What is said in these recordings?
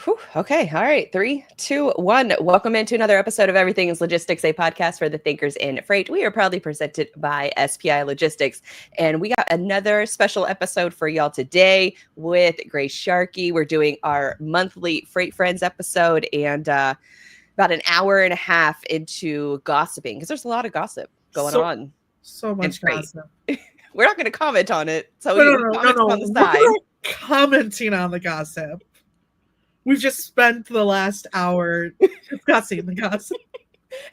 Whew, okay. All right. 3, 2, 1. Welcome into another episode of Everything is Logistics, a podcast for the thinkers in freight. We are proudly presented by SPI Logistics. And we got another special episode for y'all today with Grace Sharkey. We're doing our monthly Freight Friends episode and about an hour and a half into gossiping because there's a lot of gossip going on So in much freight. gossip. We're not going to comment on it. So No. comments on the We're side. not commenting on the gossip. We've just spent the last hour discussing the gossip.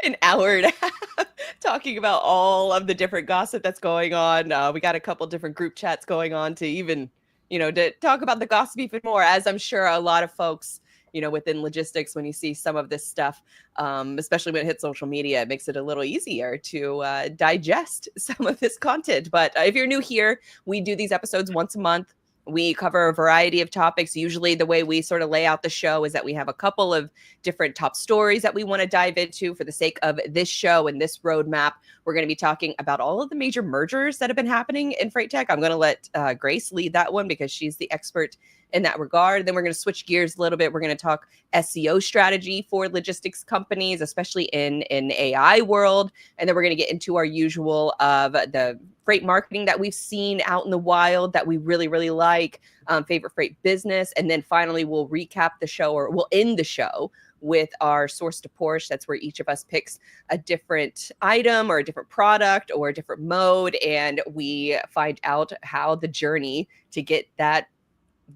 An hour and a half talking about all of the different gossip that's going on. We got a couple different group chats going on to even, to talk about the gossip even more, as I'm sure a lot of folks, within logistics, when you see some of this stuff, especially when it hits social media, it makes it a little easier to digest some of this content. But if you're new here, we do these episodes once a month. We cover a variety of topics. Usually the way we sort of lay out the show is that we have a couple of different top stories that we want to dive into. For the sake of this show and this roadmap, we're going to be talking about all of the major mergers that have been happening in freight tech. I'm going to let Grace lead that one because she's the expert in that regard. Then we're going to switch gears a little bit. We're going to talk SEO strategy for logistics companies, especially in an AI world. And then we're going to get into our usual of the freight marketing that we've seen out in the wild that we really, really like, favorite freight business. And then finally, we'll recap the show, or we'll end the show with our source to Porsche. That's where each of us picks a different item or a different product or a different mode. And we find out how the journey to get that,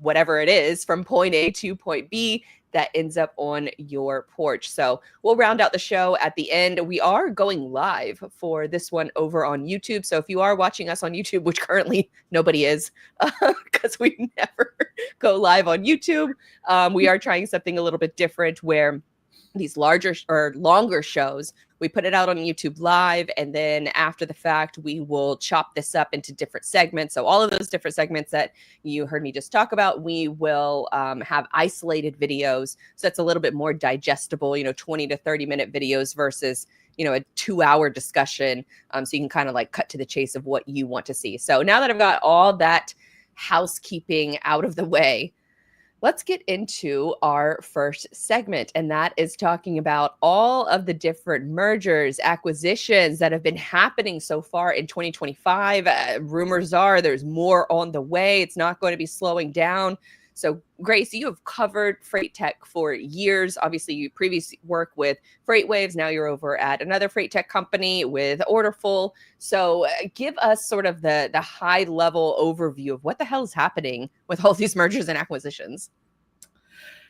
whatever it is, from point A to point B, that ends up on your porch. So we'll round out the show at the end. We are going live for this one over on YouTube. So if you are watching us on YouTube, which currently nobody is, because we never go live on YouTube, we are trying something a little bit different where these larger or longer shows, we put it out on YouTube live, and then after the fact, we will chop this up into different segments. So all of those different segments that you heard me just talk about, we will have isolated videos. So that's a little bit more digestible, 20 to 30 minute videos versus, a 2-hour discussion. So you can kind of like cut to the chase of what you want to see. So now that I've got all that housekeeping out of the way, let's get into our first segment, and that is talking about all of the different mergers, acquisitions that have been happening so far in 2025. Rumors are there's more on the way. It's not going to be slowing down. So, Grace, you have covered freight tech for years. Obviously, you previously worked with FreightWaves. Now you're over at another freight tech company with Orderful. So give us sort of the high-level overview of what the hell is happening with all these mergers and acquisitions.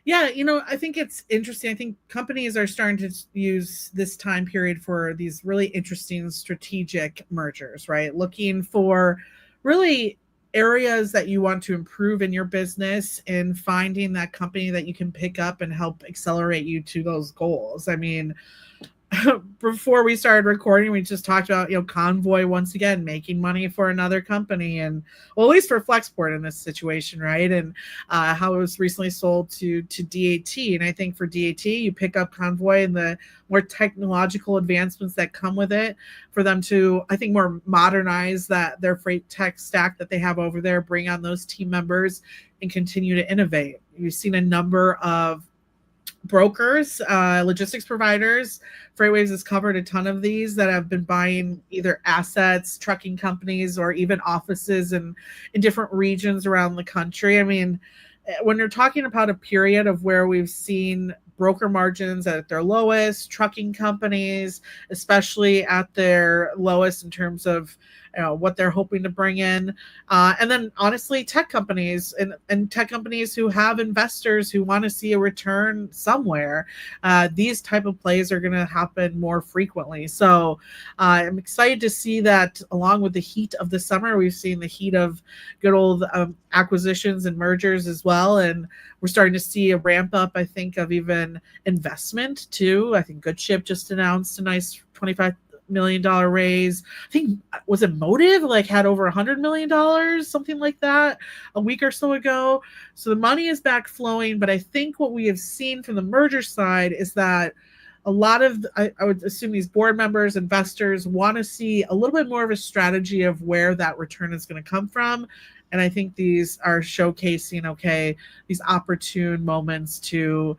Yeah, I think it's interesting. I think companies are starting to use this time period for these really interesting strategic mergers, right? Looking for really areas that you want to improve in your business and finding that company that you can pick up and help accelerate you to those goals. I mean, before we started recording, we just talked about, Convoy once again making money for another company, and well, at least for Flexport in this situation, right? And how it was recently sold to DAT. And I think for DAT, you pick up Convoy and the more technological advancements that come with it for them to, I think, more modernize their freight tech stack that they have over there, bring on those team members and continue to innovate. You've seen a number of brokers, logistics providers. FreightWaves has covered a ton of these that have been buying either assets, trucking companies, or even offices in different regions around the country. I mean, when you're talking about a period of where we've seen broker margins at their lowest, trucking companies, especially at their lowest in terms of what they're hoping to bring in. And then honestly, tech companies and tech companies who have investors who want to see a return somewhere. These type of plays are going to happen more frequently. So I'm excited to see that along with the heat of the summer, we've seen the heat of good old acquisitions and mergers as well. And we're starting to see a ramp up, I think, of even investment too. I think Good Ship just announced a nice $25 million raise. I think, was it Motive, had over $100 million, something like that, a week or so ago. So the money is back flowing. But I think what we have seen from the merger side is that a lot of, I would assume, these board members, investors want to see a little bit more of a strategy of where that return is going to come from. And I think these are showcasing, okay, these opportune moments to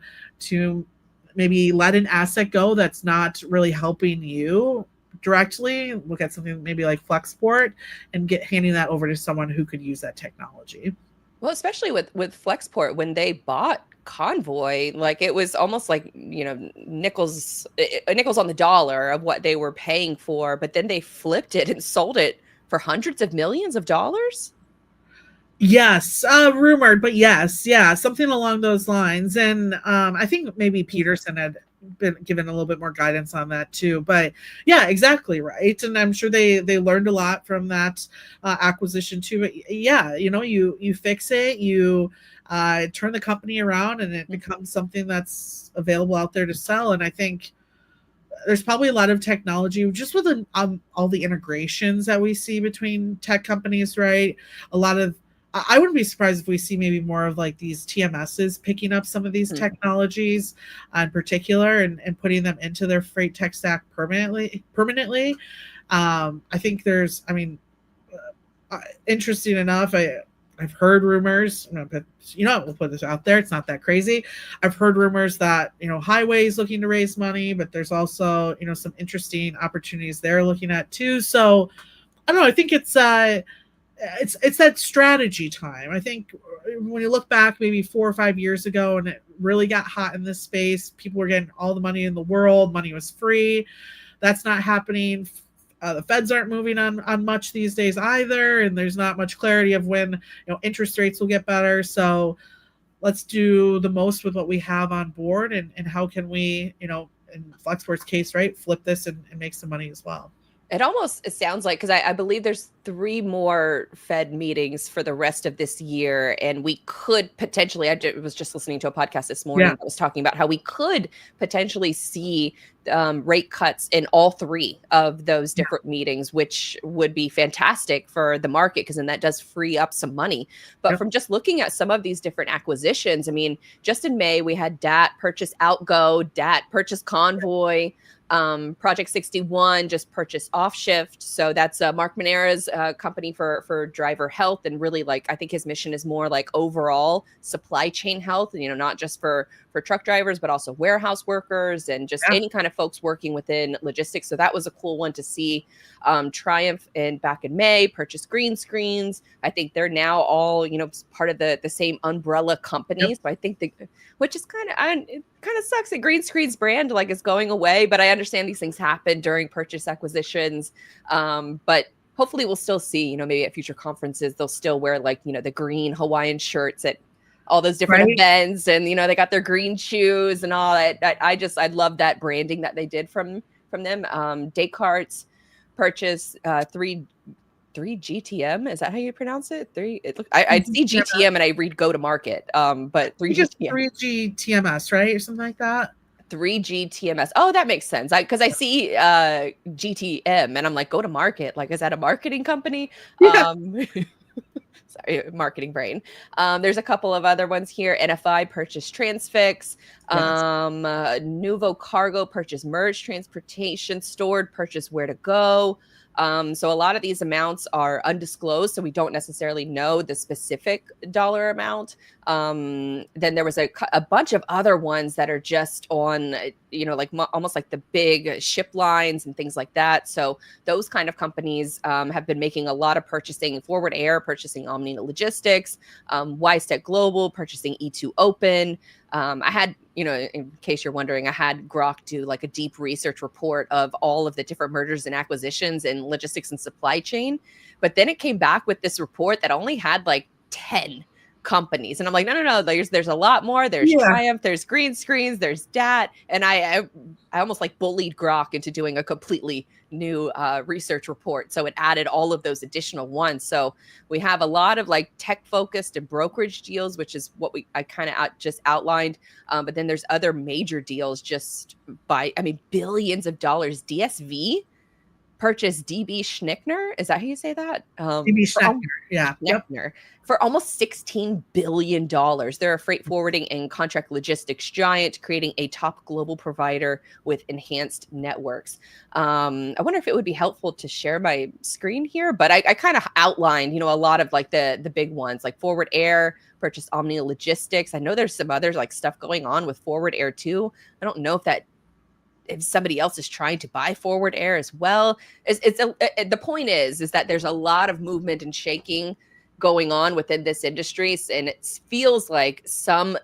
maybe let an asset go that's not really helping you directly. Look at something maybe like Flexport and handing that over to someone who could use that technology. Well, especially with Flexport, when they bought Convoy, like it was almost like, nickels on the dollar of what they were paying for, but then they flipped it and sold it for hundreds of millions of dollars. Yes, rumored, but yes, yeah, something along those lines. And I think maybe Peterson had been given a little bit more guidance on that too. But yeah, exactly right. And I'm sure they learned a lot from that acquisition too. But yeah, you fix it, you turn the company around, and it becomes something that's available out there to sell. And I think there's probably a lot of technology just with all the integrations that we see between tech companies, right? A lot of I wouldn't be surprised if we see maybe more of like these TMSs picking up some of these technologies in particular and putting them into their freight tech stack permanently. I think interesting enough, I've heard rumors, but we'll put this out there. It's not that crazy. I've heard rumors that, Highway's looking to raise money, but there's also, some interesting opportunities they're looking at too. So I don't know. I think it's that strategy time. I think when you look back maybe 4 or 5 years ago and it really got hot in this space, people were getting all the money in the world. Money was free. That's not happening. The feds aren't moving on much these days either, and there's not much clarity of when interest rates will get better. So let's do the most with what we have on board, and how can we, in Flexport's case, right, flip this and make some money as well. It sounds like, because I believe there's 3 more Fed meetings for the rest of this year, and we could potentially, was just listening to a podcast this morning that was talking about how we could potentially see rate cuts in all 3 of those different meetings, which would be fantastic for the market, because then that does free up some money. But from just looking at some of these different acquisitions, I mean, just in May, we had DAT purchase Outgo, DAT purchase Convoy. Project 61 just purchased Offshift. So that's Mark Manera's company for driver health. And really, I think his mission is more like overall supply chain health, and, not just for truck drivers, but also warehouse workers and just any kind of folks working within logistics. So that was a cool one to see. Triumph back in May purchased Green Screens. I think they're now all, part of the same umbrella company. So I think which is it kind of sucks that Green Screen's brand is going away, but I understand these things happen during purchase acquisitions. But hopefully we'll still see, maybe at future conferences, they'll still wear the green Hawaiian shirts at all those different events, and they got their green shoes and all that. I love that branding that they did from them. Descartes purchased 3 GTM. Is that how you pronounce it? 3. I see GTM and I read go to market. But 3 GTM. 3 GTMS, right, or something like that. 3G TMS. Oh, that makes sense. Because I see GTM and I'm like, go to market. Is that a marketing company? Yeah. Sorry, marketing brain. There's a couple of other ones here. NFI purchased Transfix. Nuvo Cargo purchased Merge Transportation. Stored purchased Where to Go. So a lot of these amounts are undisclosed, so we don't necessarily know the specific dollar amount. Then there was a bunch of other ones that are just on, almost like the big ship lines and things like that. So those kind of companies have been making a lot of purchasing. Forward Air purchasing Omni Logistics, Ystec Global purchasing E2 Open. I had, in case you're wondering, I had Grok do a deep research report of all of the different mergers and acquisitions in logistics and supply chain. But then it came back with this report that only had 10 companies. And I'm like, no, there's a lot more. There's Triumph, there's Green Screens, there's DAT. And I almost bullied Grok into doing a completely new research report. So it added all of those additional ones. So we have a lot of tech focused and brokerage deals, which is what I kind of just outlined. But then there's other major deals just by, billions of dollars. DSV purchased DB Schnickner. Is that how you say that? DB Schneckner. Yeah. Yep. Schneckner for almost $16 billion. They're a freight forwarding and contract logistics giant, creating a top global provider with enhanced networks. I wonder if it would be helpful to share my screen here, but I kind of outlined, a lot of like the big ones, like Forward Air purchased Omnia Logistics. I know there's some others like stuff going on with Forward Air too. I don't know if somebody else is trying to buy Forward Air as well. The point is that there's a lot of movement and shaking going on within this industry, and it feels like some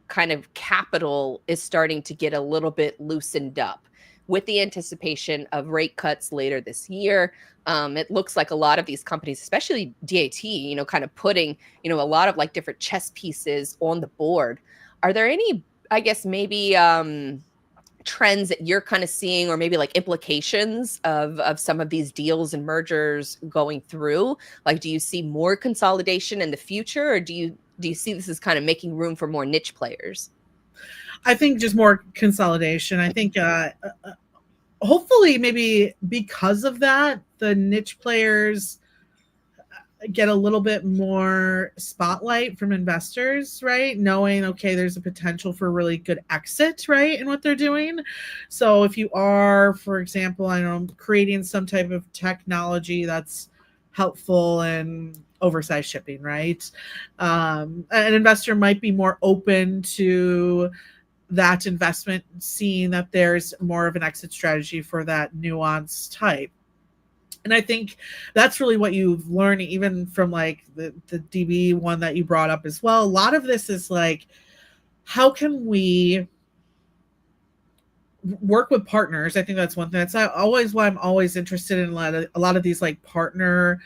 kind of capital is starting to get a little bit loosened up with the anticipation of rate cuts later this year. It looks like a lot of these companies, especially DAT, kind of putting, a lot of like different chess pieces on the board. Are there any, I guess, maybe trends that you're kind of seeing, or maybe like implications of some of these deals and mergers going through? Like, do you see more consolidation in the future, or do you see this as kind of making room for more niche players? I think just more consolidation. I think hopefully maybe because of that, the niche players get a little bit more spotlight from investors, right? Knowing, okay, there's a potential for really good exit, right, in what they're doing. So if you are, for example, I don't know, creating some type of technology that's helpful in oversized shipping, right? An investor might be more open to that investment, seeing that there's more of an exit strategy for that nuance type. And I think that's really what you've learned, even from like the DB one that you brought up as well. A lot of this is like, how can we work with partners? I think that's one thing. That's always why I'm always interested in a lot of these like partner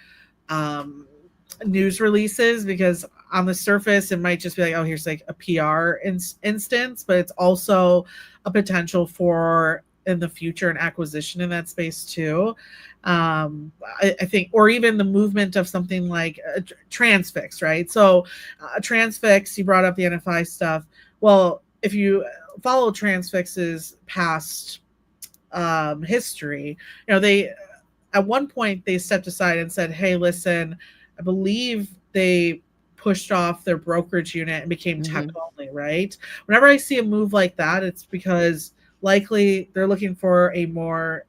news releases, because on the surface it might just be like, oh, here's like a PR instance, but it's also a potential for in the future an acquisition in that space too. I think, or even the movement of something like Transfix, right? So Transfix, you brought up the NFI stuff. Well, if you follow Transfix's past history, they at one point they stepped aside and said, hey, listen, I believe they pushed off their brokerage unit and became tech only, right? Whenever I see a move like that, it's because likely they're looking for a more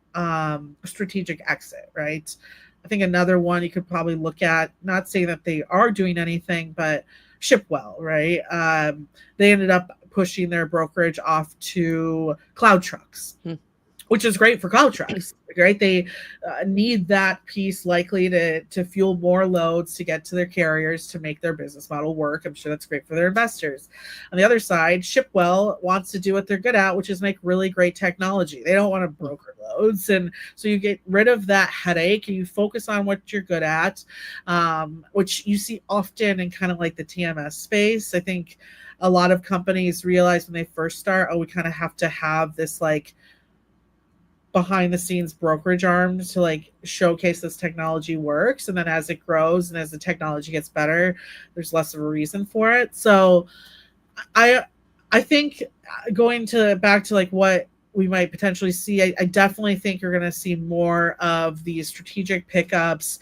strategic exit, right? I think another one you could probably look at, not saying that they are doing anything, but Shipwell, right? They ended up pushing their brokerage off to Cloud Trucks, which is great for Cloud Trucks, right? They need that piece likely to fuel more loads to get to their carriers to make their business model work. I'm sure that's great for their investors. On the other side, Shipwell wants to do what they're good at, which is make really great technology. They don't want to broker loads. And so you get rid of that headache and you focus on what you're good at, which you see often in kind of like the TMS space. I think a lot of companies realize when they first start, oh, we kind of have to have this like behind the scenes brokerage arm to like showcase this technology works. And then as it grows and as the technology gets better, there's less of a reason for it. So I think going back to like what we might potentially see, I definitely think you're going to see more of these strategic pickups,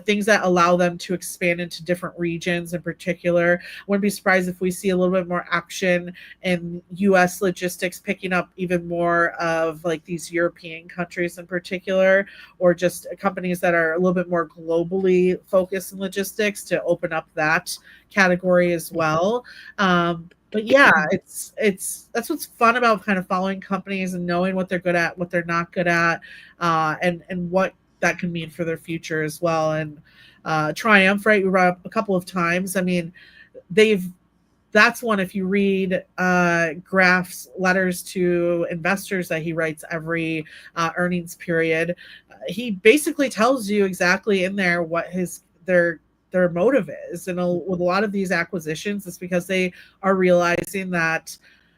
things that allow them to expand into different regions in particular. I wouldn't be surprised if we see a little bit more action in US logistics picking up even more of like these European countries in particular, or just companies that are a little bit more globally focused in logistics to open up that category as well. But yeah, it's that's what's fun about kind of following companies and knowing what they're good at, what they're not good at, and what that can mean for their future as well. And Triumph, right, we brought up a couple of times. I mean, that's one, if you read Graf's letters to investors that he writes every earnings period, he basically tells you exactly in there what their motive is. And with a lot of these acquisitions, it's because they are realizing that,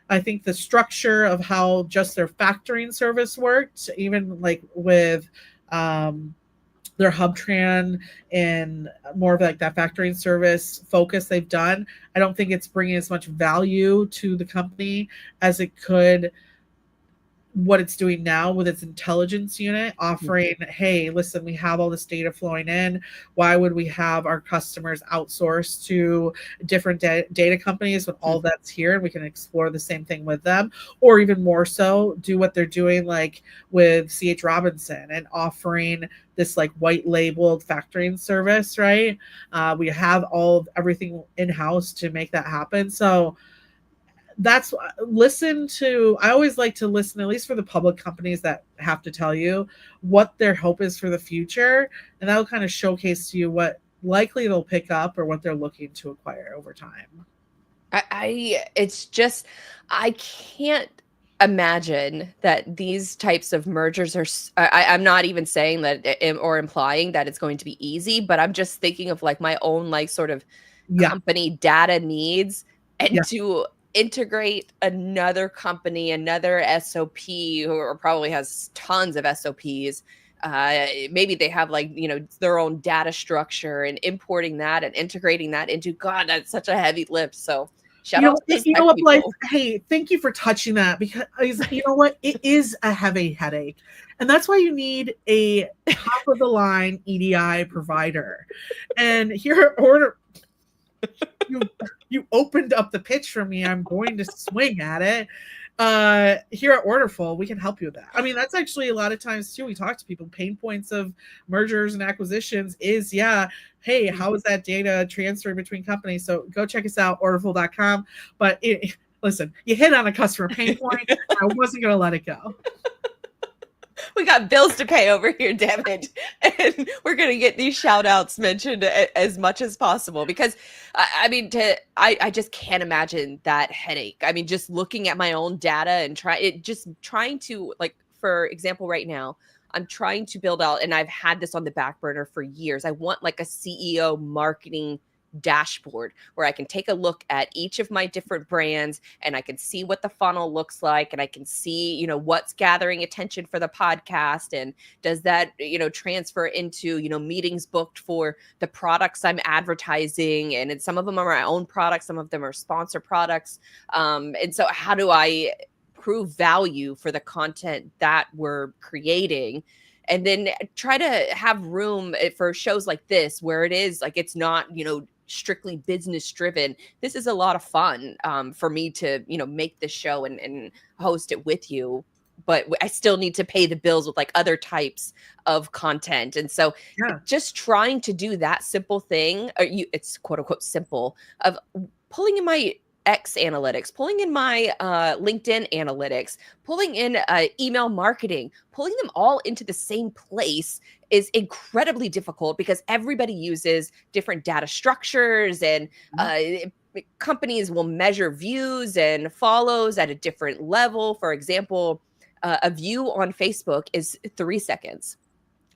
I think the structure of how just their factoring service worked, even like with their HubTran and more of like that factoring service focus they've done, I don't think it's bringing as much value to the company as it could what it's doing now with its intelligence unit, offering, hey, listen, we have all this data flowing in. Why would we have our customers outsource to different data companies when all that's here and we can explore the same thing with them? Or even more so, do what they're doing like with CH Robinson and offering this like white labeled factoring service, right? We have everything in-house to make that happen. So that's I always like to listen, at least for the public companies that have to tell you what their hope is for the future, and that'll kind of showcase to you what likely they'll pick up or what they're looking to acquire over time. It's just, I can't imagine that these types of mergers are, I'm not even saying that or implying that it's going to be easy, but I'm just thinking of like my own like sort of company data needs, and to integrate another company, another SOP, who probably has tons of SOPs. Maybe they have like, their own data structure, and importing that and integrating that into, God, that's such a heavy lift. So shout out to those tech what, Blythe? people. Hey, thank you for touching that, because you know what? It is a heavy headache. And that's why you need a top of the line EDI provider. And here at Order, you opened up the pitch for me. I'm going to swing at it. Here at Orderful, we can help you with that. I mean, that's actually a lot of times too, we talk to people, pain points of mergers and acquisitions is, hey, how is that data transferring between companies? So go check us out, orderful.com. But listen, you hit on a customer pain point. I wasn't going to let it go. We got bills to pay over here, damn it. And we're going to get these shout outs mentioned as much as possible, because I just can't imagine that headache. I mean, just looking at my own data and trying to, like, for example, right now, I'm trying to build out, and I've had this on the back burner for years. I want like a CEO marketing dashboard where I can take a look at each of my different brands, and I can see what the funnel looks like, and I can see, what's gathering attention for the podcast, and does that, transfer into, meetings booked for the products I'm advertising. And some of them are my own products, some of them are sponsor products. And so how do I prove value for the content that we're creating? And then try to have room for shows like this, where it is like, it's not, strictly business driven. This is a lot of fun for me to, make this show and host it with you. But I still need to pay the bills with like other types of content. And so just trying to do that simple thing, it's quote unquote simple, of pulling in my X analytics, pulling in my LinkedIn analytics, pulling in email marketing, pulling them all into the same place is incredibly difficult, because everybody uses different data structures, and companies will measure views and follows at a different level. For example, a view on Facebook is 3 seconds.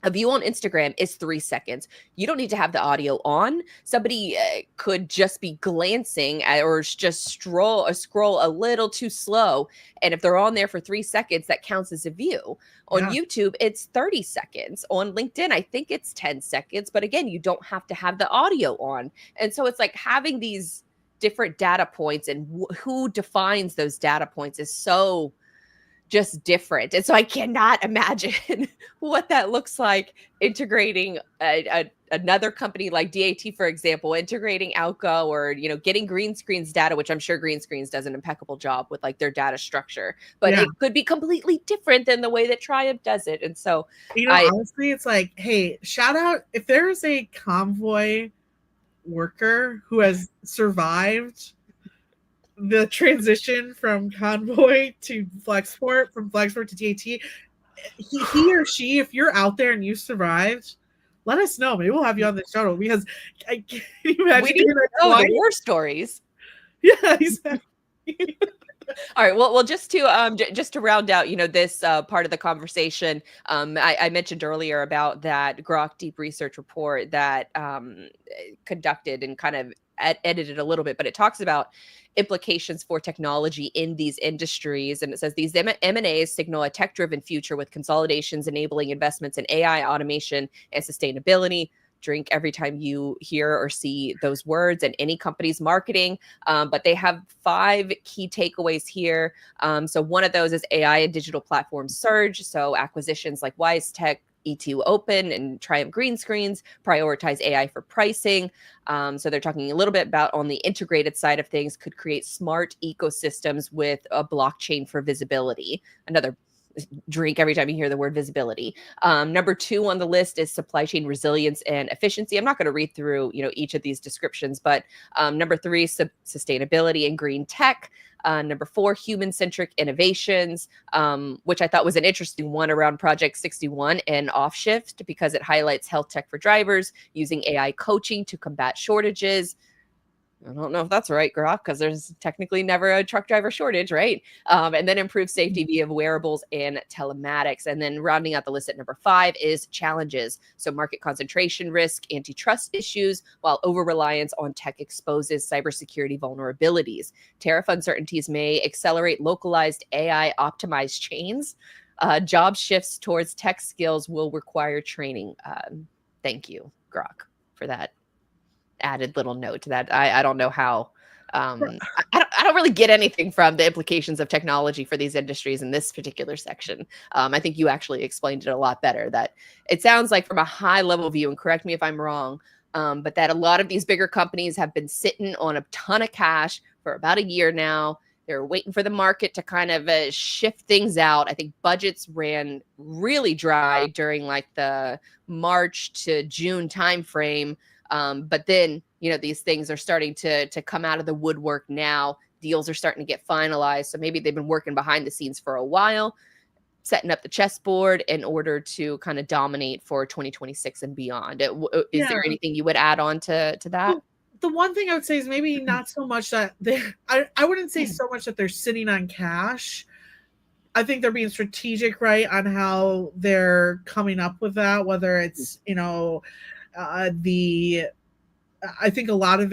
A view on Instagram is 3 seconds. You don't need to have the audio on. Somebody could just be glancing at, or just scroll a little too slow. And if they're on there for 3 seconds, that counts as a view. On YouTube, it's 30 seconds. On LinkedIn, I think it's 10 seconds. But again, you don't have to have the audio on. And so it's like having these different data points, and who defines those data points is so just different. And so I cannot imagine what that looks like, integrating another company like DAT, for example, integrating Outgo, or, getting Green Screen's data, which I'm sure Green Screens does an impeccable job with like their data structure, but it could be completely different than the way that Triumph does it. And so, honestly, it's like, hey, shout out if there is a Convoy worker who has survived the transition from Convoy to Flexport, from Flexport to DAT, he or she, if you're out there and you survived, let us know. Maybe we'll have you on the show, because I can't imagine we need to know the war stories. Yeah, exactly. All right. Well, just to round out, this part of the conversation, I mentioned earlier about that Grok Deep Research report that conducted and kind of edited a little bit, but it talks about implications for technology in these industries. And it says these M&As signal a tech-driven future with consolidations enabling investments in AI, automation, and sustainability. drink every time you hear or see those words in any company's marketing. But they have 5 key takeaways here. So one of those is AI and digital platforms surge. So acquisitions like WiseTech, E2 Open, and Triumph Green Screens prioritize AI for pricing. So they're talking a little bit about on the integrated side of things, could create smart ecosystems with a blockchain for visibility. Another drink every time you hear the word visibility. Number 2 on the list is supply chain resilience and efficiency. I'm not going to read through, each of these descriptions, but number 3, sustainability and green tech. Number 4, human-centric innovations, which I thought was an interesting one around Project 61 and Offshift, because it highlights health tech for drivers, using AI coaching to combat shortages. I don't know if that's right, Grok, because there's technically never a truck driver shortage, right? And then improve safety via wearables and telematics. And then rounding out the list at number 5 is challenges. So market concentration risk, antitrust issues, while over-reliance on tech exposes cybersecurity vulnerabilities. Tariff uncertainties may accelerate localized AI-optimized chains. Job shifts towards tech skills will require training. Thank you, Grok, for that added little note to that. I don't know how. I don't really get anything from the implications of technology for these industries in this particular section. I think you actually explained it a lot better. That it sounds like from a high level view, and correct me if I'm wrong, but that a lot of these bigger companies have been sitting on a ton of cash for about a year now. They're waiting for the market to kind of shift things out. I think budgets ran really dry during like the March to June timeframe. But then, these things are starting to come out of the woodwork now. Deals are starting to get finalized. So maybe they've been working behind the scenes for a while, setting up the chessboard in order to kind of dominate for 2026 and beyond. Is there anything you would add on to that? The one thing I would say is maybe not so much that I wouldn't say so much that they're sitting on cash. I think they're being strategic, right, on how they're coming up with that, whether it's, I think a lot of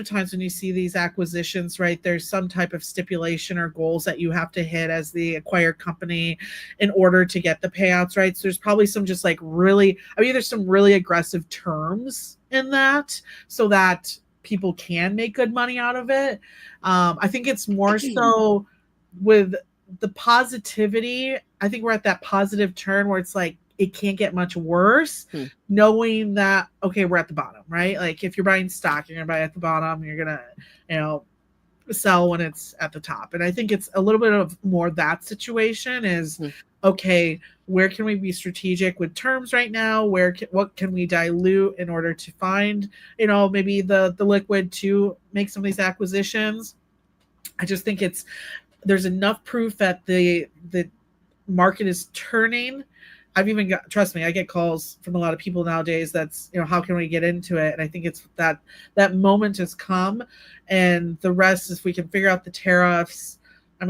times when you see these acquisitions, right, there's some type of stipulation or goals that you have to hit as the acquired company in order to get the payouts, right? So there's probably some just like there's some really aggressive terms in that so that people can make good money out of it. I think it's more so with the positivity. I think we're at that positive turn where it's like, it can't get much worse, knowing that, okay, we're at the bottom, right? Like if you're buying stock, you're going to buy at the bottom, you're going to, sell when it's at the top. And I think it's a little bit of more that situation is, okay, where can we be strategic with terms right now? What can we dilute in order to find, maybe the liquid to make some of these acquisitions? I just think there's enough proof that the market is turning. Trust me, I get calls from a lot of people nowadays that's, how can we get into it? And I think it's that moment has come, and the rest, if we can figure out the tariffs, and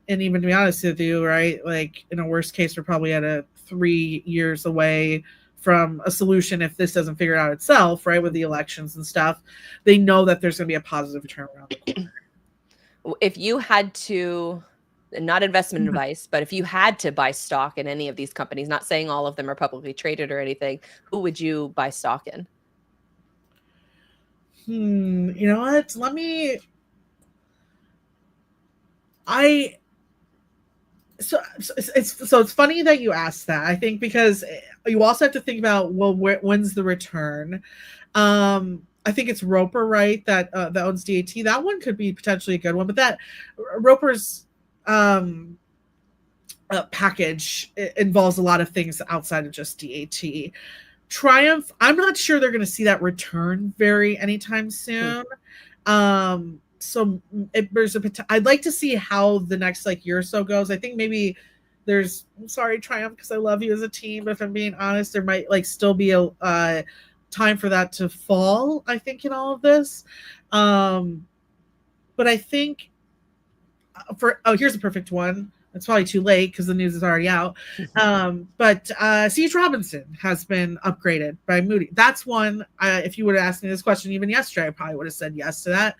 even to be honest with you, right, like in a worst case, we're probably at 3 years away from a solution if this doesn't figure it out itself, right, with the elections and stuff. They know that there's going to be a positive turn around the corner. If you had to, not investment advice, but if you had to buy stock in any of these companies, not saying all of them are publicly traded or anything, who would you buy stock in? You know what? It's funny that you asked that. I think because you also have to think about, well, when's the return? I think it's Roper, right? That owns DAT. That one could be potentially a good one, but that Roper's package involves a lot of things outside of just DAT. Triumph, I'm not sure they're going to see that return anytime soon. So I'd like to see how the next year or so goes. I think maybe I'm sorry, Triumph, because I love you as a team, but if I'm being honest, there might still be a time for that to fall, I think, in all of this. But I think here's a perfect one. It's probably too late because the news is already out. But C.H. Robinson has been upgraded by Moody. That's one. If you would have asked me this question even yesterday, I probably would have said yes to that.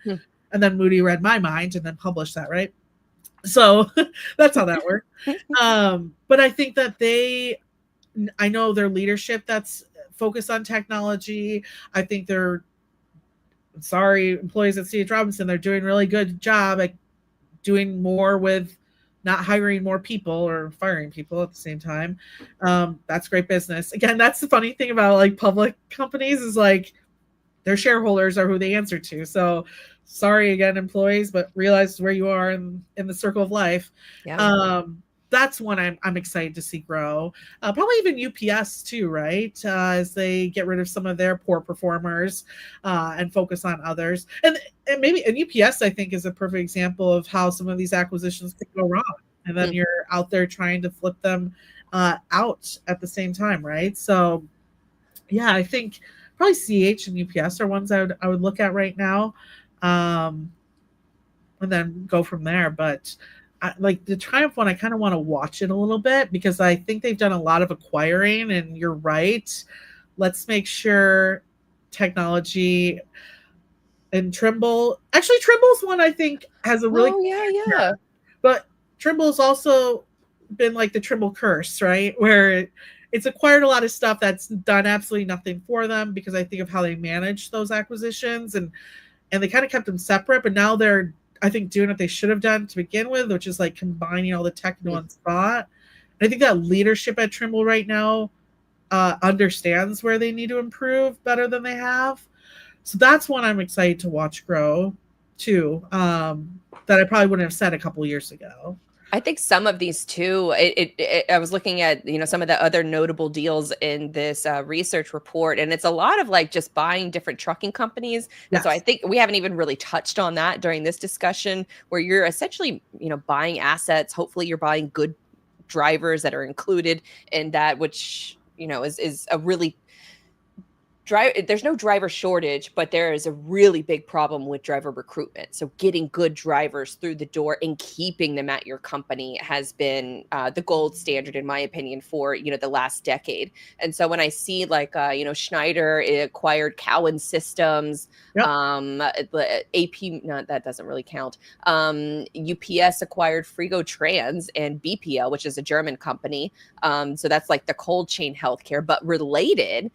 And then Moody read my mind and then published that, right? So that's how that worked. But I think that I know their leadership that's focus on technology. I think they're, sorry, employees at C.H. Robinson, they're doing a really good job at doing more with not hiring more people or firing people at the same time. That's great business. Again, that's the funny thing about like public companies is like their shareholders are who they answer to. So sorry again, employees, but realize where you are in the circle of life. Yeah. That's one I'm excited to see grow. Probably even UPS too, right? As they get rid of some of their poor performers and focus on others. And maybe and UPS, I think, is a perfect example of how some of these acquisitions could go wrong. And then you're out there trying to flip them out at the same time, right? So yeah, I think probably CH and UPS are ones I would look at right now, and then go from there. But like the Triumph one, I kind of want to watch it a little bit because I think they've done a lot of acquiring. And you're right. Let's make sure technology and Trimble. Actually, Trimble's one I think has a really Oh yeah. but Trimble's also been like the Trimble curse, right? Where it's acquired a lot of stuff that's done absolutely nothing for them because I think of how they managed those acquisitions and they kind of kept them separate, but now they're I think doing what they should have done to begin with, which is like combining all the tech in one spot. And I think that leadership at Trimble right now understands where they need to improve better than they have. So that's one I'm excited to watch grow too. That I probably wouldn't have said a couple years ago. I think some of these too. I was looking at some of the other notable deals in this research report, and it's a lot of like just buying different trucking companies. And so I Yes. think we haven't even really touched on that during this discussion, where you're essentially buying assets. Hopefully, you're buying good drivers that are included in that, which is a really there's no driver shortage, but there is a really big problem with driver recruitment. So getting good drivers through the door and keeping them at your company has been the gold standard, in my opinion, for the last decade. And so when I see like Schneider acquired Cowan Systems, Yep. AP, no, that doesn't really count. UPS acquired Frigo Trans and BPO, which is a German company. So that's like the cold chain healthcare, but related.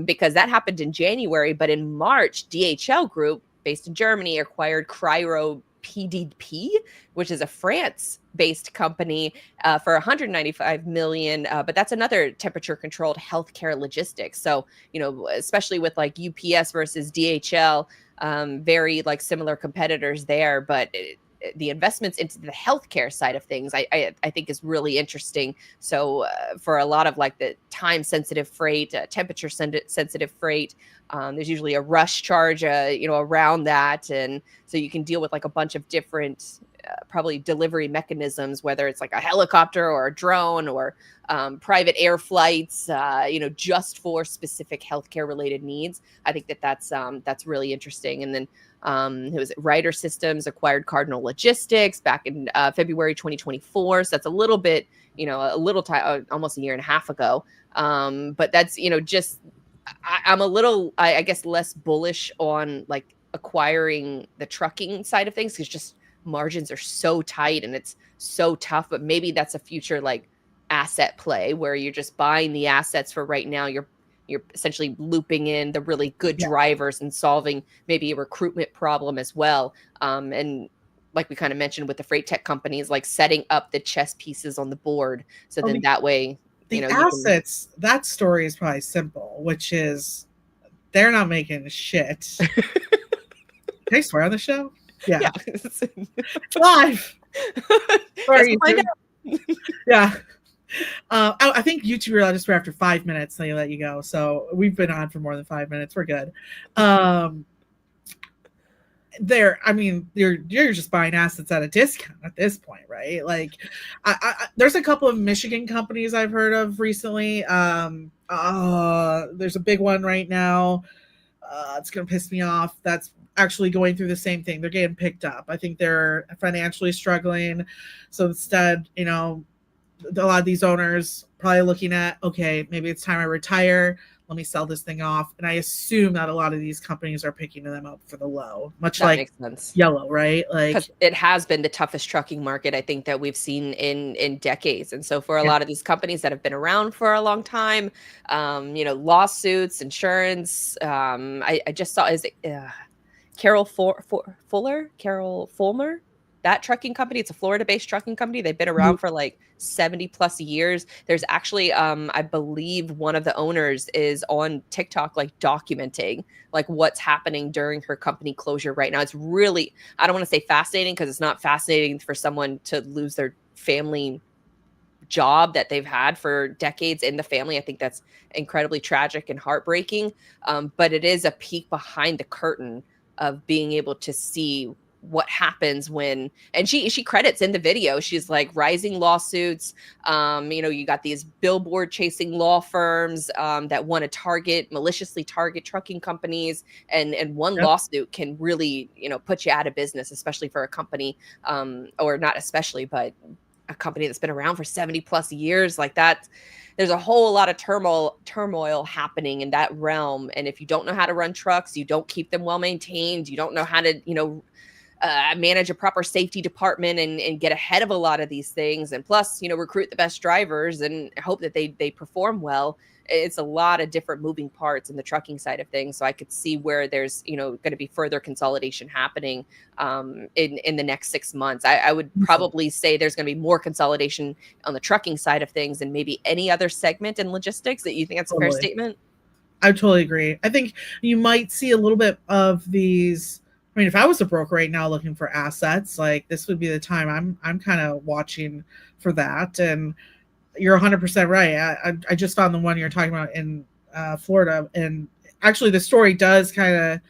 Because that happened in January, but in March, DHL Group, based in Germany, acquired Cryo PDP, which is a France-based company for 195 million. But that's another temperature-controlled healthcare logistics. So, especially with like UPS versus DHL, very like similar competitors there, but the investments into the healthcare side of things, I think is really interesting. So for a lot of like the time sensitive freight, temperature sensitive freight, there's usually a rush charge, around that. And so you can deal with like a bunch of different probably delivery mechanisms, whether it's like a helicopter or a drone or private air flights, just for specific healthcare related needs. I think that's really interesting. And then it was Ryder Systems acquired Cardinal Logistics back in February 2024. So that's a little bit, a little time, almost a year and a half ago. But that's, just, I'm a little, I guess, less bullish on like acquiring the trucking side of things because just margins are so tight and it's so tough. But maybe that's a future like asset play where you're just buying the assets for right now. You're essentially looping in the really good drivers and solving maybe a recruitment problem as well. And like we kind of mentioned with the freight tech companies, like setting up the chess pieces on the board. So then that way, the you assets, that story is probably simple, which is they're not making shit. Can I swear on the show? Yeah. It's live. Sorry, yeah. I think YouTube will just swear after 5 minutes, they let you go. So we've been on for more than 5 minutes. We're good. You're just buying assets at a discount at this point, right? Like, there's a couple of Michigan companies I've heard of recently. There's a big one right now. It's gonna piss me off. That's actually going through the same thing. They're getting picked up. I think they're financially struggling. So instead, a lot of these owners probably looking at, okay, maybe it's time I retire. let me sell this thing off. And I assume that a lot of these companies are picking them up for the low, much That like makes sense. Yellow, right? Like, Because it has been the toughest trucking market I think that we've seen in decades. And so for a yeah, lot of these companies that have been around for a long time, lawsuits, insurance. I just saw, is it Carol Fulmer, that trucking company. It's a Florida-based trucking company. They've been around for like 70 plus years. There's actually, I believe one of the owners is on TikTok, like documenting like what's happening during her company closure right now. It's really, I don't want to say fascinating because it's not fascinating for someone to lose their family job that they've had for decades in the family. I think that's incredibly tragic and heartbreaking. But it is a peek behind the curtain of being able to see what happens when, and she credits in the video, she's like rising lawsuits. You got these billboard chasing law firms that want to maliciously target trucking companies, and one yep, lawsuit can really put you out of business, especially for a company, or not especially, but a company that's been around for 70 plus years. Like that, there's a whole lot of turmoil happening in that realm. And if you don't know how to run trucks, you don't keep them well maintained, you don't know how to manage a proper safety department and get ahead of a lot of these things, and plus recruit the best drivers and hope that they perform well. It's a lot of different moving parts in the trucking side of things. So I could see where there's going to be further consolidation happening in the next 6 months. I would probably say there's going to be more consolidation on the trucking side of things than maybe any other segment in logistics. That you think that's a fair totally. statement? I totally agree. I think you might see a little bit of these. I mean, if I was a broker right now looking for assets, like this would be the time I'm kind of watching for that. And you're 100% right. I just found the one you're talking about in Florida, and actually the story does kind of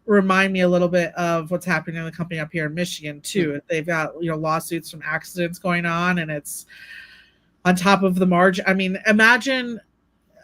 remind me a little bit of what's happening in the company up here in Michigan too. They've got lawsuits from accidents going on, and it's on top of the margin. I mean, imagine.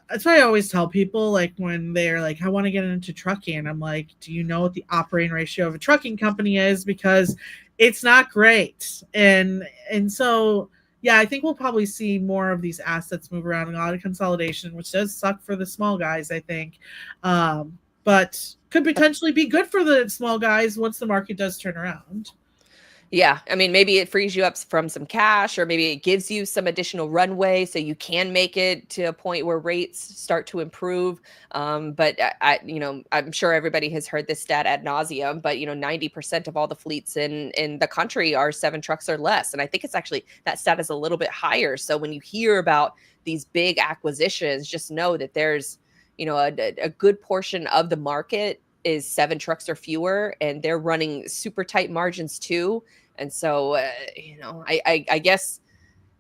That's why I always tell people, like when they're like, I want to get into trucking, I'm like, do you know what the operating ratio of a trucking company is? Because it's not great. And so yeah, I think we'll probably see more of these assets move around, and a lot of consolidation, which does suck for the small guys, I think. But could potentially be good for the small guys once the market does turn around. Yeah, I mean, maybe it frees you up from some cash, or maybe it gives you some additional runway so you can make it to a point where rates start to improve. But I'm sure everybody has heard this stat ad nauseum, but 90% of all the fleets in the country are 7 trucks or less, and I think it's actually, that stat is a little bit higher. So when you hear about these big acquisitions, just know that there's a good portion of the market is 7 trucks or fewer, and they're running super tight margins too. And so, I guess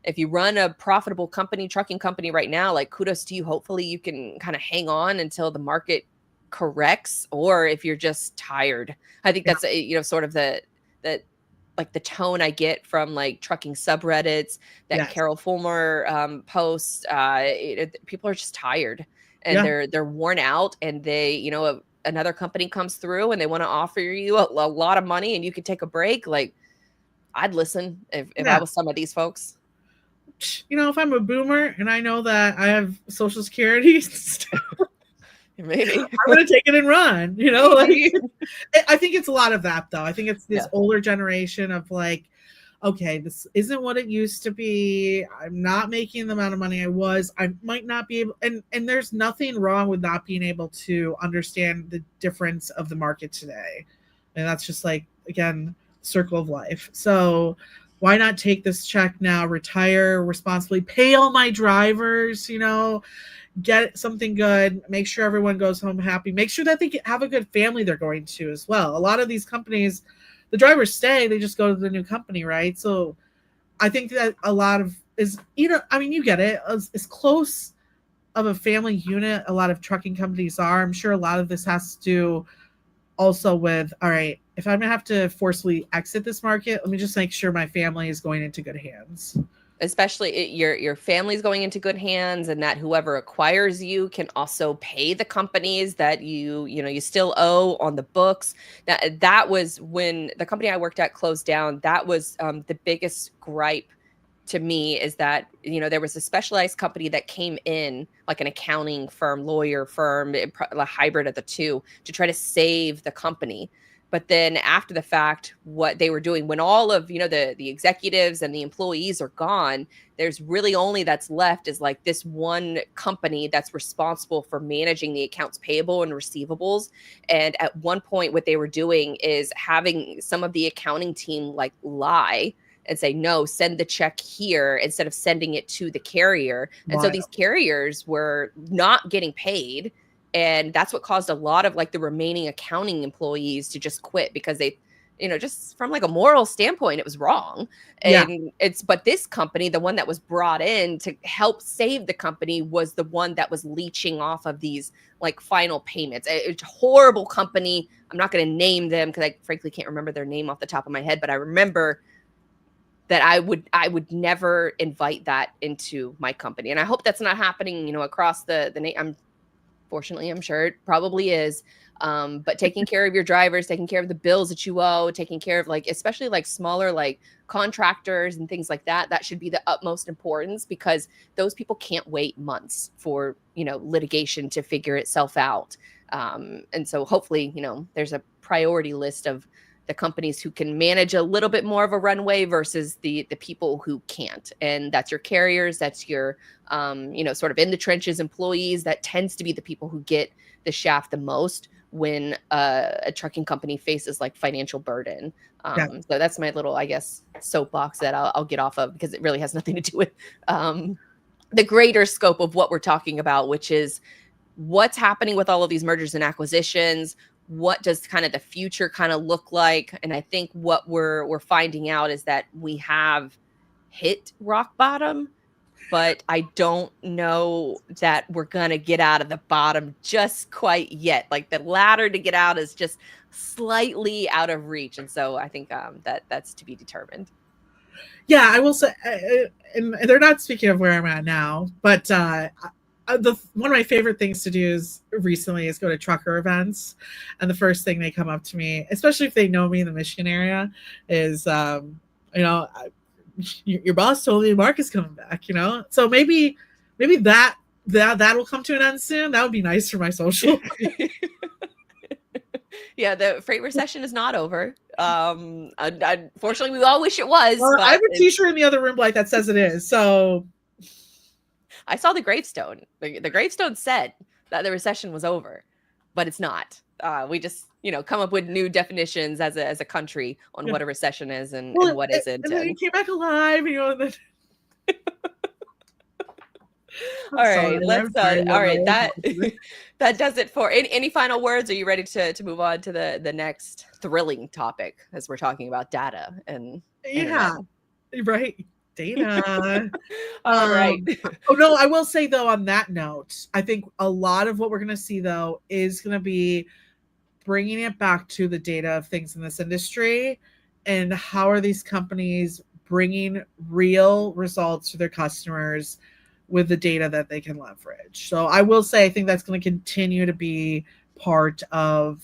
if you run a profitable trucking company right now, like kudos to you. Hopefully you can kind of hang on until the market corrects, or if you're just tired. I think Yeah. that's, sort of the like the tone I get from like trucking subreddits, that Yes. Carol Fulmer posts. People are just tired, and Yeah. they're worn out, and they, another company comes through and they want to offer you a lot of money and you could take a break. Like, I'd listen if I Yeah. was some of these folks. If I'm a boomer and I know that I have Social Security, Maybe. I'm gonna take it and run. I think it's a lot of that though. I think it's this Yeah. older generation of like, okay, this isn't what it used to be. I'm not making the amount of money I was. I might not be able, and there's nothing wrong with not being able to understand the difference of the market today. And that's just like, again, circle of life. So why not take this check now, retire responsibly, pay all my drivers, get something good, make sure everyone goes home happy, make sure that they have a good family they're going to as well. A lot of these companies, the drivers stay, they just go to the new company, right? So I think that a lot of is, I mean, you get it, as close of a family unit a lot of trucking companies are. I'm sure a lot of this has to do also with, all right, if I'm gonna have to forcefully exit this market, let me just make sure my family is going into good hands. Especially your family's going into good hands, and that whoever acquires you can also pay the companies that you still owe on the books. That was when the company I worked at closed down. That was the biggest gripe to me is that, there was a specialized company that came in, like an accounting firm, lawyer firm, a hybrid of the two, to try to save the company. But then after the fact, what they were doing, when all of, the executives and the employees are gone, there's really only that's left is like this one company that's responsible for managing the accounts payable and receivables. And at one point, what they were doing is having some of the accounting team like lie and say, no, send the check here instead of sending it to the carrier. And so these carriers were not getting paid. And that's what caused a lot of like the remaining accounting employees to just quit, because they, just from like a moral standpoint, it was wrong. And but this company, the one that was brought in to help save the company, was the one that was leeching off of these like final payments. It's a horrible company. I'm not going to name them because I frankly can't remember their name off the top of my head, but I remember that I would never invite that into my company. And I hope that's not happening, across the name. Fortunately, I'm sure it probably is. But taking care of your drivers, taking care of the bills that you owe, taking care of like, especially like smaller, like contractors and things like that, that should be the utmost importance, because those people can't wait months for, litigation to figure itself out. And so hopefully, there's a priority list of the companies who can manage a little bit more of a runway versus the people who can't. And that's your carriers, that's your, sort of in the trenches employees. That tends to be the people who get the shaft the most when a trucking company faces like financial burden. So that's my little, I guess, soapbox that I'll get off of, because it really has nothing to do with the greater scope of what we're talking about, which is what's happening with all of these mergers and acquisitions. What does kind of the future kind of look like? And I think what we're finding out is that we have hit rock bottom, but I don't know that we're going to get out of the bottom just quite yet. Like the ladder to get out is just slightly out of reach. And so I think that's to be determined. Yeah, I will say, and they're not speaking of where I'm at now, but one of my favorite things to do recently is go to trucker events, and the first thing they come up to me, especially if they know me in the Michigan area, is your boss told me Mark is coming back. So maybe that'll come to an end soon. That would be nice for my social. Yeah, the freight recession is not over. Unfortunately, we all wish it was. Well, I have a T-shirt in the other room like that says it is. So I saw the gravestone. The gravestone said that the recession was over, but it's not. We just, come up with new definitions as a country on what a recession is and what isn't. And then he came back alive, All right, that does it for any final words. Are you ready to move on to the next thrilling topic, as we're talking about data and right. Data. All right. Oh no, I will say though, on that note, I think a lot of what we're going to see though is going to be bringing it back to the data of things in this industry, and how are these companies bringing real results to their customers with the data that they can leverage. So I will say, I think that's going to continue to be part of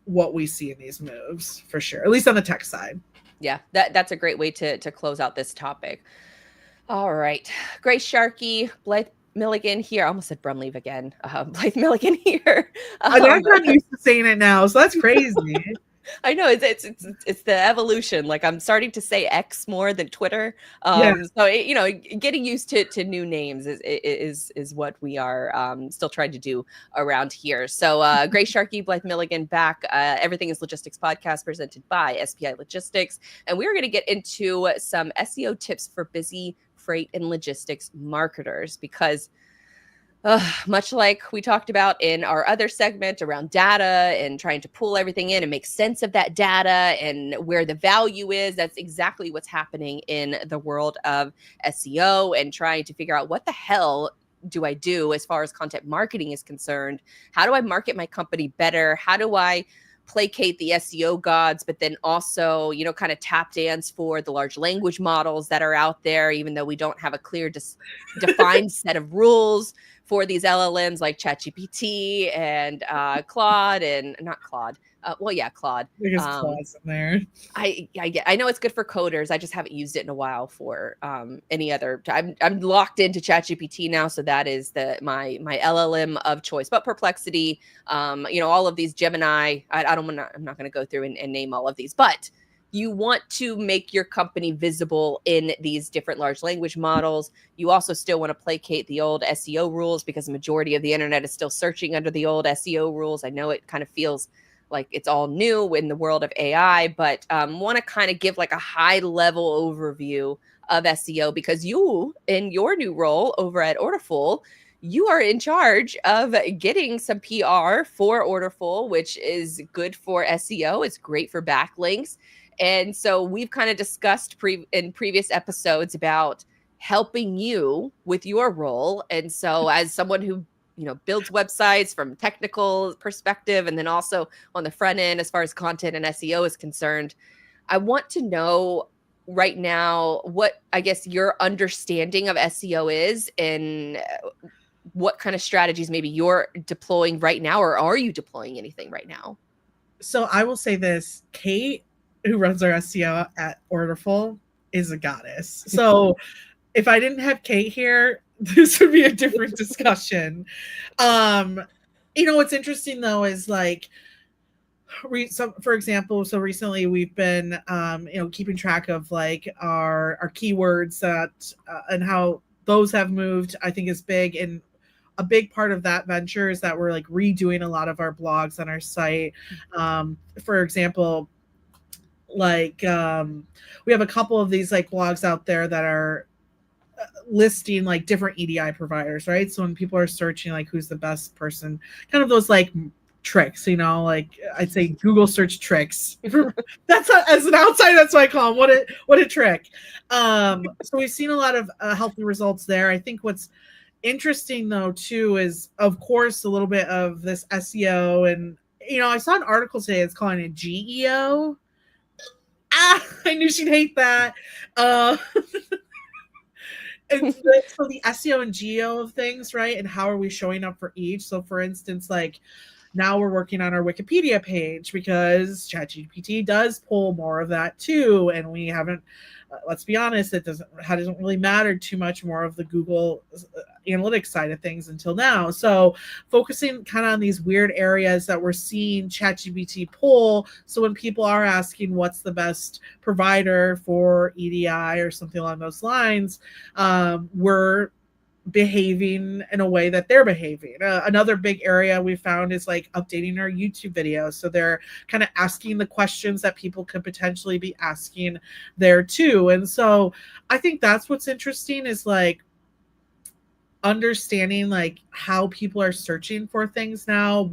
what we see in these moves for sure, at least on the tech side. Yeah, that's a great way to close out this topic. All right. Grace Sharkey, Blythe Milligan here. I almost said Brumleve again. Blythe Milligan here. I'm not used to saying it now, so that's crazy. I know it's the evolution. Like I'm starting to say X more than Twitter. So getting used to new names is what we are still trying to do around here. So Grace Sharkey, Blythe Milligan back. Everything is Logistics podcast presented by SPI Logistics, and we're going to get into some SEO tips for busy freight and logistics marketers, because much like we talked about in our other segment around data and trying to pull everything in and make sense of that data and where the value is, that's exactly what's happening in the world of SEO, and trying to figure out what the hell do I do as far as content marketing is concerned. How do I market my company better? How do I placate the SEO gods, but then also, kind of tap dance for the large language models that are out there, even though we don't have a clear defined set of rules for these LLMs like ChatGPT and Claude, and not Claude, Well, yeah, Claude. Biggest clause in there. I know it's good for coders. I just haven't used it in a while for any other. I'm locked into ChatGPT now, so that is my LLM of choice. But Perplexity, all of these Gemini. I'm not going to go through and name all of these, but you want to make your company visible in these different large language models. You also still want to placate the old SEO rules because the majority of the internet is still searching under the old SEO rules. I know it kind of feels like it's all new in the world of AI, but want to kind of give like a high level overview of SEO because you, in your new role over at Orderful, you are in charge of getting some PR for Orderful, which is good for SEO. It's great for backlinks. And so we've kind of discussed in previous episodes about helping you with your role. And so as someone who builds websites from technical perspective, and then also on the front end, as far as content and SEO is concerned, I want to know right now what, I guess, your understanding of SEO is and what kind of strategies maybe you're deploying right now, or are you deploying anything right now? So I will say this, Kate, who runs our SEO at Orderful, is a goddess. So if I didn't have Kate here, this would be a different discussion. What's interesting though is like, for example, so recently we've been, keeping track of like our keywords that and how those have moved. I think is big, and a big part of that venture is that we're like redoing a lot of our blogs on our site. For example, like we have a couple of these like blogs out there that are listing like different EDI providers, right? So when people are searching like who's the best person, kind of those like tricks, like I'd say Google search tricks. That's as an outsider, that's what I call them. What a trick. So we've seen a lot of healthy results there. I think what's interesting though too is of course a little bit of this SEO, and I saw an article today that's calling it GEO. I knew she'd hate that. And so the SEO and geo of things, right? And how are we showing up for each? So for instance, like now we're working on our Wikipedia page because ChatGPT does pull more of that too. And we haven't, let's be honest, it hasn't really mattered too much more of the Google analytics side of things until now. So focusing kind of on these weird areas that we're seeing ChatGPT pull. So when people are asking what's the best provider for EDI or something along those lines, we're behaving in a way that they're behaving. Another big area we found is like updating our YouTube videos. So they're kind of asking the questions that people could potentially be asking there too. And so I think that's what's interesting is like understanding like how people are searching for things now,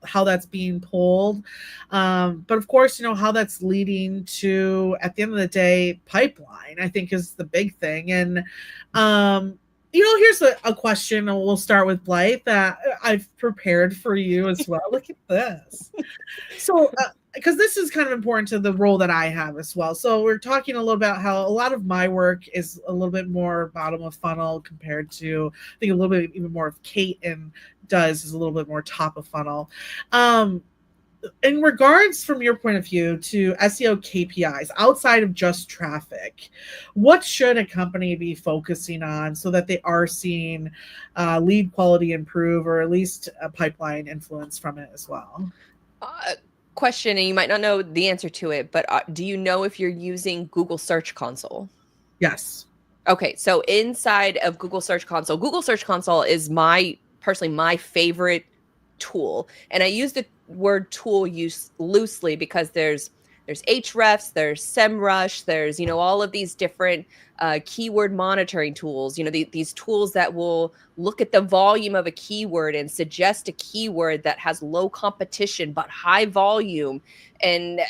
how that's being pulled. But of course, how that's leading to, at the end of the day, pipeline, I think is the big thing. And, here's a question, and we'll start with Blythe that I've prepared for you as well. Look at this. So, because this is kind of important to the role that I have as well. So we're talking a little about how a lot of my work is a little bit more bottom of funnel compared to, I think a little bit even more of Kate and does is a little bit more top of funnel. In regards from your point of view to SEO KPIs outside of just traffic, what should a company be focusing on so that they are seeing lead quality improve, or at least a pipeline influence from it as well? Question, and you might not know the answer to it, but do you know if you're using Google Search Console? Yes. Okay, so inside of Google Search Console is personally my favorite tool. And I use the word tool use loosely because there's Hrefs, there's SEMrush, there's all of these different keyword monitoring tools. These tools that will look at the volume of a keyword and suggest a keyword that has low competition but high volume. And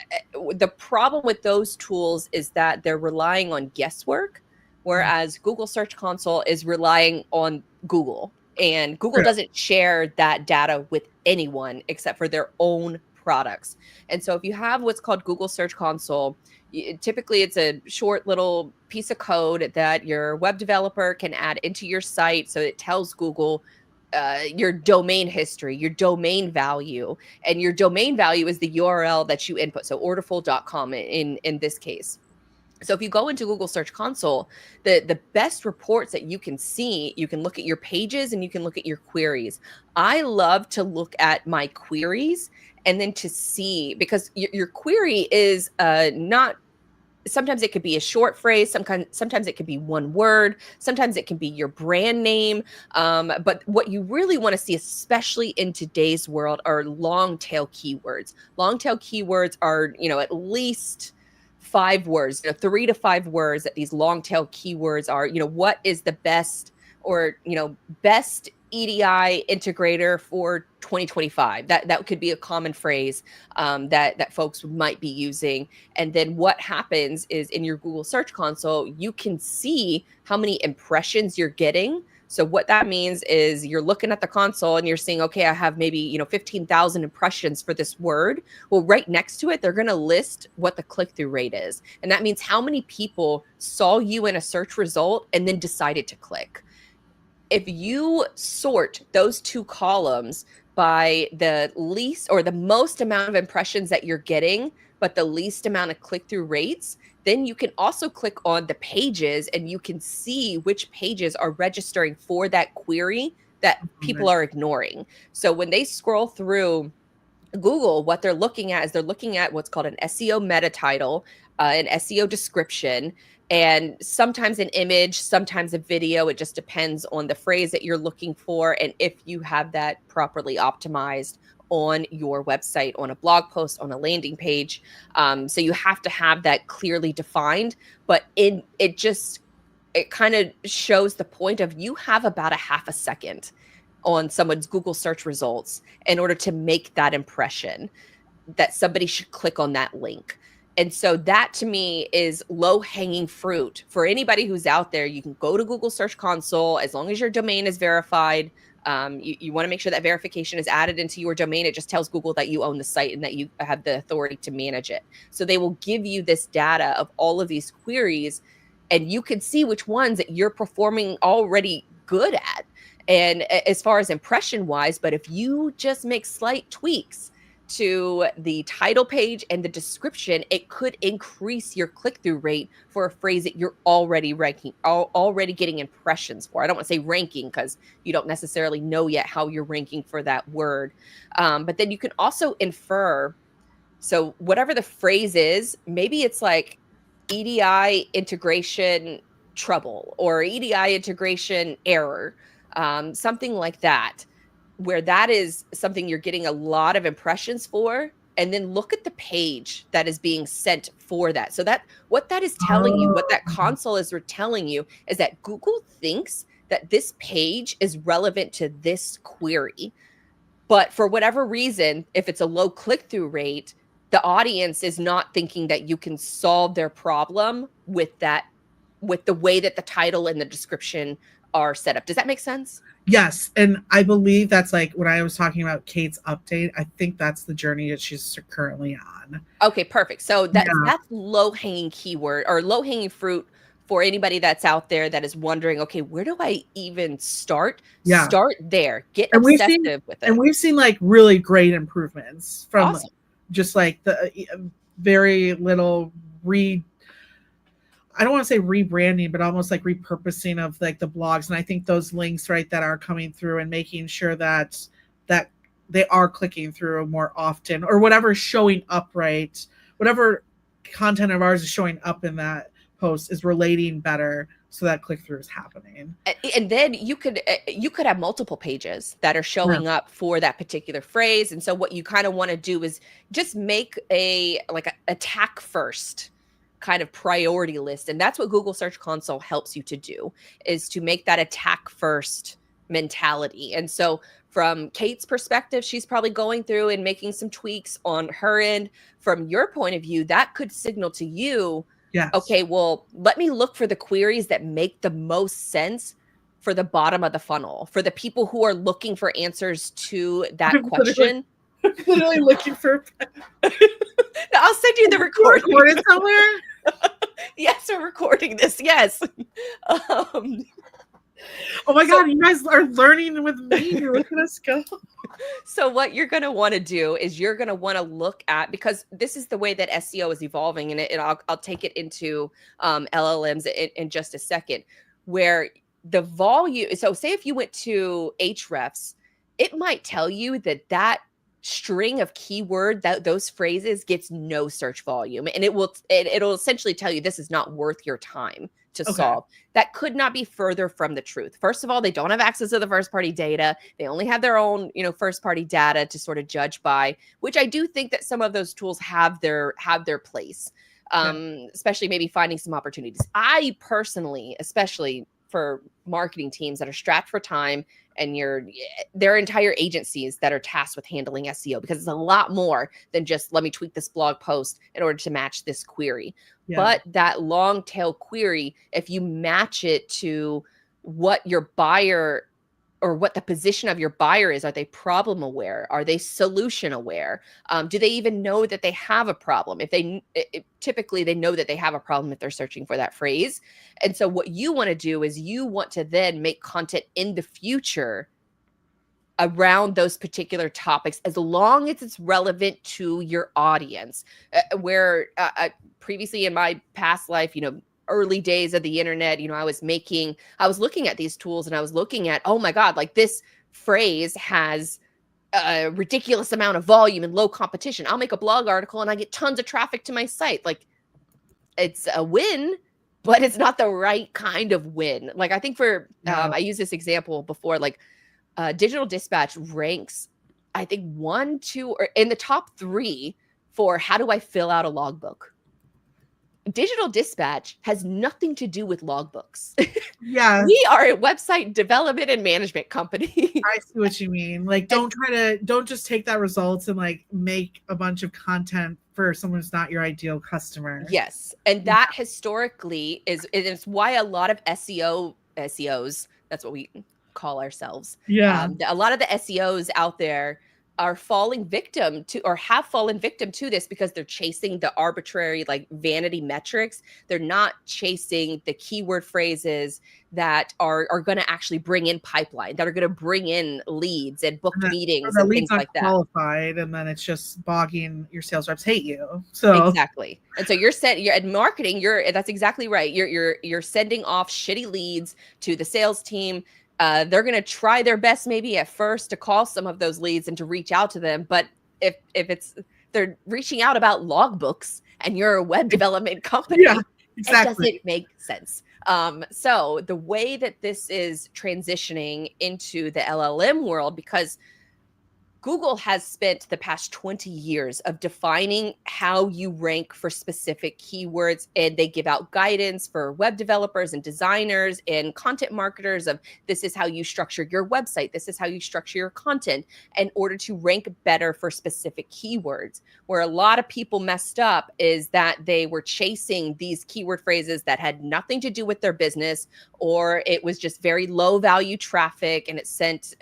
the problem with those tools is that they're relying on guesswork, whereas Google Search Console is relying on Google. And Google doesn't share that data with anyone except for their own products. And so if you have what's called Google Search Console, typically it's a short little piece of code that your web developer can add into your site. So it tells Google your domain history, your domain value, and your domain value is the URL that you input. So orderful.com in this case. So if you go into Google Search Console, the best reports that you can see, you can look at your pages and you can look at your queries. I love to look at my queries and then to see, because your query is not, sometimes it could be a short phrase, sometimes it could be one word, sometimes it can be your brand name. But what you really want to see, especially in today's world, are long tail keywords. Long tail keywords are, at least 5 words, 3 to 5 words that these long tail keywords are. What is the best, or, best EDI integrator for 2025? That could be a common phrase that folks might be using. And then what happens is, in your Google Search Console, you can see how many impressions you're getting. So what that means is, you're looking at the console and you're seeing, okay, I have maybe 15,000 impressions for this word. Well, right next to it, they're going to list what the click-through rate is. And that means how many people saw you in a search result and then decided to click. If you sort those 2 columns by the least or the most amount of impressions that you're getting, but the least amount of click-through rates, then you can also click on the pages and you can see which pages are registering for that query that people are ignoring. So when they scroll through Google, what they're looking at is, they're looking at what's called an SEO meta title, an SEO description, and sometimes an image, sometimes a video. It just depends on the phrase that you're looking for and if you have that properly optimized on your website, on a blog post, on a landing page. So you have to have that clearly defined, but it kind of shows the point of, you have about a half a second on someone's Google search results in order to make that impression that somebody should click on that link. And so that, to me, is low-hanging fruit for anybody who's out there. You can go to Google Search Console, as long as your domain is verified. You want to make sure that verification is added into your domain. It just tells Google that you own the site and that you have the authority to manage it. So they will give you this data of all of these queries, and you can see which ones that you're performing already good at. And as far as impression wise, but if you just make slight tweaks to the title page and the description, it could increase your click-through rate for a phrase that you're already ranking, already getting impressions for. I don't want to say ranking, because you don't necessarily know yet how you're ranking for that word. But then you can also infer, so whatever the phrase is, maybe it's like EDI integration trouble or EDI integration error, something like that, where that is something you're getting a lot of impressions for. And then look at the page that is being sent for that. So that, what that is telling you, what that console is telling you, is that Google thinks that this page is relevant to this query. But for whatever reason, if it's a low click-through rate, the audience is not thinking that you can solve their problem with that, with the way that the title and the description are set up. Does that make sense? Yes. And I believe that's like when I was talking about Kate's update, I think that's the journey that she's currently on. Okay, perfect. So that's low-hanging keyword or low-hanging fruit for anybody that's out there that is wondering, okay, where do I even start? Yeah. Start there. Get obsessive with it. And we've seen like really great improvements from just like the very little I don't want to say rebranding, but almost like repurposing of like the blogs. And I think those links, right, that are coming through and making sure that they are clicking through more often, or whatever's showing up, right, whatever content of ours is showing up in that post is relating better, so that click-through is happening. And then you could have multiple pages that are showing up for that particular phrase. And so what you kind of want to do is just make a attack first kind of priority list. And that's what Google Search Console helps you to do, is to make that attack first mentality. And so from Kate's perspective, she's probably going through and making some tweaks on her end. From your point of view, that could signal to you, okay, well, let me look for the queries that make the most sense for the bottom of the funnel, for the people who are looking for answers to that question. Literally looking for. I'll send you the recording. Record it somewhere. Yes, we're recording this. Yes. Oh my So God, you guys are learning with me. Look at us go. So what you're going to want to do is you're going to want to look at, because this is the way that SEO is evolving, and I'll take it into LLMs in just a second, where the volume. So say if you went to Ahrefs, it might tell you that string of keyword, that those phrases gets no search volume, and it'll essentially tell you this is not worth your time to Okay. solve. That could not be further from the truth. First of all, they don't have access to the first party data. They only have their own, first party data to sort of judge by, which I do think that some of those tools have their place. Yeah. Especially maybe finding some opportunities. I personally, especially for marketing teams that are strapped for time, and there are entire agencies that are tasked with handling SEO, because it's a lot more than just let me tweak this blog post in order to match this query. Yeah. But that long tail query, if you match it to what your buyer or what the position of your buyer is, are they problem aware? Are they solution aware? Do they even know that they have a problem? Typically they know that they have a problem if they're searching for that phrase. And so what you want to do is you want to then make content in the future around those particular topics, as long as it's relevant to your audience. Where previously in my past life, early days of the internet, I was looking at these tools and I was looking at, oh my God, like this phrase has a ridiculous amount of volume and low competition. I'll make a blog article and I get tons of traffic to my site. Like, it's a win, but it's not the right kind of win. Like, I think I use this example before, like, Digital Dispatch ranks, I think 1, 2, or in the top 3 for how do I fill out a logbook. Digital Dispatch has nothing to do with logbooks. Yeah. We are a website development and management company. I see what you mean. Like, don't just take that results and like make a bunch of content for someone who's not your ideal customer. Yes. And that historically it's why a lot of SEOs, that's what we call ourselves. Yeah. A lot of the SEOs out there are falling victim to, or have fallen victim to, this, because they're chasing the arbitrary, like, vanity metrics. They're not chasing the keyword phrases that are going to actually bring in pipeline, that are going to bring in leads and booked meetings and things like that. Qualified, and then it's just bogging. Your sales reps hate you. So exactly. And so you're in marketing. That's exactly right. You're sending off shitty leads to the sales team. They're going to try their best maybe at first to call some of those leads and to reach out to them. But if they're reaching out about logbooks and you're a web development company, yeah, exactly. It doesn't make sense. So the way that this is transitioning into the LLM world, because Google has spent the past 20 years of defining how you rank for specific keywords, and they give out guidance for web developers and designers and content marketers of, this is how you structure your website, this is how you structure your content in order to rank better for specific keywords. Where a lot of people messed up is that they were chasing these keyword phrases that had nothing to do with their business, or it was just very low value traffic and it sent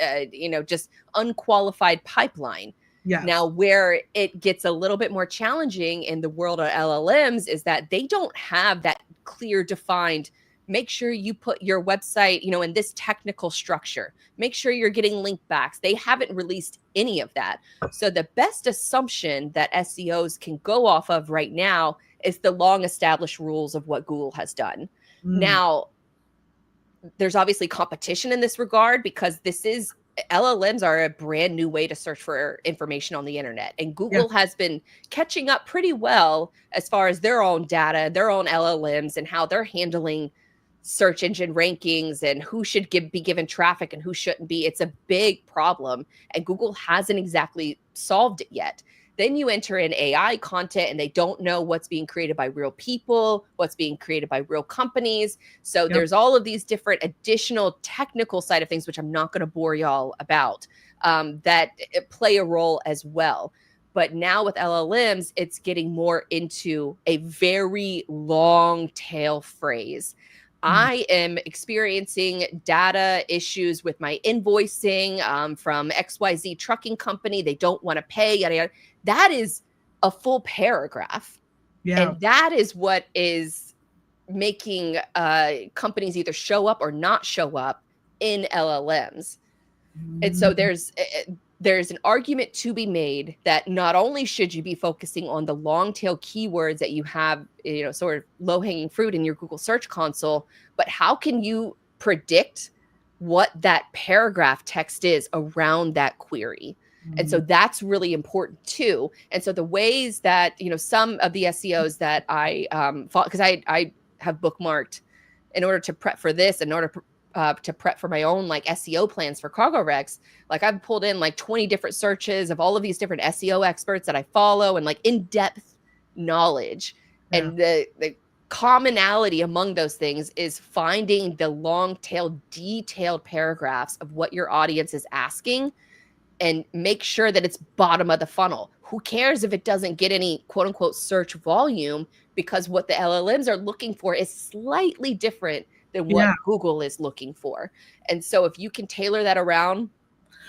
just unqualified pipeline. Yeah. Now, where it gets a little bit more challenging in the world of LLMs is that they don't have that clear defined, make sure you put your website, in this technical structure. Make sure you're getting link backs. They haven't released any of that. So the best assumption that SEOs can go off of right now is the long established rules of what Google has done. Now, there's obviously competition in this regard, because LLMs are a brand new way to search for information on the internet. And Google has been catching up pretty well as far as their own data, their own LLMs, and how they're handling search engine rankings and who should be given traffic and who shouldn't be. It's a big problem, and Google hasn't exactly solved it yet. Then you enter in AI content and they don't know what's being created by real people, what's being created by real companies. So there's all of these different additional technical side of things, which I'm not going to bore y'all about, that play a role as well. But now with LLMs, it's getting more into a very long tail phrase. I am experiencing data issues with my invoicing from XYZ trucking company. They don't want to pay, yada, yada. That is a full paragraph. Yeah. And that is what is making companies either show up or not show up in LLMs. And so there's an argument to be made that not only should you be focusing on the long tail keywords that you have, sort of low hanging fruit in your Google Search Console, but how can you predict what that paragraph text is around that query? And so that's really important too. And so the ways that, some of the SEOs that I follow, because I have bookmarked in order to prep for this, in order to prep for my own like SEO plans for Cargo Rex, like I've pulled in like 20 different searches of all of these different SEO experts that I follow and like in-depth knowledge. Yeah. And the commonality among those things is finding the long tail detailed paragraphs of what your audience is asking and make sure that it's bottom of the funnel. Who cares if it doesn't get any quote unquote search volume, because what the LLMs are looking for is slightly different than what Google is looking for. And so if you can tailor that around,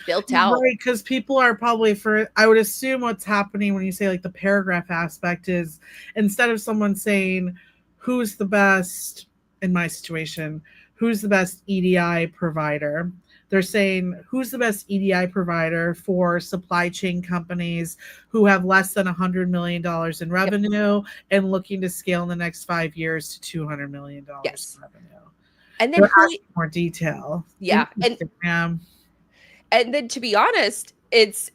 built out. Right, because people are probably I would assume what's happening when you say like the paragraph aspect is instead of someone saying who's the best, in my situation, who's the best EDI provider, they're saying who's the best EDI provider for supply chain companies who have less than $100 million in revenue and looking to scale in the next 5 years to $200 million in revenue. And then more detail. Yeah. And then to be honest, it's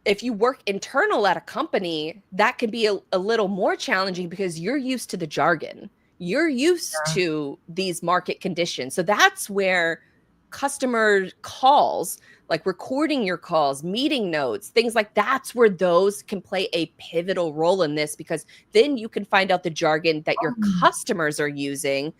if you work internal at a company, that can be a little more challenging because you're used to the jargon. You're used to these market conditions. So that's where customer calls, like recording your calls, meeting notes, things like that's where those can play a pivotal role in this, because then you can find out the jargon that your customers are using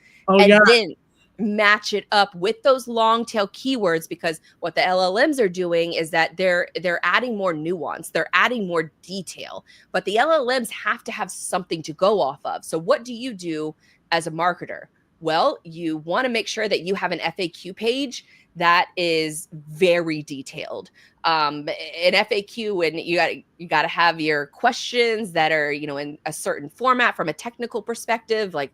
then match it up with those long tail keywords, because what the LLMs are doing is that they're adding more nuance, they're adding more detail, but the LLMs have to have something to go off of. So what do you do as a marketer? Well, you want to make sure that you have an FAQ page that is very detailed. An FAQ, and you got to have your questions that are, in a certain format from a technical perspective. Like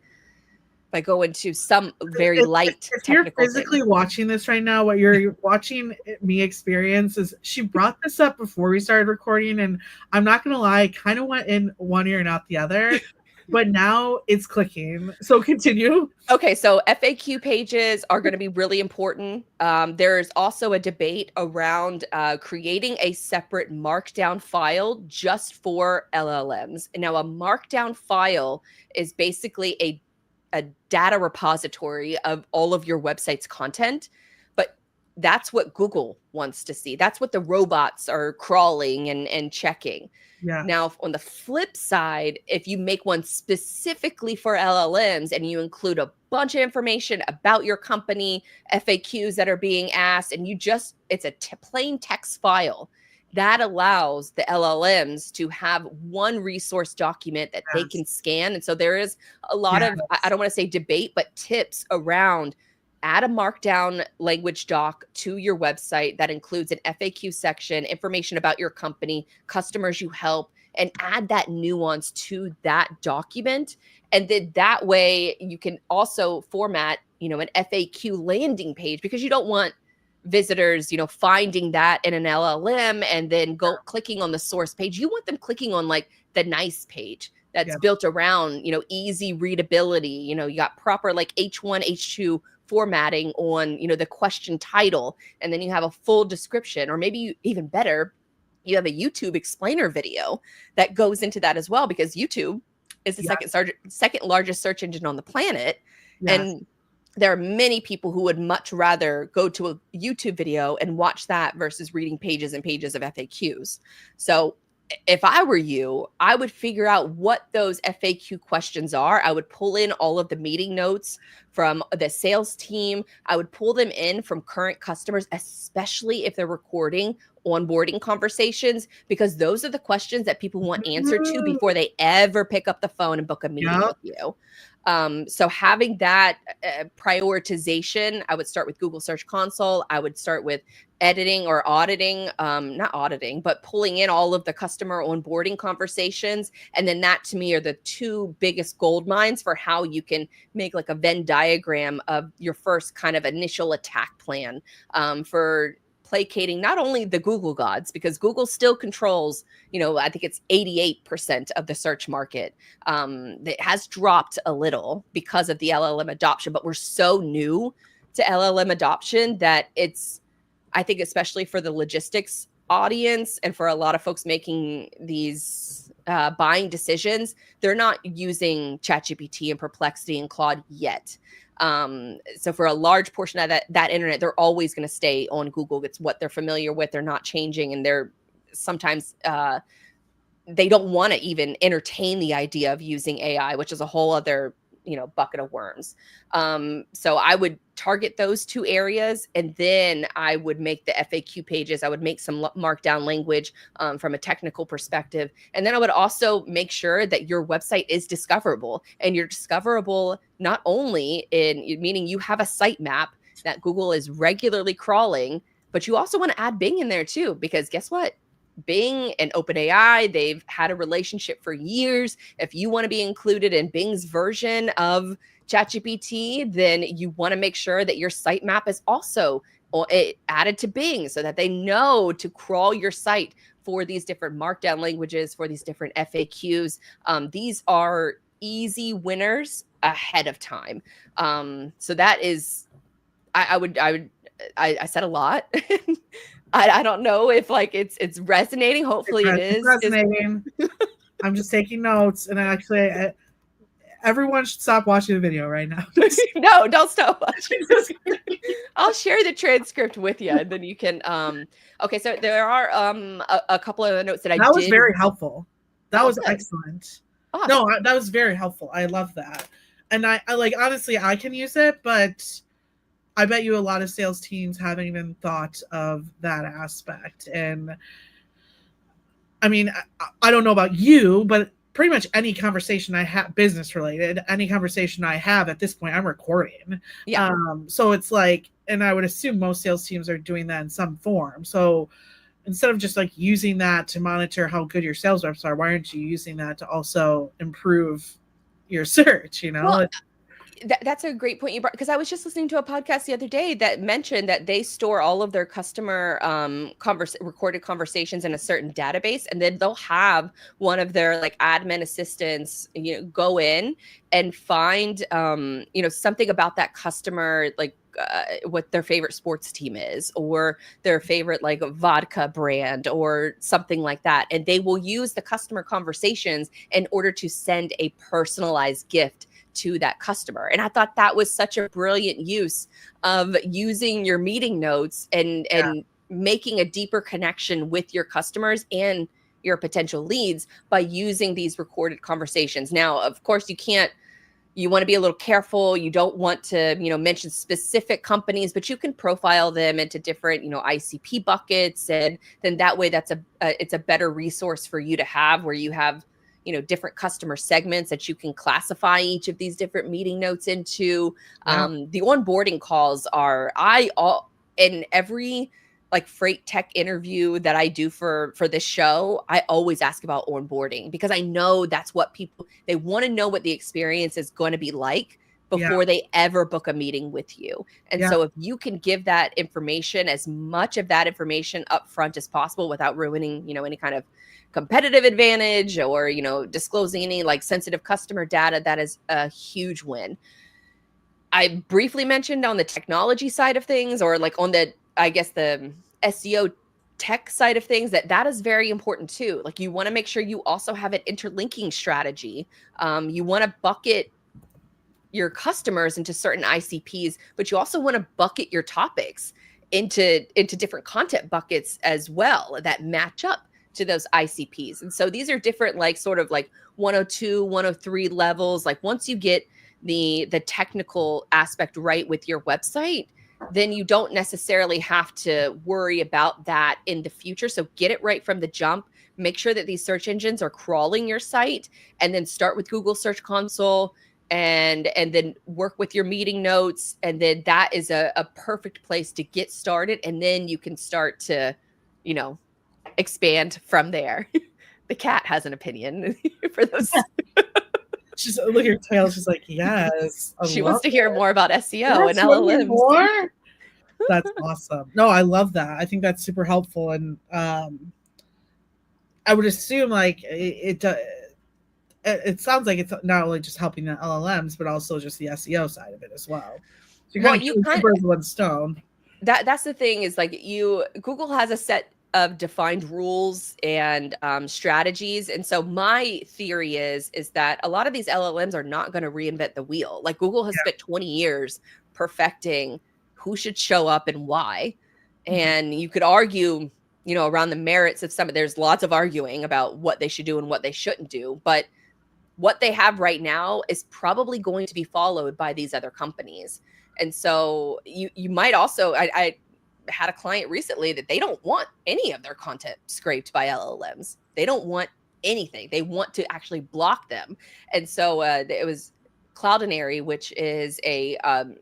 if I go into some very light if you're physically watching this right now, what you're watching me experience is she brought this up before we started recording, and I'm not gonna lie, I kind of went in one ear and out the other. But now it's clicking. So continue. Okay, so FAQ pages are going to be really important. There's also a debate around creating a separate markdown file just for LLMs. And now a markdown file is basically a data repository of all of your website's content. But that's what Google wants to see. That's what the robots are crawling and checking. Yeah. Now, on the flip side, if you make one specifically for LLMs and you include a bunch of information about your company, FAQs that are being asked, and it's a plain text file, that allows the LLMs to have one resource document that they can scan. And so there is a lot of, I don't want to say debate, but tips around add a markdown language doc to your website that includes an FAQ section, information about your company, customers you help, and add that nuance to that document. And then that way you can also format, an FAQ landing page, because you don't want visitors, finding that in an LLM and then clicking on the source page. You want them clicking on like the nice page that's built around, easy readability. You got proper like H1, H2 formatting on, the question title, and then you have a full description, or maybe even better, you have a YouTube explainer video that goes into that as well, because YouTube is the second largest search engine on the planet. And there are many people who would much rather go to a YouTube video and watch that versus reading pages and pages of FAQs. So if I were you, I would figure out what those FAQ questions are. I would pull in all of the meeting notes from the sales team. I would pull them in from current customers, especially if they're recording onboarding conversations, because those are the questions that people want answered to before they ever pick up the phone and book a meeting with you. So having that prioritization, I would start with Google Search Console. I would start with editing or auditing, not auditing, but pulling in all of the customer onboarding conversations. And then that to me are the two biggest gold mines for how you can make like a Venn diagram of your first kind of initial attack plan for placating not only the Google gods, because Google still controls, I think it's 88% of the search market. It has dropped a little because of the LLM adoption, but we're so new to LLM adoption that I think especially for the logistics audience and for a lot of folks making these buying decisions, they're not using ChatGPT and Perplexity and Claude yet. So for a large portion of that internet, they're always going to stay on Google. It's what they're familiar with. They're not changing, and they're sometimes they don't want to even entertain the idea of using AI, which is a whole other bucket of worms. So I would target those two areas, and then I would make the FAQ pages. I would make some markdown language from a technical perspective. And then I would also make sure that your website is discoverable, and you're discoverable not only meaning you have a sitemap that Google is regularly crawling, but you also want to add Bing in there too, because guess what? Bing and OpenAI, they've had a relationship for years. If you want to be included in Bing's version of ChatGPT, then you want to make sure that your sitemap is also added to Bing so that they know to crawl your site for these different markdown languages, for these different FAQs. These are easy winners ahead of time. So that is, I said a lot. I don't know if it's resonating. Hopefully it is. Resonating. I'm just taking notes, and everyone should stop watching the video right now. No, don't stop watching. I'll share the transcript with you, and then you can. Okay, so there are a couple of notes that was very helpful. That was excellent. Awesome. No, that was very helpful. I love that, and I like, honestly, I can use it, but I bet you a lot of sales teams haven't even thought of that aspect. And I mean, I don't know about you, but pretty much any conversation I have, business related, any conversation I have at this point, I'm recording. Yeah. So it's like, and I would assume most sales teams are doing that in some form. So instead of just like using that to monitor how good your sales reps are, why aren't you using that to also improve your search? Well, that's a great point you brought, because I was just listening to a podcast the other day that mentioned that they store all of their customer recorded conversations in a certain database, and then they'll have one of their like admin assistants, go in and find something about that customer, like what their favorite sports team is, or their favorite like vodka brand or something like that, and they will use the customer conversations in order to send a personalized gift to that customer. And I thought that was such a brilliant use of using your meeting notes and making a deeper connection with your customers and your potential leads by using these recorded conversations. Now, of course, you want to be a little careful. You don't want to, mention specific companies, but you can profile them into different, ICP buckets. And then that way it's a better resource for you to have, where you have different customer segments that you can classify each of these different meeting notes into. The onboarding calls are, in every like freight tech interview that I do for this show, I always ask about onboarding, because I know that's what they want to know what the experience is going to be like before they ever book a meeting with you. And so if you can give that information, as much of that information up front as possible without ruining, any kind of competitive advantage or, disclosing any like sensitive customer data, that is a huge win. I briefly mentioned on the technology side of things, or like on the SEO tech side of things, that is very important too. Like, you want to make sure you also have an interlinking strategy. You want to bucket your customers into certain ICPs, but you also want to bucket your topics into different content buckets as well that match up to those ICPs. And so these are different, like sort of like 102, 103 levels. Like, once you get the technical aspect right with your website, then you don't necessarily have to worry about that in the future. So get it right from the jump. Make sure that these search engines are crawling your site, and then start with Google Search Console. and then work with your meeting notes. And then that is a perfect place to get started. And then you can start to, you know, expand from there. The cat has an opinion for those. She's look at her tail. She's like, yes, I She love wants to hear more about SEO and yes, want me LLMs. more? That's awesome. No, I love that. I think that's super helpful. And I would assume like it sounds like it's not only just helping the LLMs, but also just the SEO side of it as well. So you're Well, kind of you killing two kind birds with one stone. that's the thing is like Google has a set of defined rules and strategies. And so my theory is that a lot of these LLMs are not going to reinvent the wheel. Like Google has spent 20 years perfecting who should show up and why. And you could argue, you know, around the merits of some, there's lots of arguing about what they should do and what they shouldn't do. But what they have right now is probably going to be followed by these other companies. And so you might also, I had a client recently that they don't want any of their content scraped by LLMs. They don't want anything. They want to actually block them. And so it was Cloudinary, which is a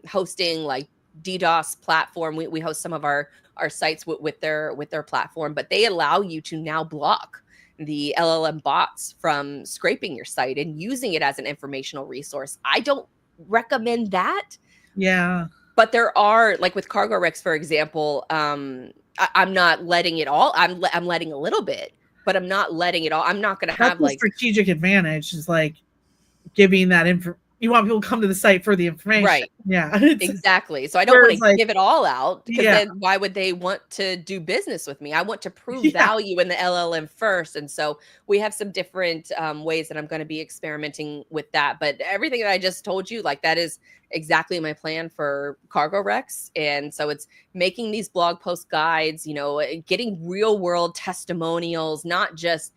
hosting like DDoS platform. We host some of our sites with their platform, but they allow you to now block the LLM bots from scraping your site and using it as an informational resource. I don't recommend that. Yeah. But there are, like with CargoRex, for example, I'm not letting it all. I'm letting a little bit, but I'm not letting it all. I'm not going to have like strategic advantage is like giving that info. You want people to come to the site for the information. Right. Yeah. Exactly. So I don't want to give it all out because Yeah. then why would they want to do business with me? I want to prove value in the LLM first. And so we have some different ways that I'm going to be experimenting with that. But everything that I just told you, like that is exactly my plan for CargoRex. And so it's making these blog post guides, you know, getting real world testimonials, not just,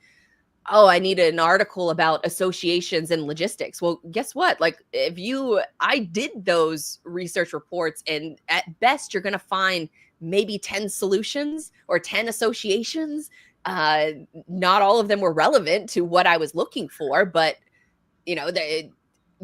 oh, I need an article about associations and logistics. Well, guess what? Like I did those research reports, and at best you're going to find maybe 10 solutions or 10 associations. Not all of them were relevant to what I was looking for, but you know,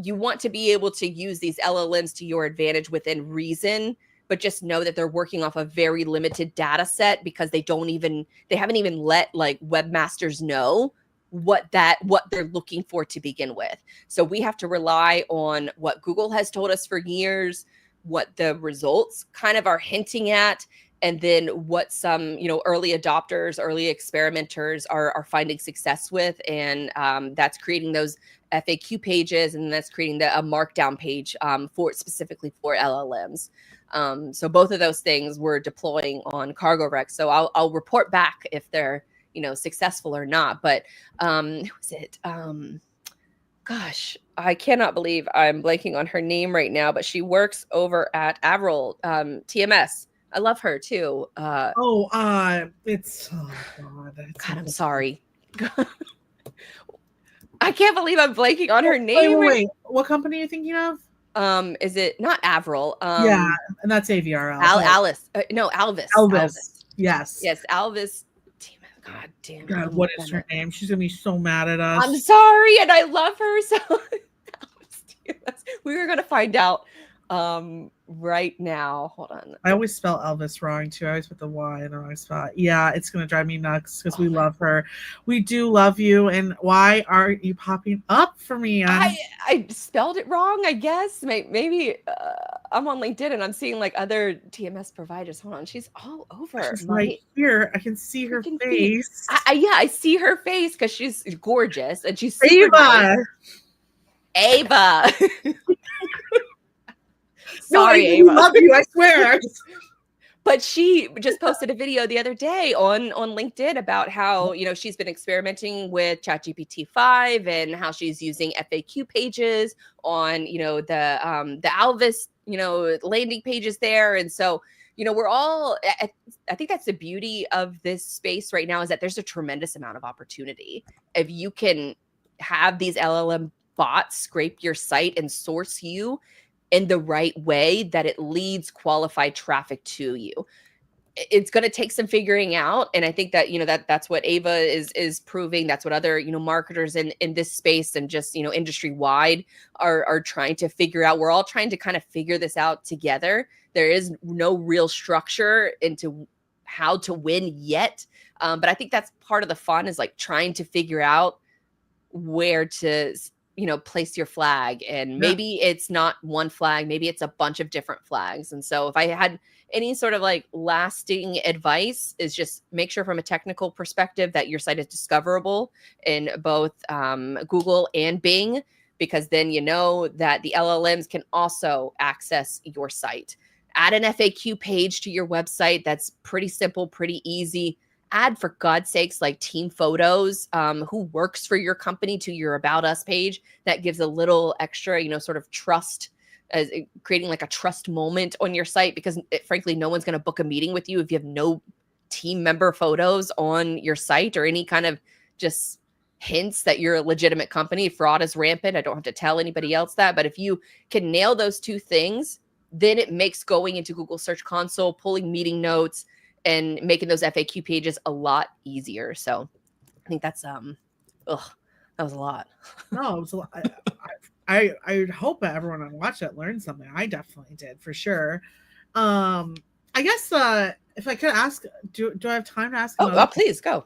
you want to be able to use these LLMs to your advantage within reason, but just know that they're working off a very limited data set because they haven't even let like webmasters know what they're looking for to begin with. So we have to rely on what Google has told us for years, what the results kind of are hinting at, and then what some, you know, early adopters, early experimenters are finding success with. And that's creating those FAQ pages, and that's creating a markdown page specifically for LLMs. So both of those things we're deploying on CargoRex. So I'll report back if they're, you know, successful or not. But who was it? Gosh, I cannot believe I'm blanking on her name right now, but she works over at Avril TMS. I love her too. It's God, I'm sorry. I can't believe I'm blanking on her name. Wait. What company are you thinking of? Is it not Avril? Yeah, and that's AVRL. Alice. No, Alvis. Alvis. Yes. Yes, Alvis. God damn it. God, what is her name? She's gonna be so mad at us. I'm sorry, and I love her so. We were gonna find out right now. Hold on. I always spell Elvis wrong too. I always put the Y in the wrong spot. Yeah, it's gonna drive me nuts because we love her. We do love you. And why aren't you popping up for me? I spelled it wrong, I guess. Maybe I'm on LinkedIn and I'm seeing like other TMS providers. Hold on, she's all over. She's right here. I can see her face. I see her face because she's gorgeous and she's super nice. Ava. Sorry, Ava. I love you, I swear. But she just posted a video the other day on LinkedIn about how, you know, she's been experimenting with ChatGPT 5 and how she's using FAQ pages on, you know, the Alvis, you know, landing pages there. And so, you know, I think that's the beauty of this space right now, is that there's a tremendous amount of opportunity. If you can have these LLM bots scrape your site and source you in the right way, that it leads qualified traffic to you. it's going to take some figuring out. And I think that, that's what Ava is proving. That's what other, marketers in this space and just, industry wide are trying to figure out. We're all trying to kind of figure this out together. There is no real structure into how to win yet. But I think that's part of the fun, is like trying to figure out where to, place your flag. And maybe it's not one flag, maybe it's a bunch of different flags. And so if I had any sort of like lasting advice, is just make sure from a technical perspective that your site is discoverable in both Google and Bing, because then you know that the LLMs can also access your site. Add an FAQ page to your website. That's pretty simple, pretty easy. Add, for God's sakes, like team photos, who works for your company, to your About Us page. That gives a little extra, sort of trust, as creating like a trust moment on your site, because frankly, no one's going to book a meeting with you if you have no team member photos on your site, or any kind of just hints that you're a legitimate company. Fraud is rampant. I don't have to tell anybody else that. But if you can nail those two things, then it makes going into Google Search Console, pulling meeting notes, and making those FAQ pages a lot easier. So I think that's, that was a lot. No, it was a lot. I hope that everyone on Watch It learned something. I definitely did, for sure. I guess if I could ask, do I have time to ask? Oh, please go.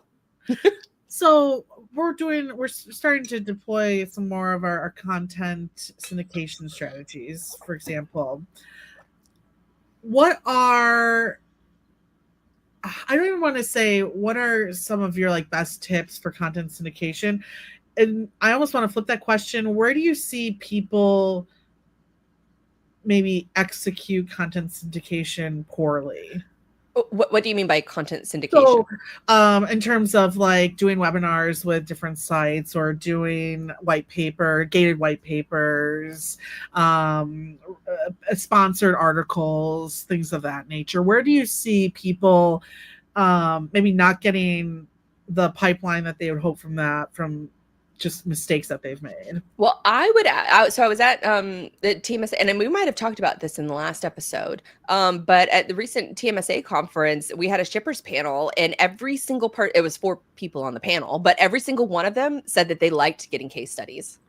So we're starting to deploy some more of our content syndication strategies. For example, I don't even want to say what are some of your like best tips for content syndication. And I almost want to flip that question. Where do you see people maybe execute content syndication poorly? What do you mean by content syndication? So, in terms of like doing webinars with different sites, or doing gated white papers, sponsored articles, things of that nature. Where do you see people maybe not getting the pipeline that they would hope from just mistakes that they've made? Well, I was at the TMSA, and we might have talked about this in the last episode, but at the recent TMSA conference, we had a shippers panel, and every single it was 4 people on the panel, but every single one of them said that they liked getting case studies.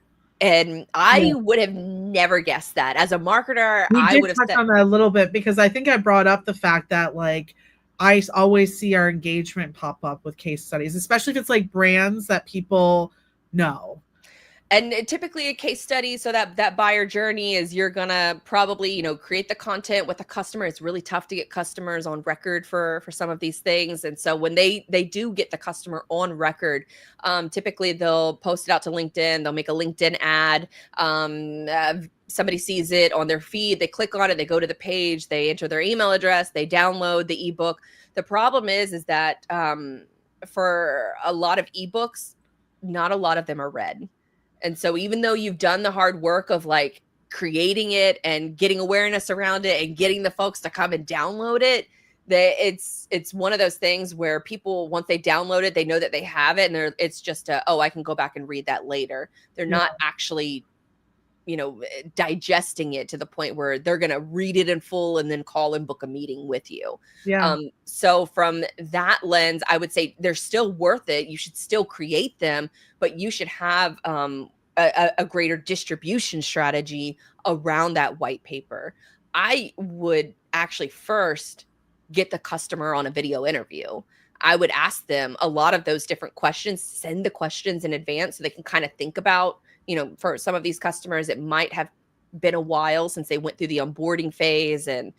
And I would have never guessed that. As a marketer, I would have touched on that a little bit, because I think I brought up the fact that like I always see our engagement pop up with case studies, especially if it's like brands that people know. And typically a case study, so that buyer journey is, you're gonna probably, create the content with the customer. It's really tough to get customers on record for some of these things. And so when they do get the customer on record, typically they'll post it out to LinkedIn. They'll make a LinkedIn ad. Somebody sees it on their feed. They click on it. They go to the page. They enter their email address. They download the ebook. The problem is that for a lot of ebooks, not a lot of them are read. And so even though you've done the hard work of like creating it and getting awareness around it and getting the folks to come and download it, it's one of those things where people, once they download it, they know that they have it, and it's just I can go back and read that later. They're not actually, digesting it to the point where they're going to read it in full and then call and book a meeting with you. So from that lens, I would say they're still worth it. You should still create them, but you should have a greater distribution strategy around that white paper. I would actually first get the customer on a video interview. I would ask them a lot of those different questions, send the questions in advance so they can kind of think about, for some of these customers, it might have been a while since they went through the onboarding phase, and,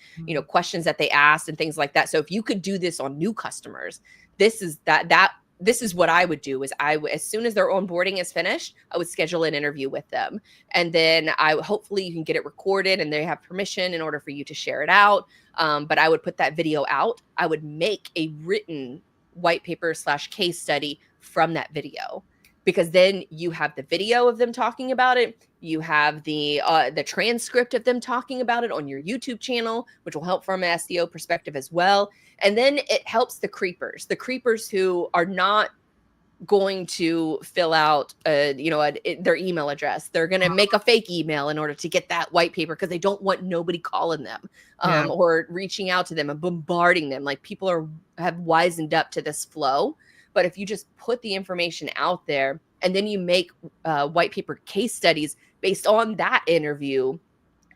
questions that they asked and things like that. So if you could do this on new customers, this is what I would do. Is as soon as their onboarding is finished, I would schedule an interview with them. And then hopefully you can get it recorded and they have permission in order for you to share it out. But I would put that video out. I would make a written white paper / case study from that video, because then you have the video of them talking about it. You have the transcript of them talking about it on your YouTube channel, which will help from an SEO perspective as well. And then it helps the creepers who are not going to fill out their email address. They're going to make a fake email in order to get that white paper because they don't want nobody calling them or reaching out to them and bombarding them. Like people have wisened up to this flow. But if you just put the information out there and then you make white paper case studies based on that interview,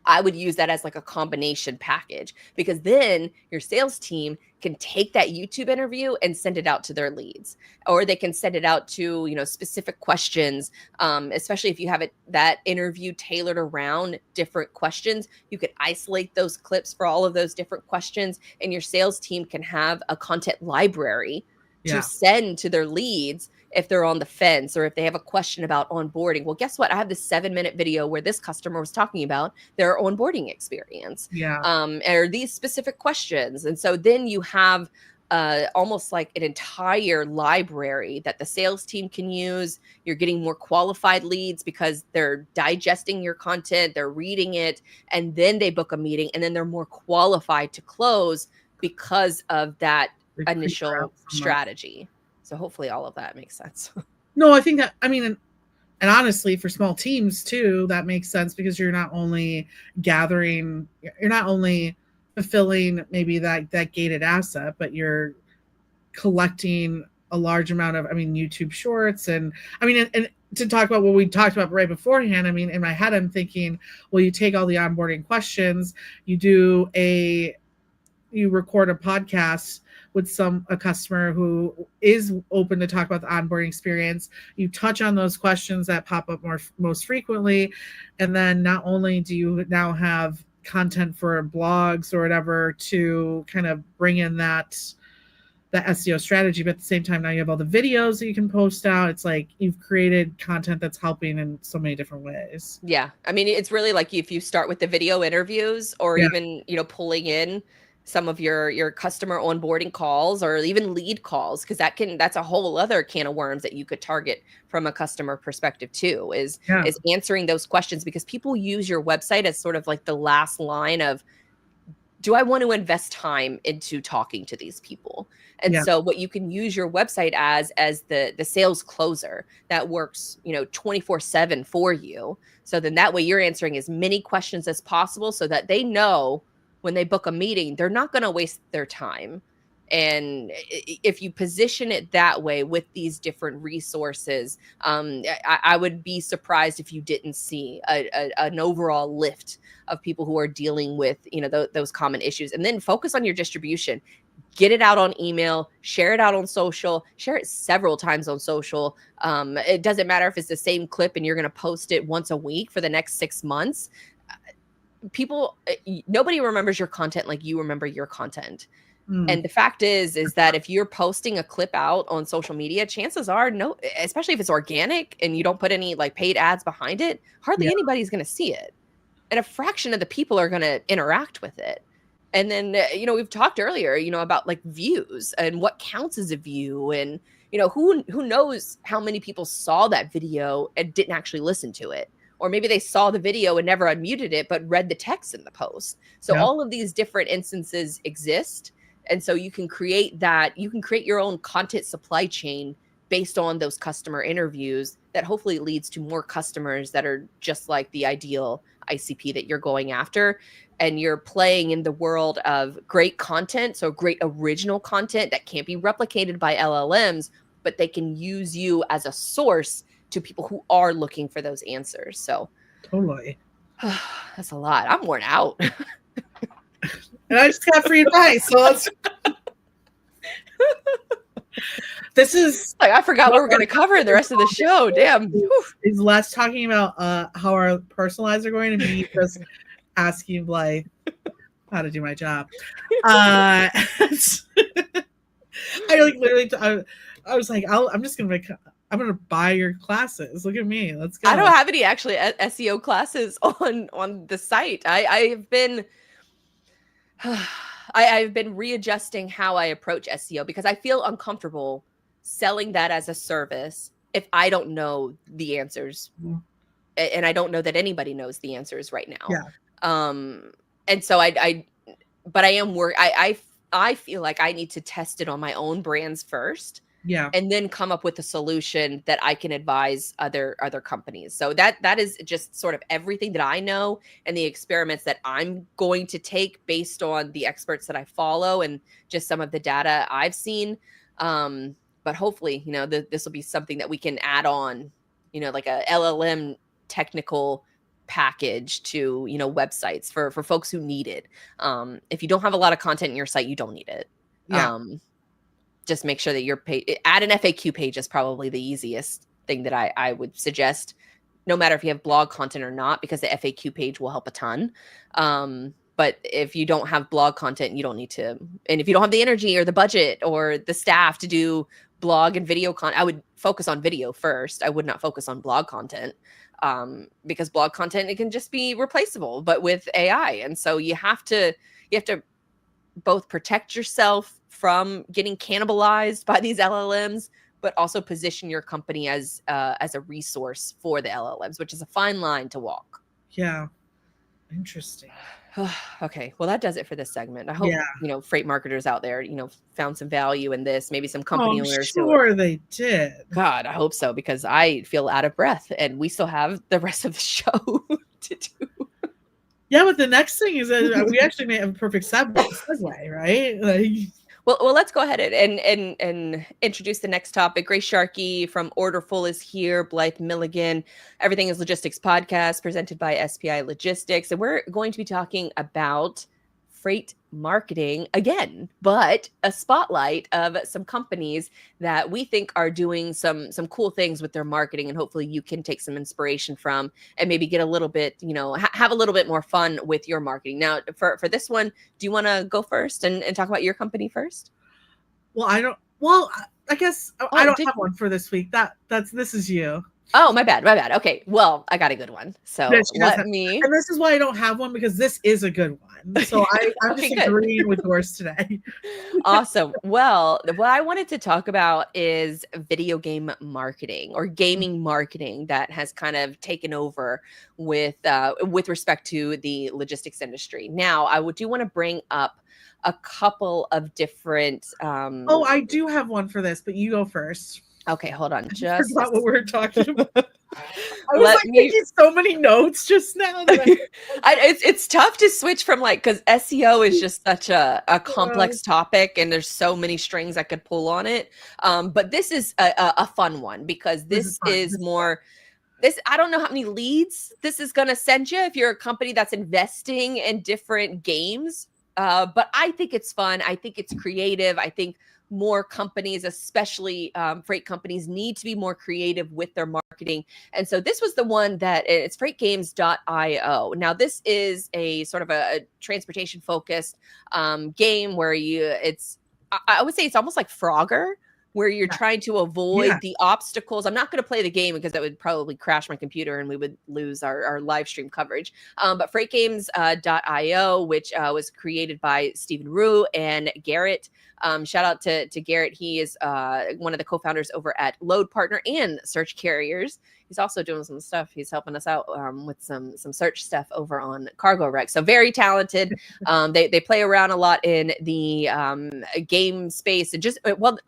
I would use that as like a combination package, because then your sales team can take that YouTube interview and send it out to their leads, or they can send it out to, specific questions. Especially if you have that interview tailored around different questions, you could isolate those clips for all of those different questions, and your sales team can have a content library to send to their leads if they're on the fence or if they have a question about onboarding. Well, guess what? I have this 7-minute video where this customer was talking about their onboarding experience, or these specific questions. And so then you have almost like an entire library that the sales team can use. You're getting more qualified leads because they're digesting your content, they're reading it, and then they book a meeting, and then they're more qualified to close because of that initial strategy. So hopefully all of that makes sense. No, I think that, and honestly, for small teams too, that makes sense, because you're not only fulfilling maybe that gated asset, but you're collecting a large amount of, YouTube shorts. And to talk about what we talked about right beforehand, in my head, I'm thinking, well, you take all the onboarding questions, you record a podcast with a customer who is open to talk about the onboarding experience. You touch on those questions that pop up most frequently. And then not only do you now have content for blogs or whatever to kind of bring in that SEO strategy, but at the same time, now you have all the videos that you can post out. It's like you've created content that's helping in so many different ways. Yeah. It's really like if you start with the video interviews, or even, pulling in some of your customer onboarding calls, or even lead calls, because that's a whole other can of worms that you could target from a customer perspective too, is answering those questions, because people use your website as sort of like the last line of, do I want to invest time into talking to these people? And so what you can use your website as the sales closer that works, 24/7 for you. So then that way you're answering as many questions as possible, so that they know when they book a meeting, they're not going to waste their time. And if you position it that way with these different resources, I would be surprised if you didn't see an overall lift of people who are dealing with, those common issues. And then focus on your distribution. Get it out on email, share it out on social, share it several times on social. It doesn't matter if it's the same clip and you're going to post it once a week for the next 6 months. Nobody remembers your content like you remember your content. And the fact is that if you're posting a clip out on social media, chances are, especially if it's organic and you don't put any like paid ads behind it, hardly anybody's going to see it. And a fraction of the people are going to interact with it. And then, we've talked earlier, about like views and what counts as a view, and, who knows how many people saw that video and didn't actually listen to it. Or maybe they saw the video and never unmuted it, but read the text in the post. So all of these different instances exist. And so you can create your own content supply chain based on those customer interviews that hopefully leads to more customers that are just like the ideal ICP that you're going after. And you're playing in the world of great content. So great original content that can't be replicated by LLMs, but they can use you as a source to people who are looking for those answers. So totally. That's a lot. I'm worn out. And I just got free advice. So let's. This is like, I forgot what we're going to cover in the rest of the show. Damn. Is less talking about how our personal lives are going, and me just asking Blythe how to do my job. I was like, I'm gonna buy your classes. Look at me. Let's go. I don't have any actually SEO classes on the site. I've been readjusting how I approach SEO, because I feel uncomfortable selling that as a service if I don't know the answers. And I don't know that anybody knows the answers right now. And so I feel like I need to test it on my own brands first Yeah. and then come up with a solution that I can advise other companies. So that is just sort of everything that I know and the experiments that I'm going to take based on the experts that I follow and just some of the data I've seen. But hopefully, this will be something that we can add on, like a LLM technical package to, websites for folks who need it. If you don't have a lot of content in your site, you don't need it. Yeah. Just make sure that your page, add an FAQ page is probably the easiest thing that I would suggest, no matter if you have blog content or not, because the FAQ page will help a ton. But if you don't have blog content, you don't need to. And if you don't have the energy or the budget or the staff to do blog and video content, I would focus on video first. I would not focus on blog content, because blog content, it can just be replaceable, but with AI. And so you have to both protect yourself from getting cannibalized by these LLMs, but also position your company as a resource for the LLMs, which is a fine line to walk. Yeah. Interesting. Okay. Well, that does it for this segment. I hope, freight marketers out there, found some value in this, maybe some company owners. Sure they did. God, I hope so, because I feel out of breath and we still have the rest of the show to do. Yeah, but the next thing is that we actually may have a perfect segue, right? Like, well, let's go ahead and introduce the next topic. Grace Sharkey from Orderful is here. Blythe Milligan, Everything is Logistics podcast, presented by SPI Logistics, and we're going to be talking about freight marketing again, but a spotlight of some companies that we think are doing some cool things with their marketing, and hopefully you can take some inspiration from and maybe get a little bit, have a little bit more fun with your marketing. Now, for this one, do you want to go first and talk about your company first? Well, I guess I don't have one for this week. This is you. Oh, my bad. Okay. Well, I got a good one. So and this is why I don't have one, because this is a good one. So I'm okay, just agreeing with yours today. Awesome. Well, what I wanted to talk about is video game marketing or gaming marketing that has kind of taken over with respect to the logistics industry. Now, I do want to bring up a couple of different. I do have one for this, but you go first. Okay, hold on. I forgot what we were talking about. I was making so many notes just now. That it's tough to switch from because SEO is just such a complex topic, and there's so many strings I could pull on it. But this is a fun one, because this is more. I don't know how many leads this is going to send you if you're a company that's investing in different games. But I think it's fun. I think it's creative. I think more companies, especially freight companies, need to be more creative with their marketing. And so this was the one that it's freightgames.io. Now, this is a sort of a transportation focused game where I would say it's almost like Frogger, where you're trying to avoid the obstacles. I'm not going to play the game because that would probably crash my computer and we would lose our live stream coverage. But freightgames.io, which was created by Stephen Rue and Garrett. Shout out to Garrett. He is one of the co-founders over at Load Partner and Search Carriers. He's also doing some stuff. He's helping us out with some search stuff over on Cargo Rec. So very talented. They play around a lot in the game space, and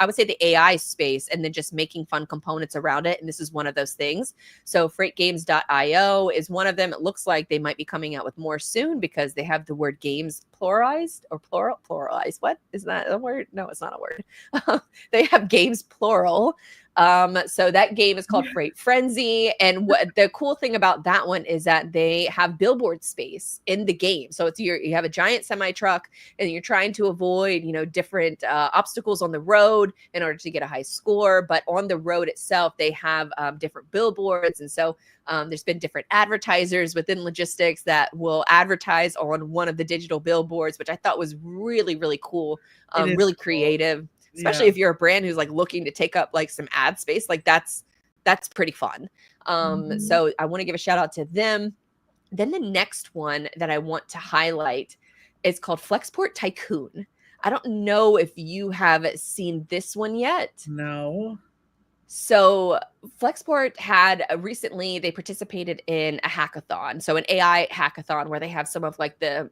I would say the AI space, and then just making fun components around it. And this is one of those things. So freightgames.io is one of them. It looks like they might be coming out with more soon, because they have the word games pluralized or pluralized. What is that a word? No, it's not a word. They have games plural. So that game is called Freight Frenzy. And what the cool thing about that one is that they have billboard space in the game. So you have a giant semi truck and you're trying to avoid, different obstacles on the road in order to get a high score. But on the road itself, they have different billboards. And so there's been different advertisers within logistics that will advertise on one of the digital billboards, which I thought was really, really cool, really creative. Especially if you're a brand who's looking to take up some ad space, that's pretty fun. So I want to give a shout out to them. Then the next one that I want to highlight is called Flexport Tycoon. I don't know if you have seen this one yet. No. So Flexport had recently, they participated in a hackathon. So an AI hackathon where they have some of the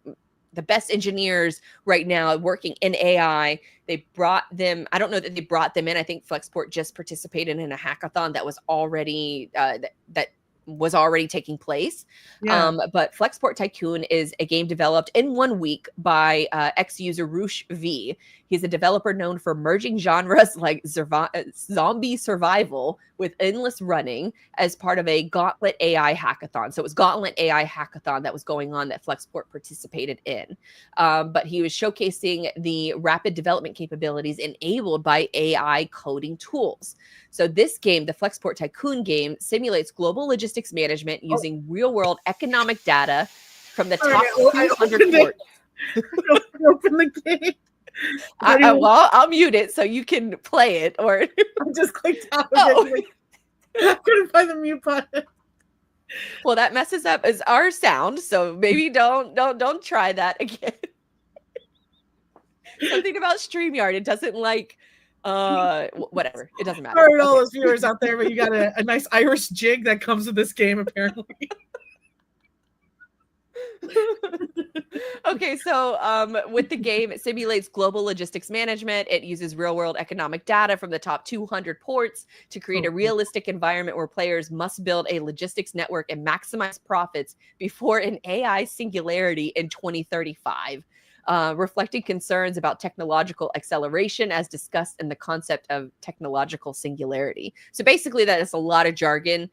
the best engineers right now working in AI. They brought them. I don't know that they brought them in. I think Flexport just participated in a hackathon that was already that was already taking place. Yeah. But Flexport Tycoon is a game developed in 1 week by ex-user Roosh V. He's a developer known for merging genres like zombie survival with endless running as part of a Gauntlet AI hackathon. So it was Gauntlet AI hackathon that was going on that Flexport participated in. But he was showcasing the rapid development capabilities enabled by AI coding tools. So this game, the Flexport Tycoon game, simulates global logistics management using real-world economic data from the top 200 ports. I opened the game. Well, I'll mute it so you can play it, or I just clicked out of it. I couldn't find the mute button. Well, that messes up as our sound, so maybe don't try that again. Something about StreamYard, it doesn't like whatever. It doesn't matter. Sorry to all those viewers out there, but you got a nice Irish jig that comes with this game, apparently. Okay, so with the game, it simulates global logistics management. It uses real-world economic data from the top 200 ports to create a realistic environment where players must build a logistics network and maximize profits before an AI singularity in 2035. Reflecting concerns about technological acceleration as discussed in the concept of technological singularity. So basically that is a lot of jargon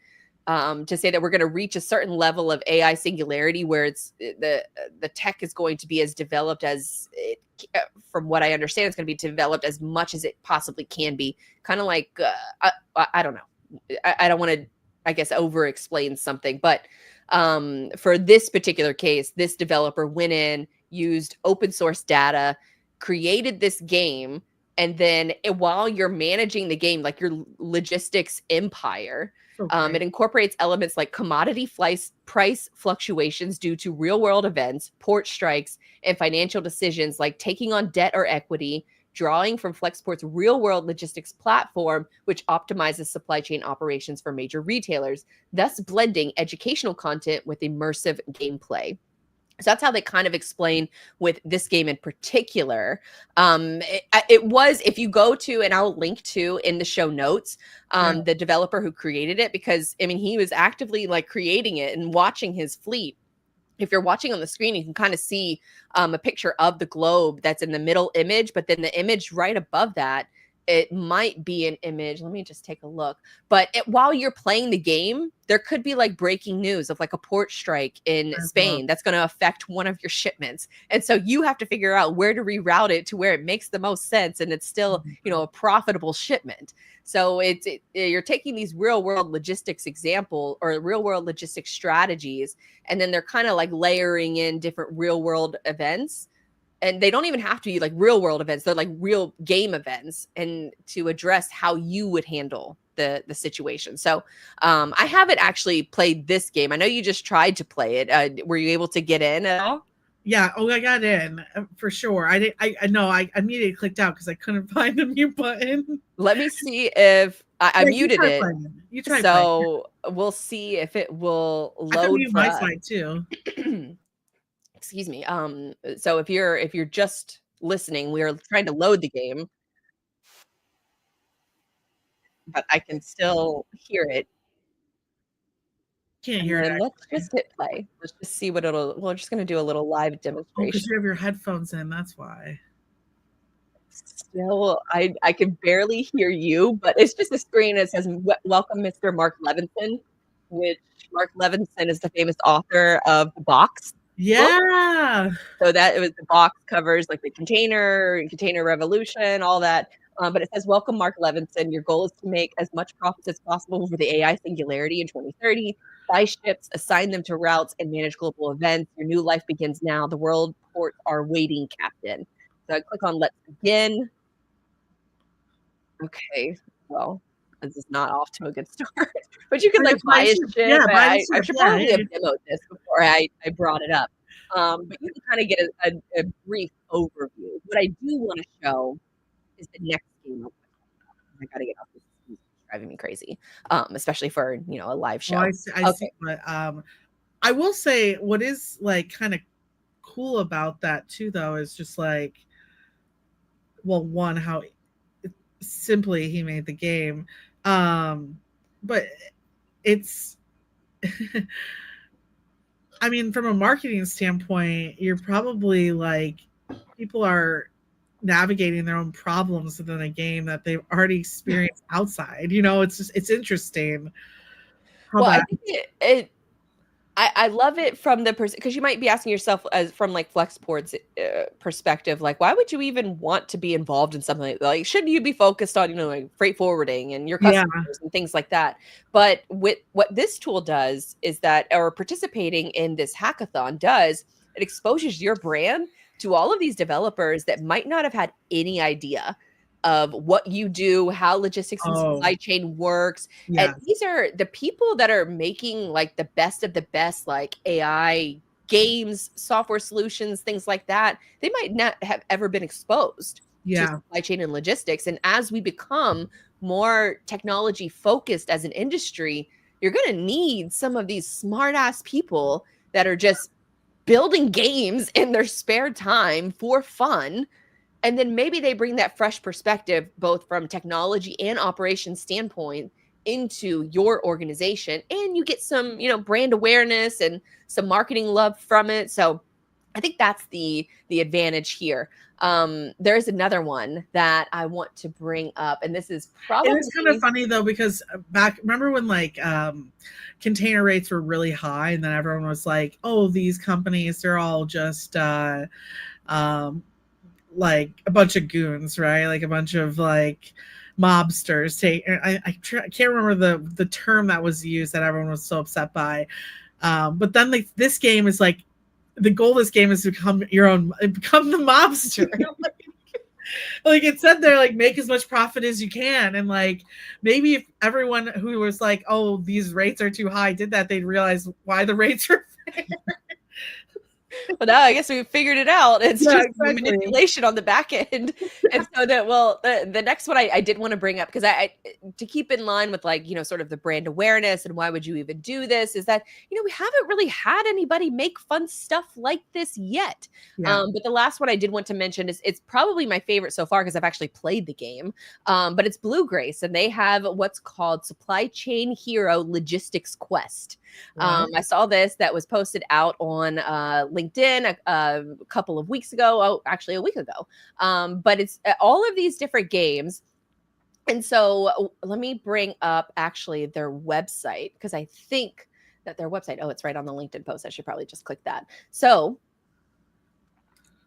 to say that we're going to reach a certain level of AI singularity where it's the tech is going to be as developed as it, from what I understand, it's going to be developed as much as it possibly can be. Kind of like, I don't know. I don't want to, I guess, over explain something, but for this particular case, this developer went in, used open source data, created this game, and then while you're managing the game, like your logistics empire, it incorporates elements like commodity price fluctuations due to real world events, port strikes, and financial decisions like taking on debt or equity, drawing from Flexport's real world logistics platform, which optimizes supply chain operations for major retailers, thus blending educational content with immersive gameplay. So that's how they kind of explain with this game in particular. It was, if you go to, and I'll link to in the show notes, the developer who created it, because I mean, he was actively like creating it and watching his fleet. If you're watching on the screen, you can kind of see a picture of the globe that's in the middle image, but then the image right above that, it might be an image. Let me just take a look. But while you're playing the game, there could be like breaking news of like a port strike in Spain that's going to affect one of your shipments. And so you have to figure out where to reroute it to where it makes the most sense and it's still, you know, a profitable shipment. So you're taking these real world logistics example or real world logistics strategies, and then they're kind of like layering in different real world events. And they don't even have to be like real world events. They're like real game events, and to address how you would handle the situation. So I haven't actually played this game. I know you just tried to play it. Were you able to get in at all? Yeah. Oh, I got in for sure. I know. I immediately clicked out because I couldn't find the mute button. Let me see if I muted it. You tried. So we'll see if it will load. I can mute my side too. Excuse me. So if you're just listening, we are trying to load the game, but I can still hear it. Can't hear it. Let's just hit play. Let's just see what we're just going to do a little live demonstration. Oh, because you have your headphones in, that's why. Still, I can barely hear you, but it's just a screen that says, welcome, Mr. Mark Levinson, which Mark Levinson is the famous author of The Box. Yeah. Book. So that it was the box covers like the container revolution, all that. But it says, welcome, Mark Levinson. Your goal is to make as much profits as possible for the AI singularity in 2030. Buy ships, assign them to routes, and manage global events. Your new life begins now. The world ports are waiting, Captain. So I click on let's begin. Okay, well, this is not off to a good start. But you could like buy a ship. Yeah, I should probably have demoed this before I brought it up. But you can kind of get a brief overview. What I do want to show is the next game. I gotta get off this. It's driving me crazy, especially for a live show. I see, but I will say what is like kind of cool about that too, though, is just like, well, one, how simply he made the game, but it's I mean, from a marketing standpoint, you're probably like, people are navigating their own problems within a game that they've already experienced outside. It's just, it's interesting how Well, I that. think I love it from the person, because you might be asking yourself, as from like Flexport's perspective, like, why would you even want to be involved in something like shouldn't you be focused on, like freight forwarding and your Yeah. customers and things like that? But with what this tool does is that, or participating in this hackathon does, it exposes your brand to all of these developers that might not have had any idea of what you do, how logistics and Oh, supply chain works. And yeah. these are the people that are making like the best of the best, like AI games, software solutions, things like that. They might not have ever been exposed to Yeah. supply chain and logistics. And as we become more technology focused as an industry, you're going to need some of these smart ass people that are just building games in their spare time for fun. And then maybe they bring that fresh perspective, both from technology and operations standpoint, into your organization, and you get some, brand awareness and some marketing love from it. So I think that's the advantage here. There's another one that I want to bring up, and this is It is kind of probably funny though, because back, remember when like container rates were really high, and then everyone was like, oh, these companies, they're all just um like a bunch of goons, right? Like a bunch of like mobsters. I can't remember the term that was used that everyone was so upset by. But then like this game is like, the goal of this game is to become the mobster. Like it said there, like, make as much profit as you can. And like, maybe if everyone who was like, oh, these rates are too high, did that, they'd realize why the rates are fair. Well, now I guess we figured it out. It's Yeah, just exactly. manipulation on the back end. And so that, well, the next one I did want to bring up, because I to keep in line with like, sort of the brand awareness and why would you even do this, is that, we haven't really had anybody make fun stuff like this yet. Yeah. But the last one I did want to mention is, it's probably my favorite so far because I've actually played the game. But it's Blue Grace, and they have what's called Supply Chain Hero Logistics Quest. I saw this that was posted out on LinkedIn a couple of weeks ago. Oh, actually, a week ago. But it's all of these different games. And so let me bring up actually their website, because I think that their website, oh, it's right on the LinkedIn post. I should probably just click that. So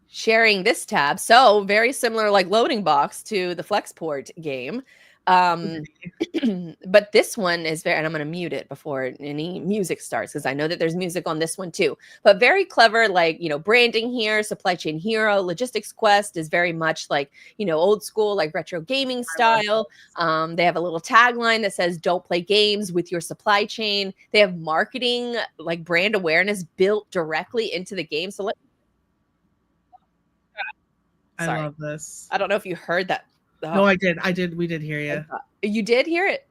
sharing this tab. So very similar, like loading box to the Flexport game. But this one is very, and I'm going to mute it before any music starts, because I know that there's music on this one too, but very clever, like, branding here. Supply Chain Hero Logistics Quest is very much like, old school, like retro gaming style. They have a little tagline that says, don't play games with your supply chain. They have marketing, like brand awareness built directly into the game. So I sorry, love this. I don't know if you heard that. No, I did. We did hear you. You did hear it?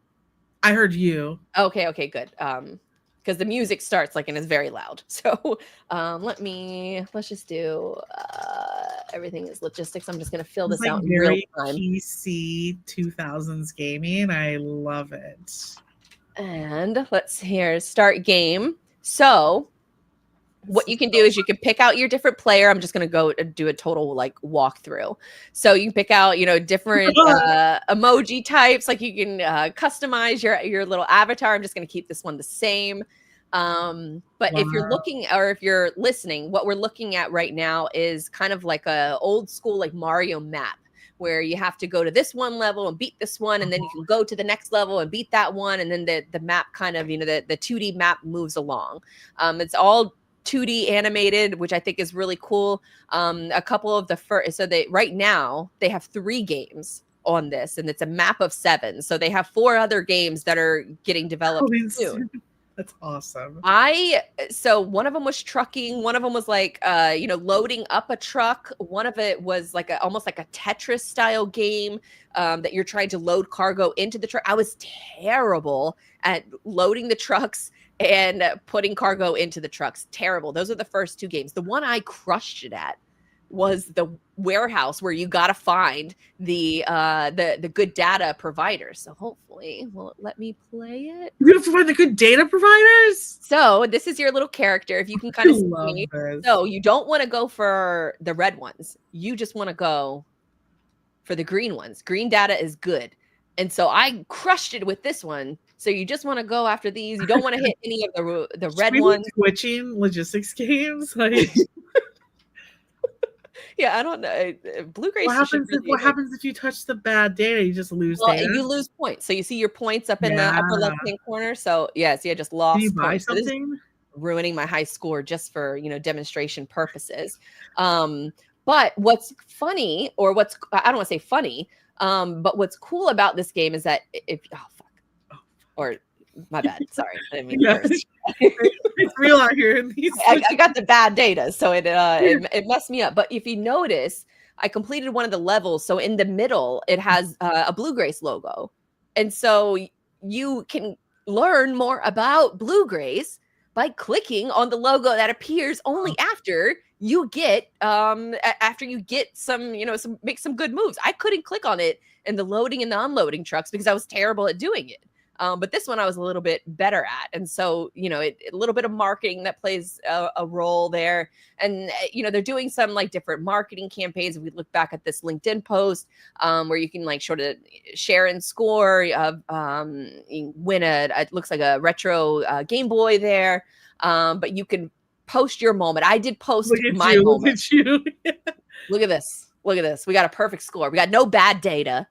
I heard you. Okay, good. Because the music starts like and is very loud. So let's just do everything is logistics. I'm just gonna fill this It's like out in real very time. PC 2000s gaming. I love it. And let's here start game. So what you can do is you can pick out your different player. I'm just going to go do a total like walkthrough. So you can pick out, different emoji types. Like you can customize your little avatar. I'm just going to keep this one the same. But if you're looking, or if you're listening, what we're looking at right now is kind of like a old school, like Mario map, where you have to go to this one level and beat this one, and then you can go to the next level and beat that one, and then the map kind of, the 2D map moves along. It's all 2D animated, which I think is really cool. A couple of the first, so right now they have 3 games on this, and it's a map of 7. So they have 4 other games that are getting developed soon. That's awesome. So one of them was trucking. One of them was like, loading up a truck. One of it was like almost like a Tetris style game that you're trying to load cargo into the truck. I was terrible at loading the trucks and putting cargo into the trucks. Terrible. Those are the first 2 games. The one I crushed it at was the warehouse, where you got to find the good data providers. So hopefully, will it let me play it? You have to find the good data providers. So this is your little character. If you can kind of see. This. So you don't want to go for the red ones. You just want to go for the green ones. Green data is good. And so I crushed it with this one. So you just want to go after these. You don't want to hit any of the red ones. Twitching logistics games. Like, yeah, I don't know. Bluegrace. What happens if you touch the bad data? You just lose data. You lose points. So you see your points up in the upper left-hand corner. So yes, I just lost. Did you buy points. something? So ruining my high score just for demonstration purposes. But what's funny, or I don't want to say funny, but what's cool about this game is that or my bad, sorry, I didn't mean to curse. It's real out here. I got the bad data, so it messed me up. But if you notice, I completed one of the levels. So in the middle, it has a Bluegrace logo, and so you can learn more about Bluegrace by clicking on the logo that appears only after you get some make some good moves. I couldn't click on it in the loading and the unloading trucks because I was terrible at doing it. But this one I was a little bit better at. And so, a little bit of marketing that plays a role there. And, they're doing some like different marketing campaigns. If we look back at this LinkedIn post where you can like sort of share and score, you win it looks like a retro Game Boy there. But you can post your moment. I did post my moment. Look at this. Look at this. We got a perfect score. We got no bad data.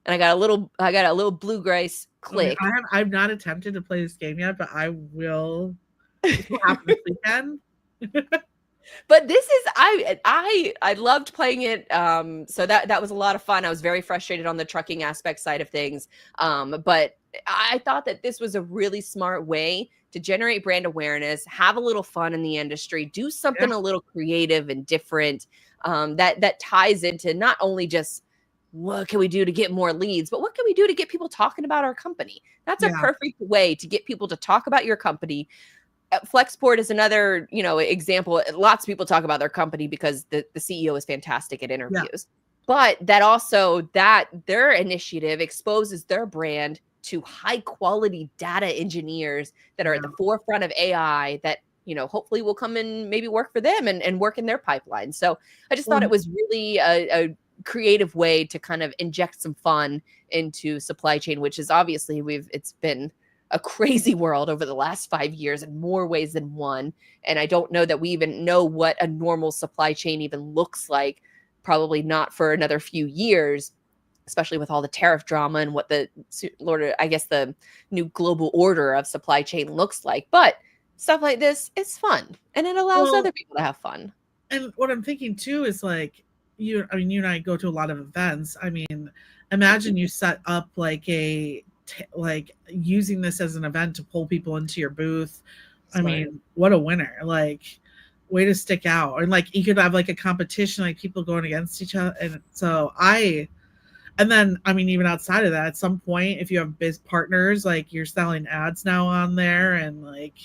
And I got a little Bluegrace click. I've not attempted to play this game yet, but I will. This will happen this weekend. But this is I loved playing it. So that was a lot of fun. I was very frustrated on the trucking aspect side of things. But I thought that this was a really smart way to generate brand awareness, have a little fun in the industry, do something a little creative and different that ties into not only just what can we do to get more leads, but what can we do to get people talking about our company? That's a perfect way to get people to talk about your company. Flexport is another, example. Lots of people talk about their company because the CEO is fantastic at interviews, but that their initiative exposes their brand to high quality data engineers that are at the forefront of AI that, hopefully will come and maybe work for them and work in their pipeline. So I just thought it was really a creative way to kind of inject some fun into supply chain, which is obviously it's been a crazy world over the last 5 years in more ways than one. And I don't know that we even know what a normal supply chain even looks like, probably not for another few years, especially with all the tariff drama and what the new global order of supply chain looks like. But stuff like this is fun and it allows other people to have fun. And what I'm thinking too is like, you and I go to a lot of events. I mean, imagine you set up like using this as an event to pull people into your booth. Smart. I mean, what a winner. Like, way to stick out. And like you could have like a competition, like people going against each other. And so even outside of that, at some point, if you have biz partners, like you're selling ads now on there and like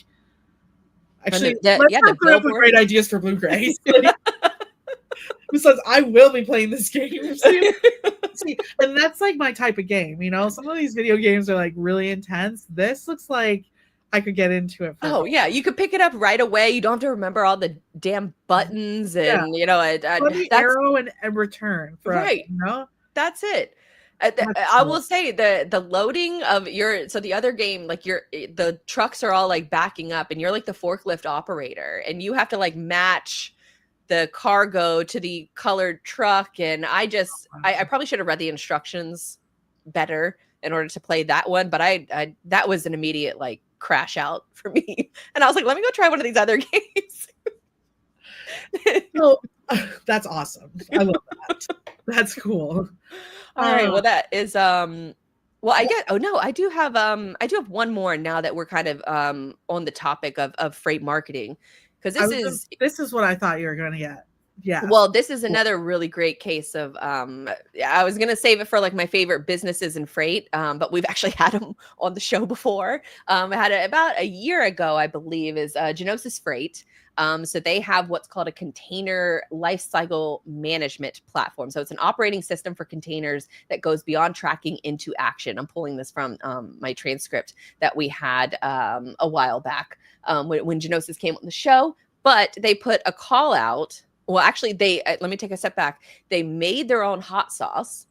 actually let's not come up with great ideas for Bluegrace. Besides, I will be playing this game. See, and that's like my type of game, Some of these video games are like really intense. This looks like I could get into it. You could pick it up right away. You don't have to remember all the damn buttons and arrow and return. That's it. I will say the loading of the other game, like the trucks are all like backing up and you're like the forklift operator and you have to like match the cargo to the colored truck. And I probably should have read the instructions better in order to play that one. But I that was an immediate like crash out for me. And I was like, let me go try one of these other games. So that's awesome. I love that. That's cool. All right. Well, that is, I do have one more now that we're kind of on the topic of freight marketing. Because this is what I thought you were going to get. Yeah. Well, this is another really great case of I was gonna save it for like my favorite businesses in freight, but we've actually had them on the show before. I had it about a year ago, I believe, is Genosis Freight. So they have what's called a container lifecycle management platform. So it's an operating system for containers that goes beyond tracking into action. I'm pulling this from my transcript that we had a while back when Genosis came on the show. But they put a call out. Well, actually, they let me take a step back. They made their own hot sauce,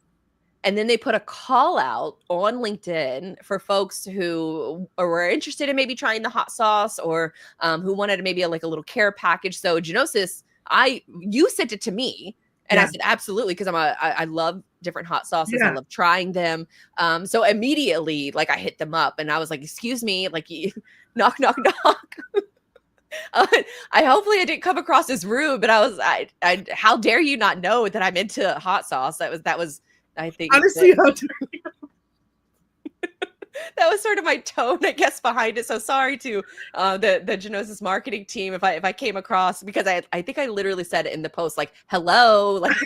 and then they put a call out on LinkedIn for folks who were interested in maybe trying the hot sauce, or who wanted maybe like a little care package. So Genosis, you sent it to me, and I said absolutely, because I love different hot sauces. I love trying them. So immediately, like, I hit them up, and I was like, "Excuse me, like, knock, knock, knock." Hopefully I didn't come across as rude, but I how dare you not know that I'm into hot sauce? That was I think honestly that was sort of my tone, I guess, behind it. So sorry to the Genosis marketing team if I came across, because I think I literally said it in the post, like, hello, like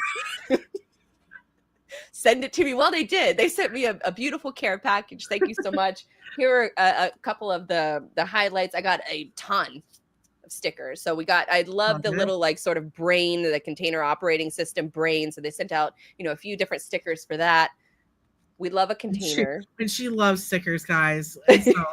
send it to me. Well, they did. They sent me a beautiful care package. Thank you so much. Here are a couple of the highlights. I got a ton stickers. So I love the little like sort of brain, the container operating system brain. So they sent out, a few different stickers for that. We love a container. And she loves stickers, guys. And so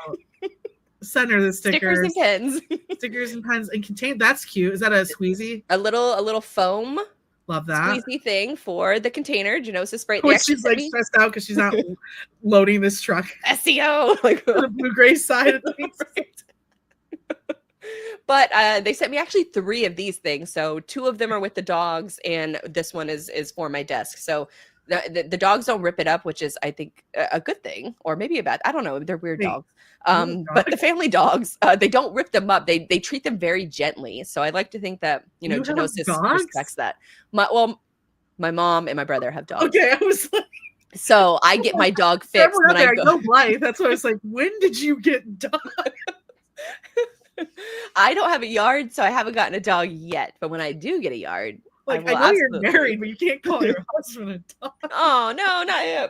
send her the stickers. Stickers and pens. Stickers and pens and contain. That's cute. Is that a squeezy? A little foam. Love that. Squeezy thing for the container. Genosis Freight. She's like stressed out because she's not loading this truck. SEO. Like the blue-gray side of things. But they sent me actually 3 of these things. So 2 of them are with the dogs, and this one is for my desk. So the dogs don't rip it up, which is, I think, a good thing, or maybe a bad. I don't know. They're weird dogs. But the family dogs, they don't rip them up. They treat them very gently. So I like to think that Genosis respects that. My mom and my brother have dogs. Okay, I was like. So I get my dog fixed when I go. Blythe. That's why I was like, when did you get dog? I don't have a yard, so I haven't gotten a dog yet. But when I do get a yard, I know you're married, but you can't call your husband a dog. Oh no, not him.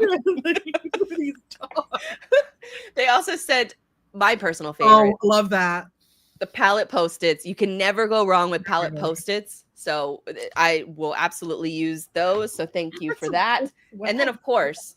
These dogs. They also said my personal favorite. Oh, love that. The palette Post-its. You can never go wrong with palette Post-its. So I will absolutely use those. So thank you for that. And then, of course,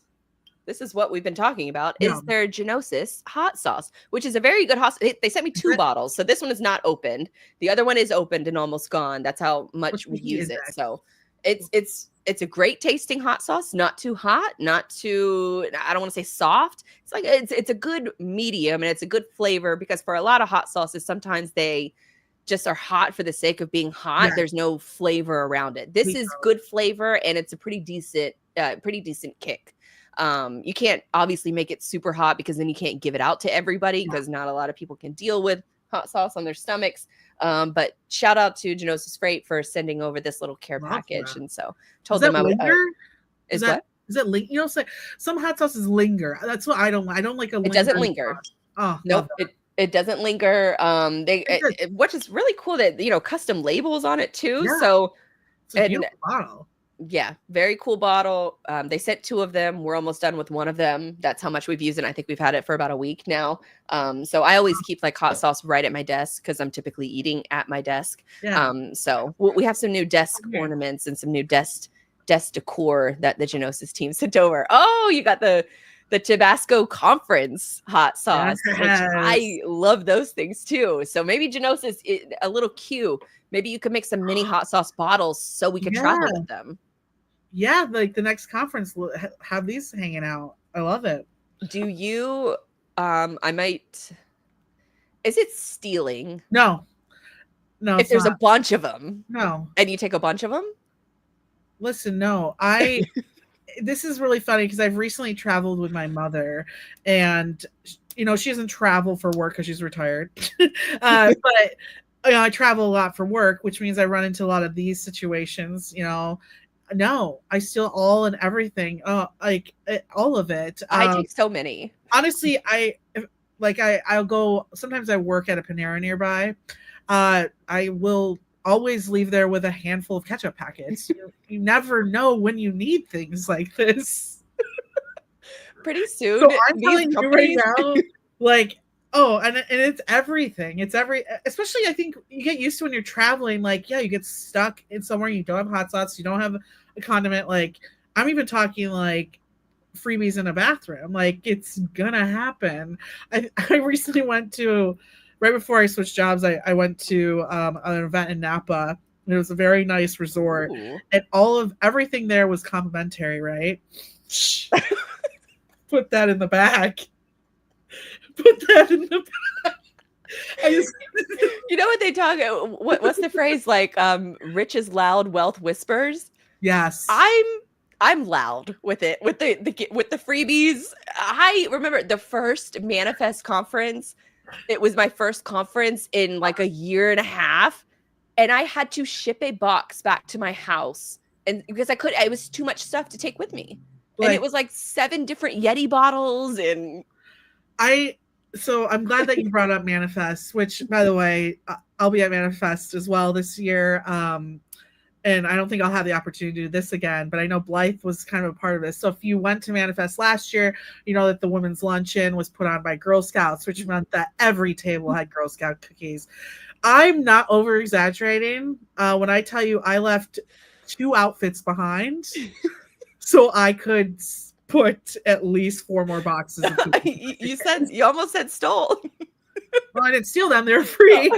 this is what we've been talking about, is their Genosis hot sauce, which is a very good hot sauce. They sent me 2 bottles. So this one is not opened. The other one is opened and almost gone. That's how much we use it. So it's a great tasting hot sauce, not too hot, not too, I don't want to say soft. It's like, it's a good medium, and it's a good flavor, because for a lot of hot sauces, sometimes they just are hot for the sake of being hot. Yeah. There's no flavor around it. This is good flavor, and it's a pretty decent kick. You can't obviously make it super hot, because then you can't give it out to everybody, because not a lot of people can deal with hot sauce on their stomachs. But shout out to Genosis Freight for sending over this little care package. And so told them I would. Is it linger? Some hot sauces linger. That's what I don't like. I don't like a. It doesn't linger. Oh nope. It doesn't linger. Which is really cool that custom labels on it too. Yeah. So it's a beautiful bottle. Yeah, very cool bottle. They sent 2 of them. We're almost done with one of them. That's how much we've used it. I think we've had it for about a week now. So I always keep like hot sauce right at my desk, because I'm typically eating at my desk. Yeah. So we have some new desk ornaments and some new desk decor that the Genosis team sent over. Oh, you got the Tabasco Conference hot sauce, which I love those things too. So maybe Genosis, a little cue. Maybe you could make some mini hot sauce bottles so we could travel with them. Yeah, like the next conference will have these hanging out. I love it. Do you? Is it stealing? No. If there's a bunch of them. No. And you take a bunch of them? Listen, no. This is really funny, because I've recently traveled with my mother, and she doesn't travel for work because she's retired. But I travel a lot for work, which means I run into a lot of these situations. No, I steal all and everything. All of it. I take so many. Honestly, I'll go. Sometimes I work at a Panera nearby. I will always leave there with a handful of ketchup packets. You never know when you need things like this. Pretty soon, So I'm these telling you right companies. now, like, oh, and it's everything. It's especially I think you get used to when you're traveling. Like, yeah, you get stuck in somewhere you don't have hot sauce, you don't have a condiment. Like, I'm even talking like freebies in a bathroom. Like, it's gonna happen. I recently went to, right before I switched jobs, I went to an event in Napa. It was a very nice resort, Ooh. and everything there was complimentary, right? Put that in the bag. Put that in the bag. You know what they talk? What's the phrase? Like, rich is loud, wealth whispers. Yes. I'm loud with it, with the freebies. I remember the first Manifest conference. It was my first conference in like a year and a half, and I had to ship a box back to my house, and because it was too much stuff to take with me, and it was like 7 different Yeti bottles, and so I'm glad that you brought up Manifest, which, by the way, I'll be at Manifest as well this year. And I don't think I'll have the opportunity to do this again, but I know Blythe was kind of a part of this. So if you went to Manifest last year, you know that the women's luncheon was put on by Girl Scouts, which meant that every table had Girl Scout cookies. I'm not over exaggerating when I tell you I left 2 outfits behind so I could put at least 4 more boxes of cookies. You almost said stole. Well, I didn't steal them; they're free.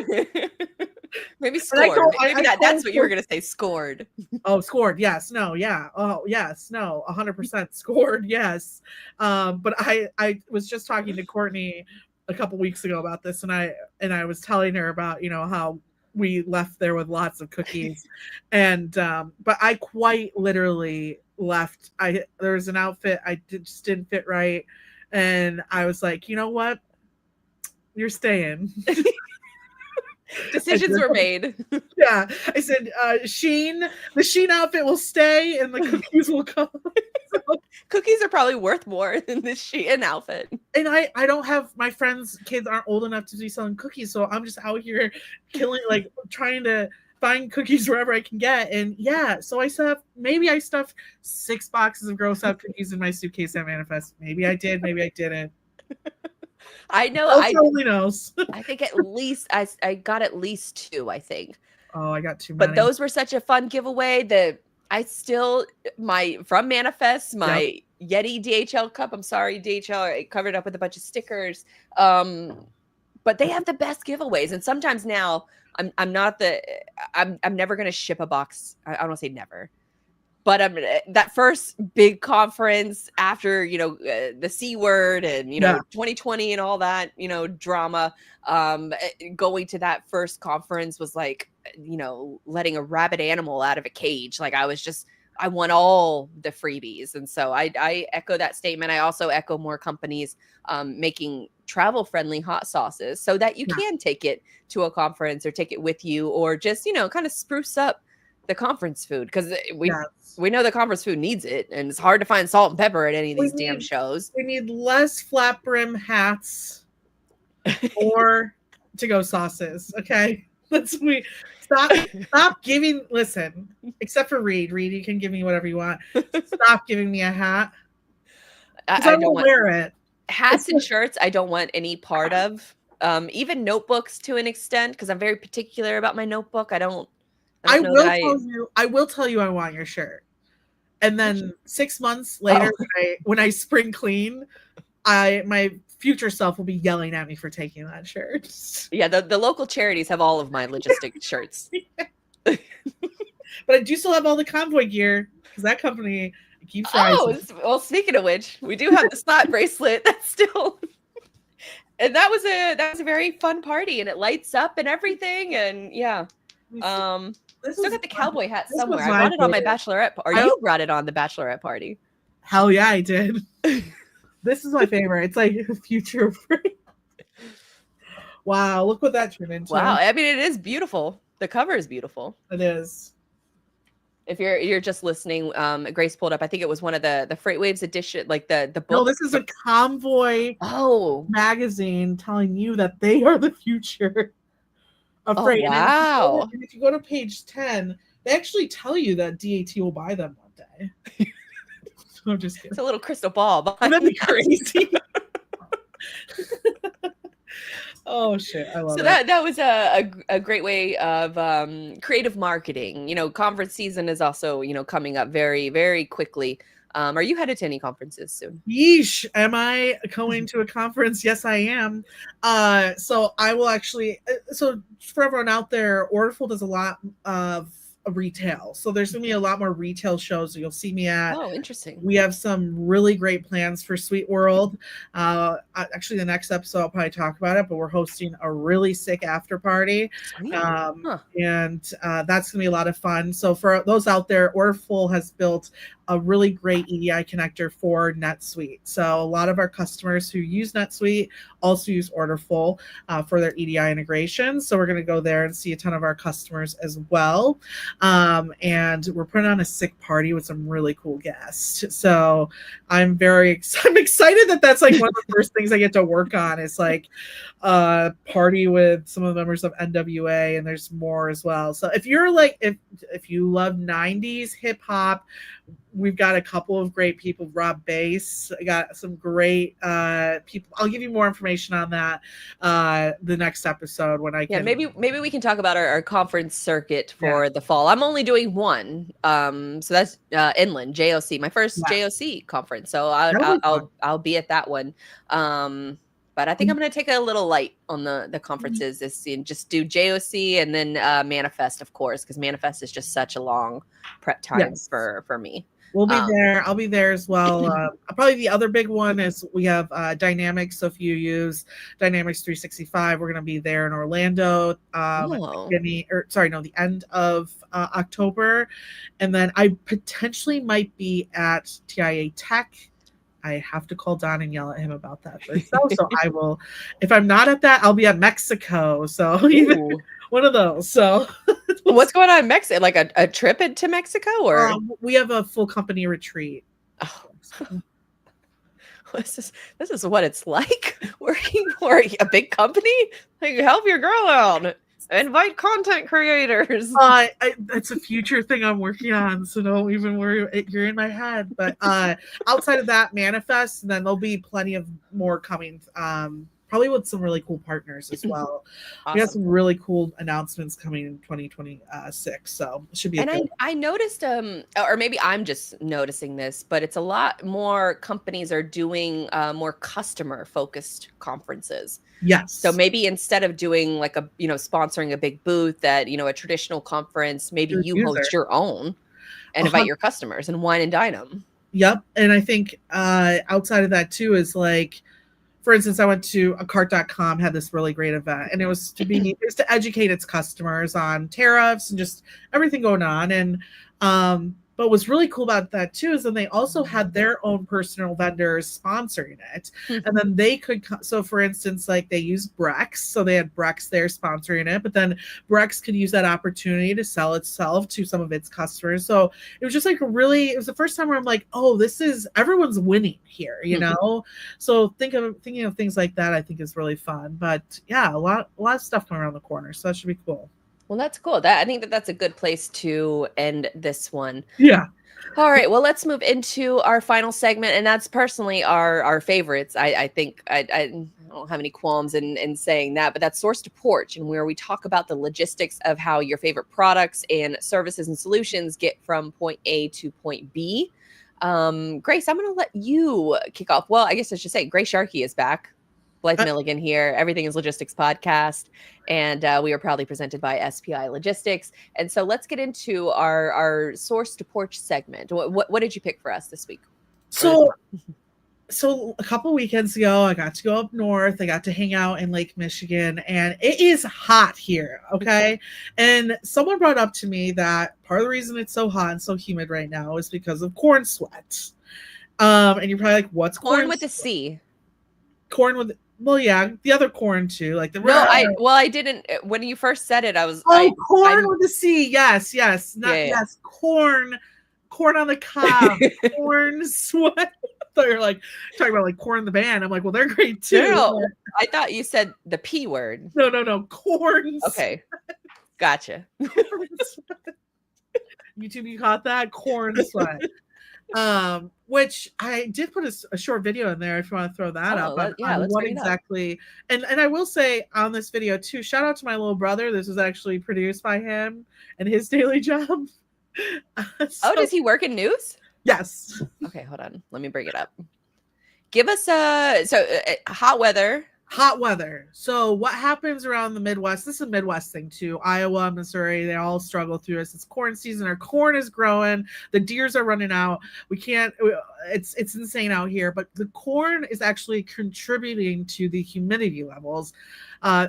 Maybe scored. Maybe that's what you were gonna say. Scored. Oh, scored. Yes. No. Yeah. Oh, yes. No. 100% scored. Yes. But I was just talking to Courtney a couple weeks ago about this, and I was telling her about, you know, how we left there with lots of cookies, and but I quite literally left. There was an outfit just didn't fit right, and I was like, you know what, you're staying. Decisions were made. Yeah, I said the Sheen outfit will stay and the cookies will come. So, cookies are probably worth more than the Shein outfit. And I don't have, my friends' kids aren't old enough to be selling cookies, so I'm just out here like trying to find cookies wherever I can get. And yeah, so I stuffed 6 boxes of Girl Scout cookies in my suitcase at Manifest. Maybe I did, maybe I didn't. I know. I only knows. I think at least I got at least 2. I think. Oh, I got too many. But those were such a fun giveaway that from Manifest, my Yeti DHL cup. I'm sorry, DHL. I covered up with a bunch of stickers. But they have the best giveaways, and sometimes now I'm never gonna ship a box. I don't say never. But that first big conference after, the C word and, 2020 and all that, drama, going to that first conference was like, letting a rabid animal out of a cage. Like I want all the freebies. And so I echo that statement. I also echo more companies making travel friendly hot sauces so that you can take it to a conference or take it with you, or just, kind of spruce up the conference food, because we know the conference food needs it, and it's hard to find salt and pepper at any of these damn shows. We need less flat brim hats or to-go sauces. Okay, stop giving. Listen, except for Reed, you can give me whatever you want. Stop giving me a hat. I don't wear it. Hats and shirts, I don't want any part of. Even notebooks to an extent, because I'm very particular about my notebook. I will tell you I want your shirt. And then 6 months later, when I spring clean, my future self will be yelling at me for taking that shirt. Yeah, the local charities have all of my logistic shirts. But I do still have all the convoy gear, because that company keeps rising. Oh, well, speaking of which, we do have the slot bracelet that's still... And that was a very fun party, and it lights up and everything, and yeah. Still got the cowboy hat somewhere. I brought it on my bachelorette, or you brought it on the bachelorette party. Hell yeah, I did. This is my favorite. It's like a future free. Wow, look what that turned into. Wow, I mean, it is beautiful. The cover is beautiful. It is. If you're just listening, Grace pulled up, I think it was one of the Freight Waves edition, like the book. No, this is a Convoy magazine telling you that they are the future. Oh, afraid. wow. And if you go to page 10, they actually tell you that DAT will buy them one day. I'm just kidding. It's a little crystal ball behind Wouldn't that be that. crazy? Oh shit, I love So it. that was a great way of creative marketing. You know, conference season is also, you know, coming up very, very quickly. Are you headed to any conferences soon? Yeesh, am I going to a conference? Yes, I am. So I will actually. So for everyone out there, Orderful does a lot of retail. So there's gonna be a lot more retail shows that you'll see me at. Oh, interesting. We have some really great plans for Sweet World. Actually, the next episode I'll probably talk about it, but we're hosting a really sick after party, Sweet. Huh. and that's gonna be a lot of fun. So for those out there, Orderful has built a really great EDI connector for NetSuite. So a lot of our customers who use NetSuite also use Orderful for their EDI integration. So we're going to go there and see a ton of our customers as well. And we're putting on a sick party with some really cool guests. So I'm excited that that's like one of the first things I get to work on is like party with some of the members of NWA, and there's more as well. So if you're like if you love 90s hip hop, we've got a couple of great people. Rob Bass, I got some great people. I'll give you more information on that the next episode when I can. Yeah, maybe we can talk about our conference circuit for the fall. I'm only doing one. So that's Inland JOC, my first JOC conference. So I'll be at that one. But I think I'm going to take it a little light on the conferences this and just do JOC and then Manifest, of course, because Manifest is just such a long prep time for me. We'll be there. I'll be there as well. Probably the other big one is we have Dynamics. So if you use Dynamics 365, we're going to be there in Orlando. The end of October. And then I potentially might be at TIA Tech. I have to call Don and yell at him about that. So I will, if I'm not at that, I'll be at Mexico. So even one of those. So what's going on in Mexico? Like a trip into Mexico, or we have a full company retreat. Oh. This is what it's like working for a big company. Like, help your girl out. Invite content creators. It's a future thing I'm working on, so don't even worry. You're in my head. But outside of that, Manifest, and then there'll be plenty of more coming. Probably with some really cool partners as well. Awesome. We have some really cool announcements coming in 2026, so it should be. And I noticed, or maybe I'm just noticing this, but it's a lot more companies are doing more customer focused conferences. Yes. So maybe instead of doing like sponsoring a big booth at a traditional conference, maybe you host your own and invite your customers and wine and dine them. Yep, and I think outside of that too is like, for instance, I went to cart.com, had this really great event, and it was to educate its customers on tariffs and just everything going on. And but what's really cool about that too is then they also had their own personal vendors sponsoring it. And then they could, so for instance, like they use Brex, so they had Brex there sponsoring it, but then Brex could use that opportunity to sell itself to some of its customers. So it was just like it was the first time where I'm like, oh, everyone's winning here, So thinking of things like that, I think is really fun. But yeah, a lot of stuff coming around the corner, so that should be cool. Well, that's cool. I think that's a good place to end this one. Yeah. All right. Well, let's move into our final segment, and that's personally our favorites. I think I don't have any qualms in saying that, but that's Source to Porch, and where we talk about the logistics of how your favorite products and services and solutions get from point A to point B. Grace, I'm going to let you kick off. Well, I guess I should say Grace Sharkey is back. Blythe Milligan here, Everything is Logistics podcast, and we are proudly presented by SPI Logistics. And so let's get into our Source to Porch segment. What did you pick for us this week? So a couple weekends ago, I got to go up north. I got to hang out in Lake Michigan, and it is hot here, okay? And someone brought up to me that part of the reason it's so hot and so humid right now is because of corn sweat. And you're probably like, what's corn with a C? Corn with... Well, yeah, the other corn too, like the. No, I didn't. When you first said it, I was. Corn with a C. Yes, yes, corn on the cob, corn sweat. thought you were like talking about like Corn the band. I'm like, well, they're great too. No. I thought you said the P word. No, corn. Okay. Gotcha. YouTube, you caught that? Corn sweat. Which I did put a short video in there if you want to throw that up on what exactly. And I will say on this video too, shout out to my little brother. This was actually produced by him and his daily job. Does he work in news? Yes. Okay, hold on. Let me bring it up. Give us hot weather. Hot weather. So what happens around the Midwest? This is a Midwest thing too. Iowa, Missouri, they all struggle through this. It's corn season. Our corn is growing. The deers are running out. We can't. It's insane out here. But the corn is actually contributing to the humidity levels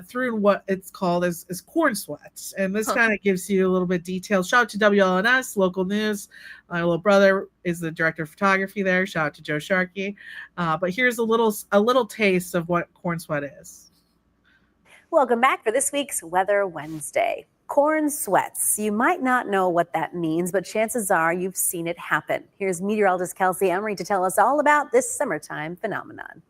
through what it's called as corn sweats. And this kind of gives you a little bit detailed. Shout out to WLNS, local news. My little brother is the director of photography there. Shout out to Joe Sharkey. But here's a little taste of what corn sweat is. Welcome back for this week's Weather Wednesday. Corn sweats. You might not know what that means, but chances are you've seen it happen. Here's meteorologist Kelsey Emery to tell us all about this summertime phenomenon.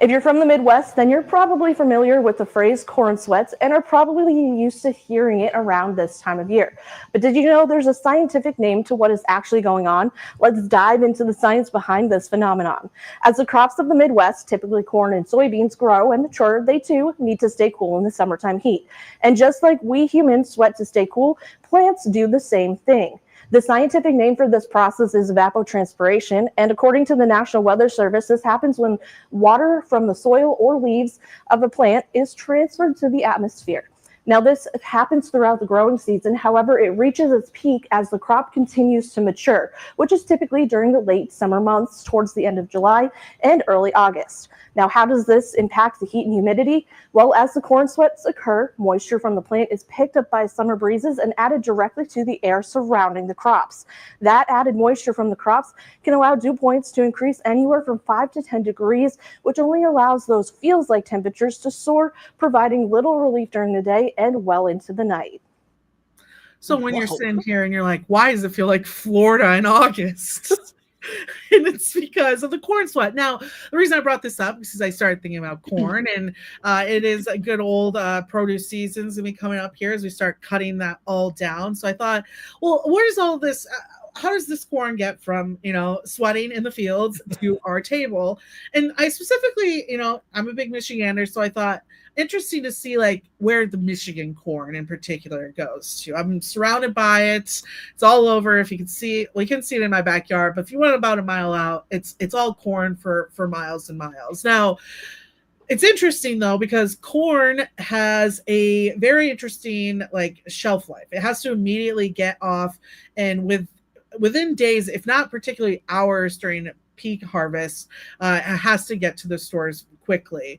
If you're from the Midwest, then you're probably familiar with the phrase corn sweats and are probably used to hearing it around this time of year. But did you know there's a scientific name to what is actually going on? Let's dive into the science behind this phenomenon. As the crops of the Midwest, typically corn and soybeans, grow and mature, they too need to stay cool in the summertime heat. And just like we humans sweat to stay cool, plants do the same thing. The scientific name for this process is evapotranspiration, and according to the National Weather Service, this happens when water from the soil or leaves of a plant is transferred to the atmosphere. Now, this happens throughout the growing season. However, it reaches its peak as the crop continues to mature, which is typically during the late summer months towards the end of July and early August. Now, how does this impact the heat and humidity? Well, as the corn sweats occur, moisture from the plant is picked up by summer breezes and added directly to the air surrounding the crops. That added moisture from the crops can allow dew points to increase anywhere from 5 to 10 degrees, which only allows those feels-like temperatures to soar, providing little relief during the day and well into the night. So when you're sitting here and you're like, why does it feel like Florida in August? And it's because of the corn sweat. Now, the reason I brought this up is because I started thinking about corn, and it is a good old produce season's gonna be coming up here as we start cutting that all down. So I thought, well, where does all this? How does this corn get from, sweating in the fields to our table? And I specifically, I'm a big Michigander, so I thought interesting to see like where the Michigan corn in particular goes to. I'm surrounded by it. It's all over. If you can see, we can see it in my backyard, but if you went about a mile out, it's all corn for miles and miles. Now, it's interesting though, because corn has a very interesting like shelf life. It has to immediately get off, and within days, if not particularly hours during peak harvest, it has to get to the stores quickly.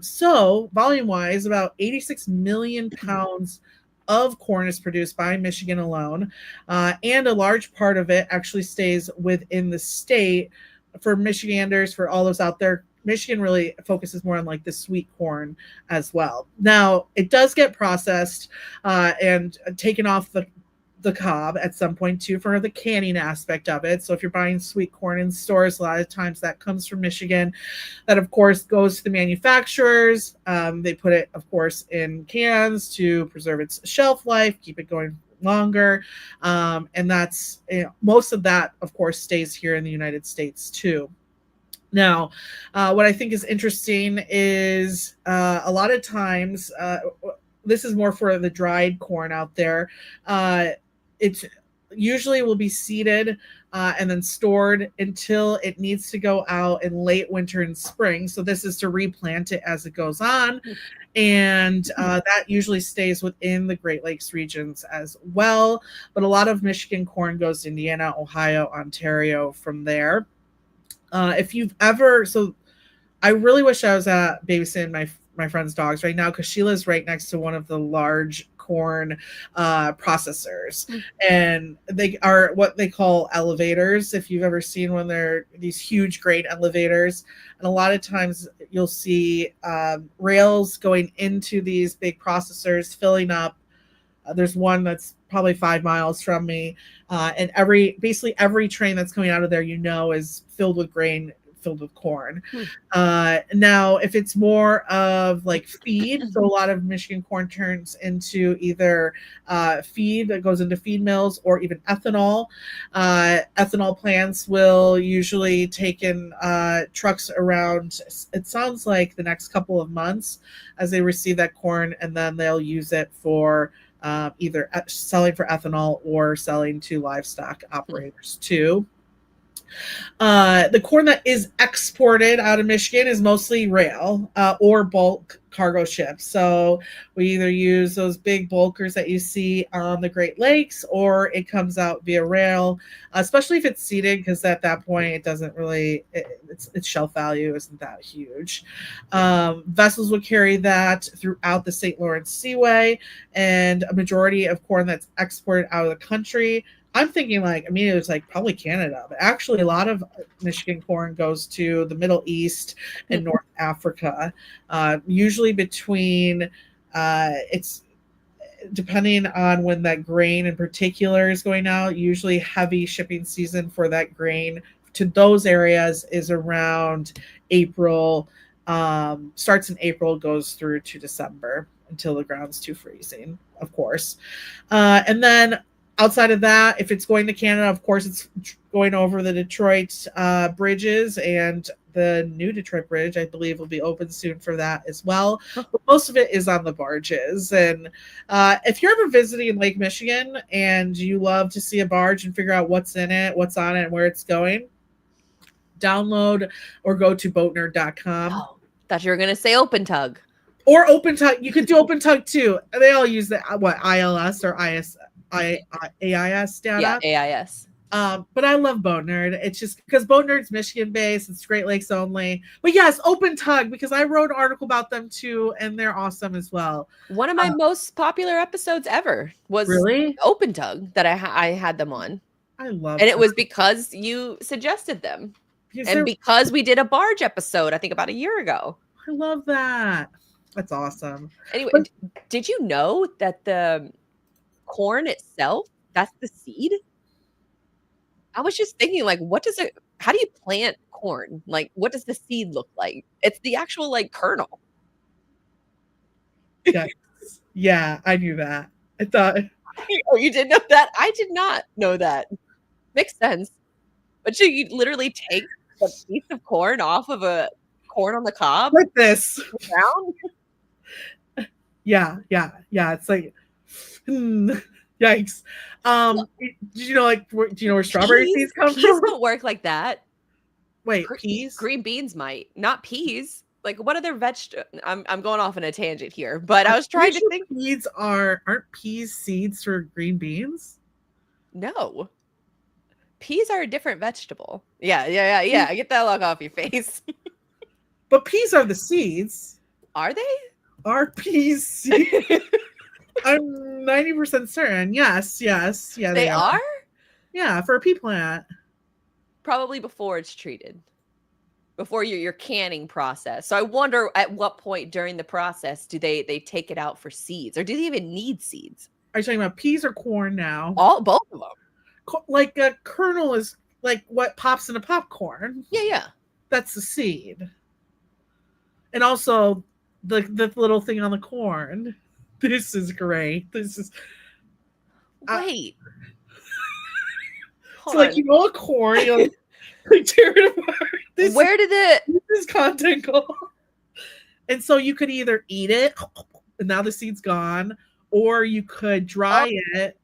So volume wise, about 86 million pounds of corn is produced by Michigan alone. And a large part of it actually stays within the state. For Michiganders, for all those out there, Michigan really focuses more on like the sweet corn as well. Now it does get processed and taken off the cob at some point too for the canning aspect of it. So if you're buying sweet corn in stores, a lot of times that comes from Michigan. That of course goes to the manufacturers. They put it of course in cans to preserve its shelf life, keep it going longer. And that's, most of that of course stays here in the United States too. Now, what I think is interesting is a lot of times, this is more for the dried corn out there. It usually will be seeded and then stored until it needs to go out in late winter and spring. So this is to replant it as it goes on. And that usually stays within the Great Lakes regions as well. But a lot of Michigan corn goes to Indiana, Ohio, Ontario from there. If you've ever, so I really wish I was babysitting my friend's dogs right now, because she lives right next to one of the large corn processors, and they are what they call elevators. If you've ever seen one, they're these huge great elevators, and a lot of times you'll see rails going into these big processors filling up. There's one that's probably 5 miles from me, and basically every train that's coming out of there, is filled with grain, filled with corn. Now, if it's more of like feed, so a lot of Michigan corn turns into either feed that goes into feed mills or even ethanol. Ethanol plants will usually take in trucks around, it sounds like the next couple of months as they receive that corn, and then they'll use it for either selling for ethanol or selling to livestock operators too. The corn that is exported out of Michigan is mostly rail or bulk cargo ships. So we either use those big bulkers that you see on the Great Lakes, or it comes out via rail, especially if it's seeded, because at that point it doesn't really, its shelf value isn't that huge. Vessels would carry that throughout the St. Lawrence Seaway, and a majority of corn that's exported out of the country, I'm thinking it was probably Canada, but actually a lot of Michigan corn goes to the Middle East and North Africa, usually between, it's depending on when that grain in particular is going out, usually heavy shipping season for that grain to those areas is around April, starts in April, goes through to December until the ground's too freezing, of course. And then outside of that, if it's going to Canada, of course, it's going over the Detroit bridges, and the new Detroit Bridge, I believe, will be open soon for that as well. But most of it is on the barges. And if you're ever visiting Lake Michigan and you love to see a barge and figure out what's in it, what's on it, and where it's going, download or go to boatnerd.com. Oh, thought you were going to say OpenTug. Or OpenTug. You could do OpenTug too. They all use the ILS or AIS data. Yeah, AIS. But I love Boat Nerd. It's just because Boat Nerd's Michigan based. It's Great Lakes only. But yes, OpenTug, because I wrote an article about them too, and they're awesome as well. One of my most popular episodes ever was really OpenTug that I had them on. I love, and it was because you suggested them, and because we did a barge episode, I think about a year ago. I love that. That's awesome. Anyway, did you know that the corn itself, that's the seed? I was just thinking, how do you plant corn? What does the seed look like? It's the actual kernel. Yes. Yeah, I knew that. I thought. Oh, you did know that? I did not know that. Makes sense. But you literally take a piece of corn off of a corn on the cob like this. Ground? Yeah. It's yikes. Did you know do you know where strawberry seeds come peas from? Don't work like that. Wait, peas? Green beans might, not peas. What other vegetables? I'm going off on a tangent here, but I was trying to think. Peas aren't peas seeds for green beans? No. Peas are a different vegetable. Yeah. Get that look off your face. But peas are the seeds. Are they? Are peas seeds? I'm 90% certain. Yes. Yeah, they are? Yeah, for a pea plant. Probably before it's treated. Before your canning process. So I wonder at what point during the process do they take it out for seeds, or do they even need seeds? Are you talking about peas or corn now? Both of them. A kernel is what pops in a popcorn. Yeah. That's the seed. And also the little thing on the corn. This is great. This is. Wait. So a corn, you tear it apart. Where did this content go? And so you could either eat it, and now the seed's gone, or you could dry it,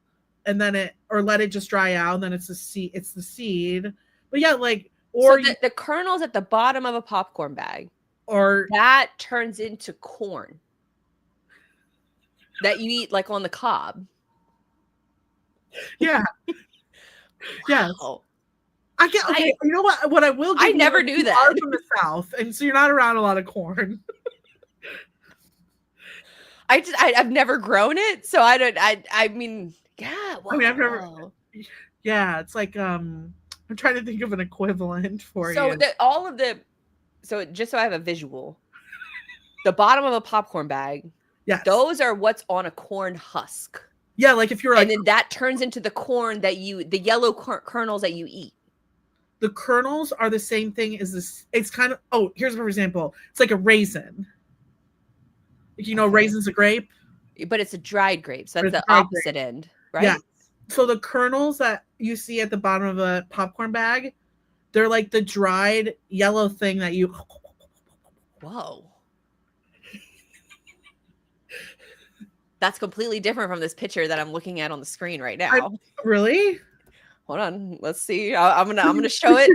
and then or let it just dry out, and then it's the seed. It's the seed. But yeah, or so the kernel's at the bottom of a popcorn bag, or that turns into corn that you eat on the cob. Yeah. Yes. Wow. I get okay. You know what I will give I never knew that. You are from the South, and so you're not around a lot of corn. I've never grown it, so I don't. I mean, yeah. Wow. I mean, I've never. Yeah, it's I'm trying to think of an equivalent for you. So just so I have a visual, the bottom of a popcorn bag. Yes. Those are what's on a corn husk. Yeah, like if you're And like then that turns into the corn that the yellow kernels that you eat. the kernels are the same thing as this. It's kind of, oh, here's for example, it's like a raisin. You know, Okay. raisin's a grape. But it's a dried grape, so that's It's the dried opposite end, right? Yeah. So the kernels that you see at the bottom of a popcorn bag, they're like the dried yellow thing that you. Whoa. That's completely different from this picture that I'm looking at on the screen right now. Really? Hold on, let's see. I'm gonna show it.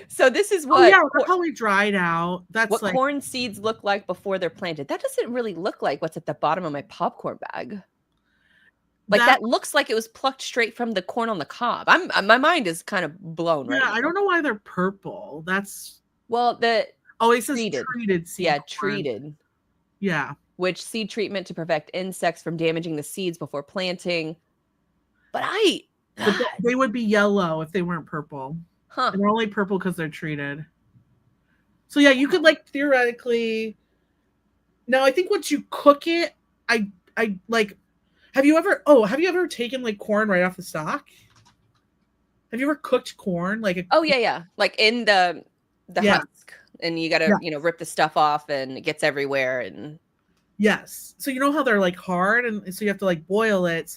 So this is what. Oh yeah, they're probably dried out. That's what like corn seeds look like before they're planted. That doesn't really look like what's at the bottom of my popcorn bag. Like that looks like it was plucked straight from the corn on the cob. My mind is kind of blown right now. I don't know why they're purple. That's well, it says treated seed. Yeah, corn. treated. Yeah. Which seed treatment to prevent insects from damaging the seeds before planting. But they would be yellow if they weren't purple. Huh. And they're only purple because they're treated. So yeah, you could like theoretically. Now I think once you cook it, I like. Have you ever taken like corn right off the stalk? Have you ever cooked corn like? Yeah, like in the husk, and you got to rip the stuff off, and it gets everywhere. And yes, so you know how they're like hard, and so you have to like boil it.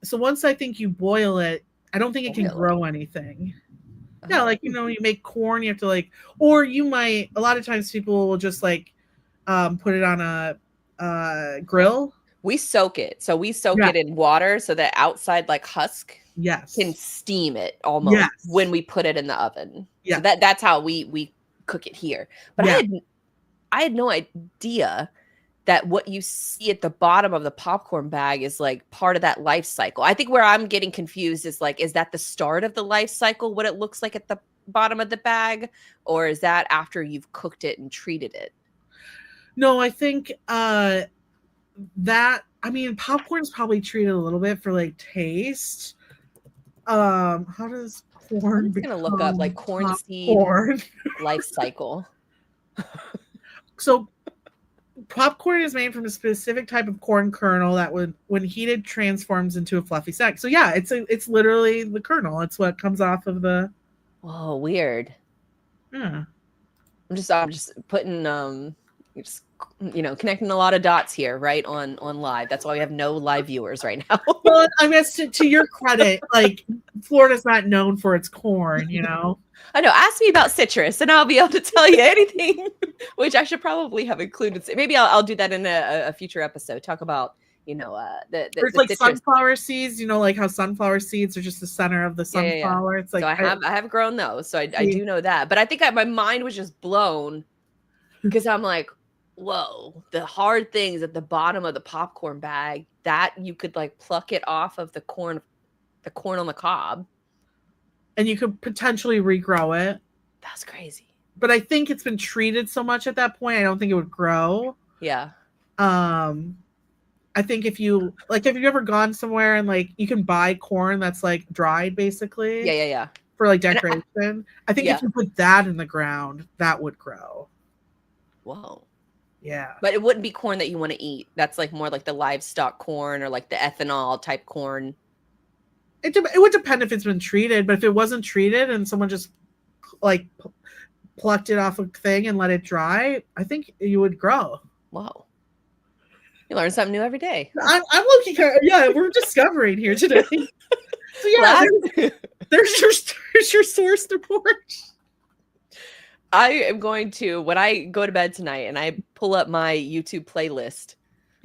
So once I think you boil it, I don't think it can grow anything. Yeah, like you make corn, you have to like, or you might. A lot of times people will just like put it on a grill. We soak it. So we soak it in water so that outside like husk can steam it almost when we put it in the oven. Yeah. So that's how we cook it here. But I had no idea that what you see at the bottom of the popcorn bag is like part of that life cycle. I think where I'm getting confused is like, is that the start of the life cycle, what it looks like at the bottom of the bag? Or is that after you've cooked it and treated it? No, I think popcorn's probably treated a little bit for like taste. How does corn? I'm just gonna look up like corn seed life cycle. So popcorn is made from a specific type of corn kernel that when heated transforms into a fluffy sack. So yeah, it's literally the kernel. It's what comes off of the. Whoa, weird. Yeah. I'm just putting connecting a lot of dots here, right on live. That's why we have no live viewers right now. Well, I guess to your credit, like Florida's not known for its corn, I know. Ask me about citrus, and I'll be able to tell you anything. Which I should probably have included. Maybe I'll do that in a future episode. Talk about it's like citrus. Sunflower seeds. Like how sunflower seeds are just the center of the sunflower. Yeah. It's like so I have grown those, so I do know that. But I think my mind was just blown because I'm like, whoa, the hard things at the bottom of the popcorn bag that you could like pluck it off of the corn on the cob. And you could potentially regrow it. That's crazy. But I think it's been treated so much at that point, I don't think it would grow. Yeah. I think if you ever gone somewhere and like you can buy corn that's like dried basically. Yeah. For like decoration. I think if you put that in the ground, that would grow. Whoa. Yeah. But it wouldn't be corn that you want to eat. That's like more like the livestock corn or like the ethanol type corn. It would depend if it's been treated, but if it wasn't treated and someone just like plucked it off a thing and let it dry, I think you would grow. Whoa. You learn something new every day. I'm looking at, we're discovering here today. So yeah, there's your source report. I am going to, when I go to bed tonight and I pull up my YouTube playlist,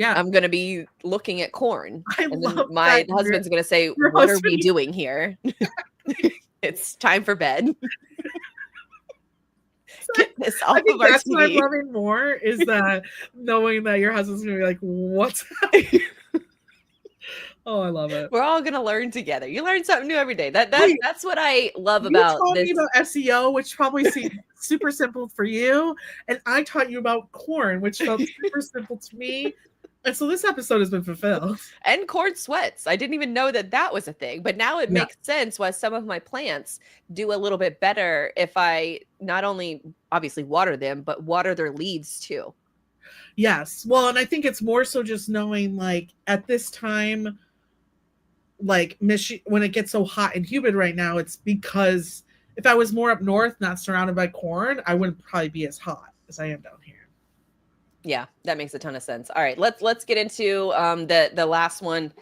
I'm going to be looking at corn. My husband's going to say, what are we doing here? It's time for bed. Get this off of our that's TV. what I'm loving more is that knowing that your husband's going to be like, what's happening? Oh, I love it. We're all going to learn together. You learn something new every day. That's what I love about this. You taught me about SEO, which probably seemed super simple for you. And I taught you about corn, which felt super simple to me. And so this episode has been fulfilled. And corn sweats. I didn't even know that was a thing. But now it makes sense why some of my plants do a little bit better if I not only obviously water them, but water their leaves too. Yes. Well, and I think it's more so just knowing, like, at this time, like, when it gets so hot and humid right now, it's because if I was more up north, not surrounded by corn, I wouldn't probably be as hot as I am down here. Yeah, that makes a ton of sense. All right, let's get into the last one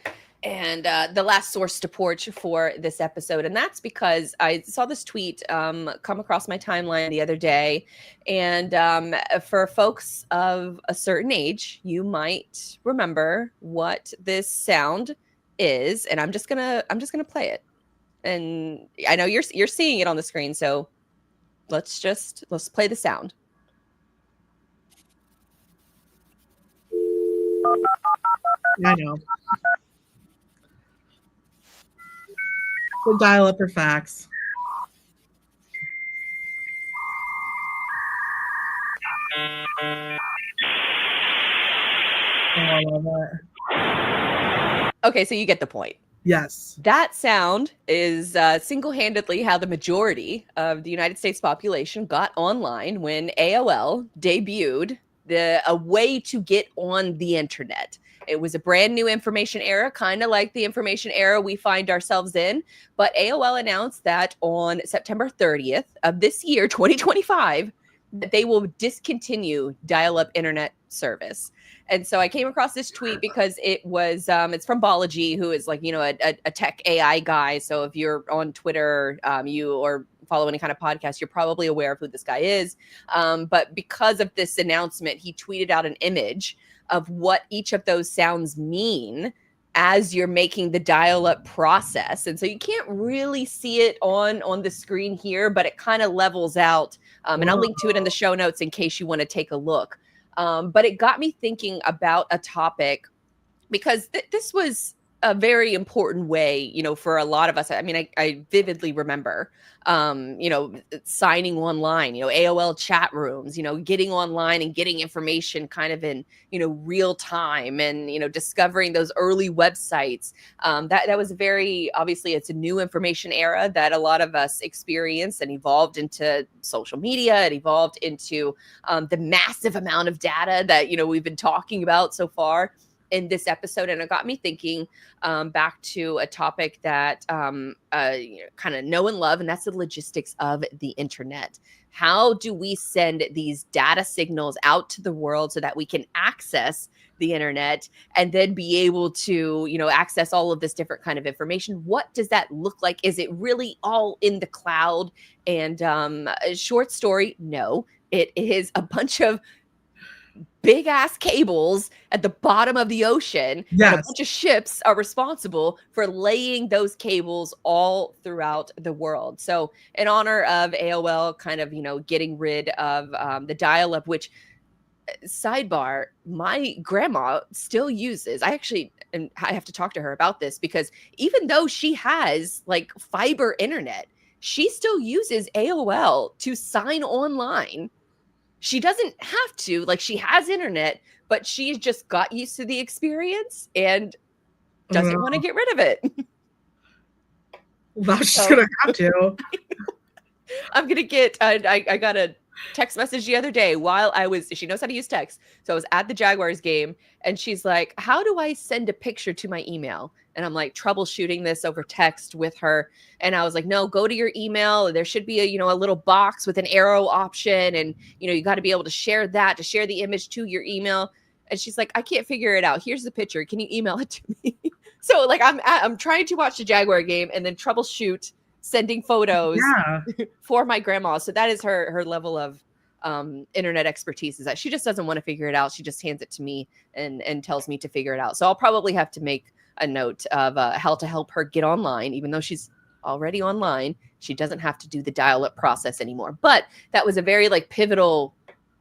and the last source to porch for this episode, and that's because I saw this tweet come across my timeline the other day, and for folks of a certain age, you might remember what this sound is, and I'm just gonna play it, and I know you're seeing it on the screen, so let's play the sound. I know. We'll dial up or fax. Oh, I love it. Okay, so you get the point. Yes. That sound is single-handedly how the majority of the United States population got online when AOL debuted a way to get on the internet. It was a brand new information era, kind of like the information era we find ourselves in. But AOL announced that on September 30th of this year, 2025, that they will discontinue dial-up internet service. And so I came across this tweet because it was it's from Balaji, who is, like, you know, a tech AI guy. So if you're on Twitter, or follow any kind of podcast, you're probably aware of who this guy is. But because of this announcement, he tweeted out an image of what each of those sounds mean as you're making the dial-up process. And so you can't really see it on the screen here, but it kind of levels out. And I'll link to it in the show notes in case you want to take a look. But it got me thinking about a topic because this was a very important way, you know, for a lot of us. I mean, I vividly remember, you know, signing online, you know, AOL chat rooms, you know, getting online and getting information kind of in, you know, real time, and, you know, discovering those early websites. That was very, obviously, it's a new information era that a lot of us experienced and evolved into social media. It evolved into the massive amount of data that, you know, we've been talking about so far in this episode. And it got me thinking back to a topic that kind of know and love, and that's the logistics of the internet. How do we send these data signals out to the world so that we can access the internet and then be able to, you know, access all of this different kind of information? What does that look like? Is it really all in the cloud? And a short story, no, it is a bunch of big ass cables at the bottom of the ocean. Yes. And a bunch of ships are responsible for laying those cables all throughout the world. So in honor of AOL kind of, you know, getting rid of the dial-up, which, sidebar, my grandma still uses. And I have to talk to her about this, because even though she has like fiber internet, she still uses AOL to sign online. She doesn't have to, like, she has internet, but she's just got used to the experience and doesn't want to get rid of it. Well, she's gonna have to. I'm gonna get. I got a text message the other day while she knows how to use text. So I was at the Jaguars game, and she's like, "How do I send a picture to my email?" And I'm like troubleshooting this over text with her. And I was like, "No, go to your email. There should be a little box with an arrow option. And, you got to be able to share the image to your email." And she's like, "I can't figure it out. Here's the picture. Can you email it to me?" So like I'm trying to watch the Jaguar game and then troubleshoot sending photos for my grandma. So that is her level of internet expertise, is that she just doesn't want to figure it out. She just hands it to me and tells me to figure it out. So I'll probably have to make a note of how to help her get online, even though she's already online. She doesn't have to do the dial-up process anymore. But that was a very like pivotal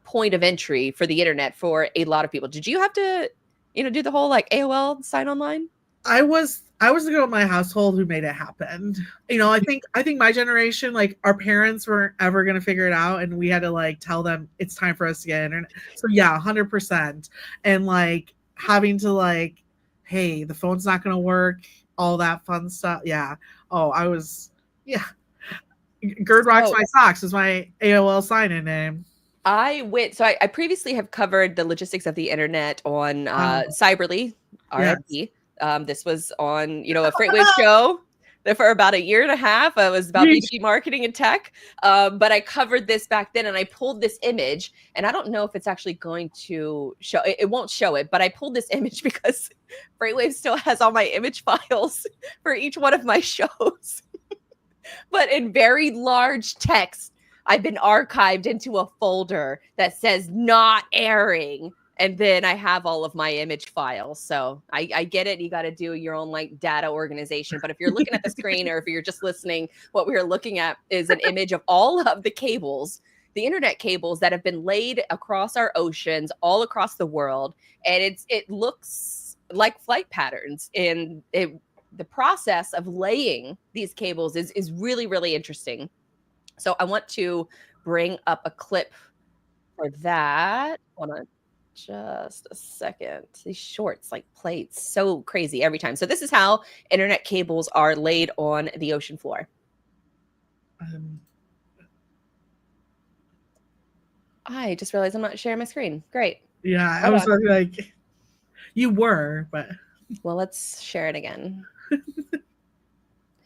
point of entry for the internet for a lot of people. Did you have to, do the whole like AOL sign online? I was the girl in my household who made it happen. I think my generation, like, our parents weren't ever going to figure it out, and we had to like tell them it's time for us to get internet. So yeah, 100%. And like having to like, hey, the phone's not going to work, all that fun stuff. Yeah. Oh, Gerd Rocks My Socks is my AOL sign-in name. I previously have covered the logistics of the internet on Cyberly, Yes. RIP. This was on, a Freightwave show that for about a year and a half. It was about Yeesh. B2B marketing and tech. But I covered this back then and I pulled this image, and I don't know if it's actually going to show it. It won't show it, but I pulled this image because Freightwave still has all my image files for each one of my shows. But in very large text, I've been archived into a folder that says not airing. And then I have all of my image files. So I get it. You got to do your own like data organization. But if you're looking at the screen or if you're just listening, what we are looking at is an image of all of the cables, the internet cables that have been laid across our oceans, all across the world. And it looks like flight patterns. And the process of laying these cables is really, really interesting. So I want to bring up a clip for that. Hold on just a second. These shorts like plates, so crazy every time. So this is how internet cables are laid on the ocean floor. I just realized I'm not sharing my screen. Great. Yeah, I was like, you were, but. Well, let's share it again.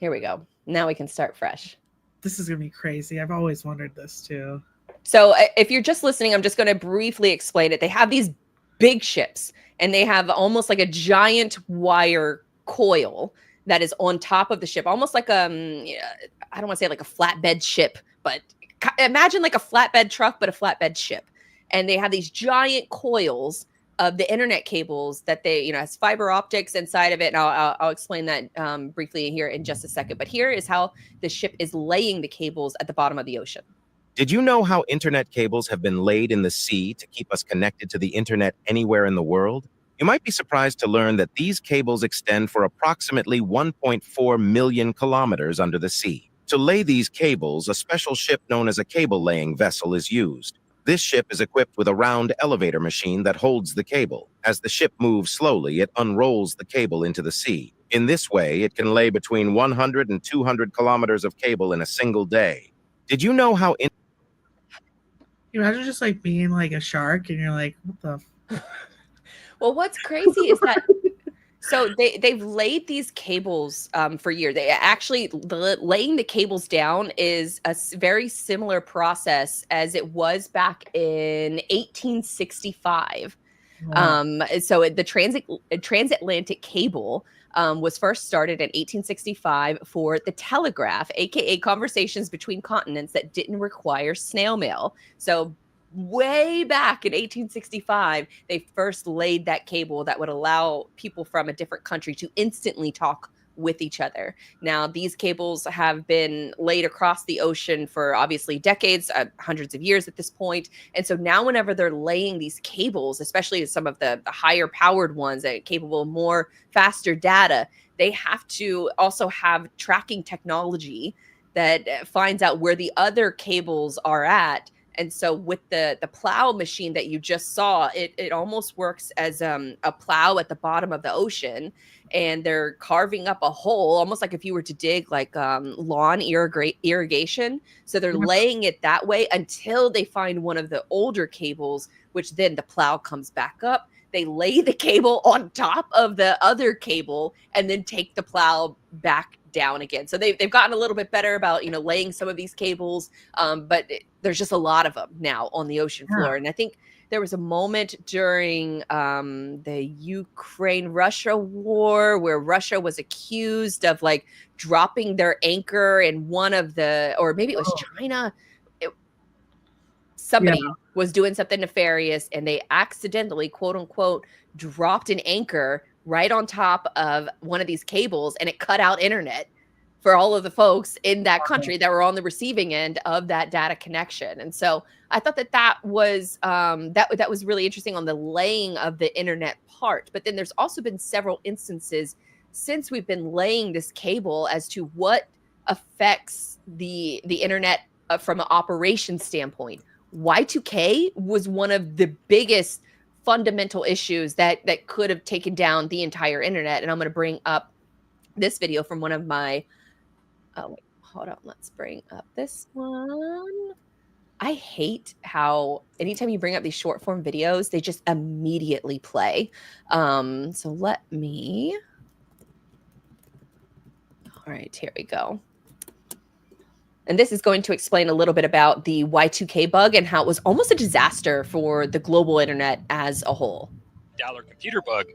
Here we go. Now we can start fresh. This is going to be crazy. I've always wondered this too. So if you're just listening, I'm just going to briefly explain it. They have these big ships and they have almost like a giant wire coil that is on top of the ship, almost like I don't want to say like a flatbed ship, but imagine like a flatbed truck, but a flatbed ship. And they have these giant coils of the internet cables that they, has fiber optics inside of it. And I'll explain that briefly here in just a second. But here is how the ship is laying the cables at the bottom of the ocean. Did you know how internet cables have been laid in the sea to keep us connected to the internet anywhere in the world? You might be surprised to learn that these cables extend for approximately 1.4 million kilometers under the sea. To lay these cables, a special ship known as a cable-laying vessel is used. This ship is equipped with a round elevator machine that holds the cable. As the ship moves slowly, it unrolls the cable into the sea. In this way, it can lay between 100 and 200 kilometers of cable in a single day. Did you know how... Imagine just like being like a shark and you're like, what the? Well, what's crazy is that so they've laid these cables for years. They actually laying the cables down is a very similar process as it was back in 1865. Wow. So the transatlantic cable was first started in 1865 for the telegraph, aka conversations between continents that didn't require snail mail. So way back in 1865, they first laid that cable that would allow people from a different country to instantly talk with each other. Now, these cables have been laid across the ocean for obviously decades, hundreds of years at this point. And so now whenever they're laying these cables, especially some of the higher powered ones that are capable of more faster data, they have to also have tracking technology that finds out where the other cables are at. And so with the plow machine that you just saw, it almost works as a plow at the bottom of the ocean. And they're carving up a hole, almost like if you were to dig like lawn irrigation. So they're laying it that way until they find one of the older cables, which then the plow comes back up. They lay the cable on top of the other cable and then take the plow back down again. So they've gotten a little bit better about, laying some of these cables. But there's just a lot of them now on the ocean floor. And I think there was a moment during the Ukraine-Russia war where Russia was accused of like dropping their anchor in one of the, or maybe it was China. Somebody was doing something nefarious and they accidentally, quote unquote, dropped an anchor right on top of one of these cables and it cut out internet for all of the folks in that country that were on the receiving end of that data connection. And so I thought that was that was really interesting on the laying of the internet part. But then there's also been several instances since we've been laying this cable as to what affects the internet from an operation standpoint. Y2K was one of the biggest fundamental issues that could have taken down the entire internet. And I'm going to bring up this video from one of my, hold on, let's bring up this one. I hate how anytime you bring up these short form videos, they just immediately play. So let me. All right, here we go. And this is going to explain a little bit about the Y2K bug and how it was almost a disaster for the global internet as a whole. Dollar computer bug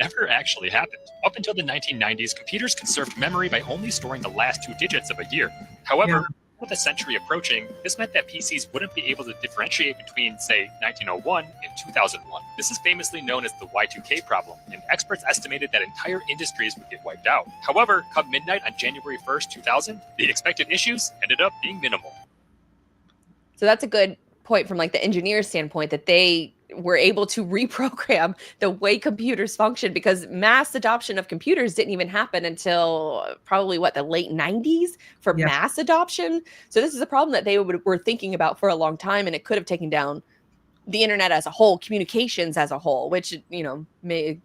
never actually happened. Up until the 1990s, computers conserved memory by only storing the last 2 digits of a year. However, with the century approaching, this meant that PCs wouldn't be able to differentiate between, say, 1901 and 2001. This is famously known as the Y2K problem, and experts estimated that entire industries would get wiped out. However, come midnight on January 1st, 2000, the expected issues ended up being minimal. So that's a good point from like the engineer's standpoint, that they were able to reprogram the way computers function, because mass adoption of computers didn't even happen until probably the late 90s for mass adoption. So this is a problem that they were thinking about for a long time, and it could have taken down the internet as a whole, communications as a whole, which, may,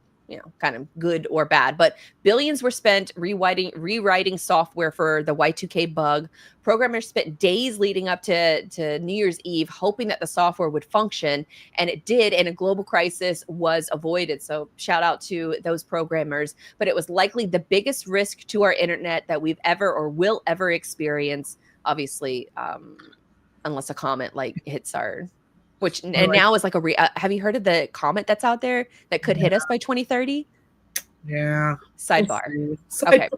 kind of good or bad, but billions were spent rewriting software for the Y2K bug. Programmers spent days leading up to New Year's Eve hoping that the software would function, and it did, and a global crisis was avoided. So shout out to those programmers, but it was likely the biggest risk to our internet that we've ever or will ever experience, obviously, unless a comet like hits our... Which and now is like have you heard of the comet that's out there that could hit us by 2030? Yeah. Sidebar. Okay.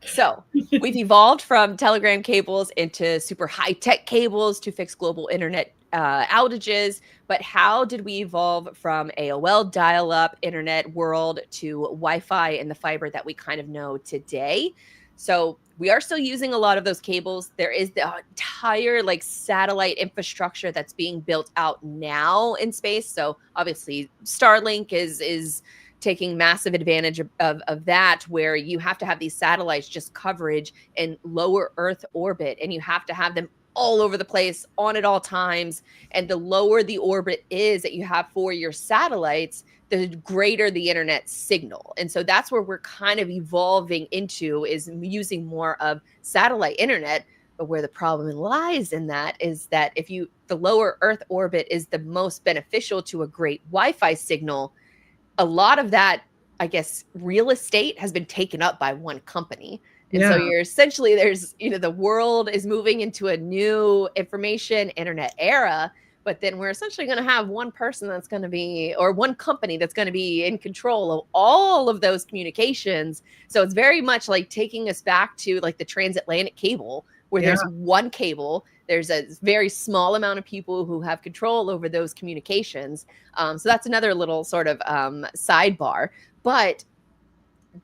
So we've evolved from telegram cables into super high-tech cables to fix global internet outages. But how did we evolve from AOL dial-up internet world to Wi-Fi and the fiber that we kind of know today? So we are still using a lot of those cables. There is the entire satellite infrastructure that's being built out now in space. So obviously Starlink is taking massive advantage of that, where you have to have these satellites just coverage in lower Earth orbit, and you have to have them all over the place on at all times. And the lower the orbit is that you have for your satellites, the greater the internet signal. And so that's where we're kind of evolving into, is using more of satellite internet. But where the problem lies in that is that the lower Earth orbit is the most beneficial to a great Wi-Fi signal, a lot of that, I guess, real estate has been taken up by one company. And so you're essentially, there's, the world is moving into a new information internet era, but then we're essentially going to have one person that's going to be, or one company that's going to be in control of all of those communications. So it's very much like taking us back to like the transatlantic cable, where there's one cable, there's a very small amount of people who have control over those communications. So that's another little sort of sidebar. But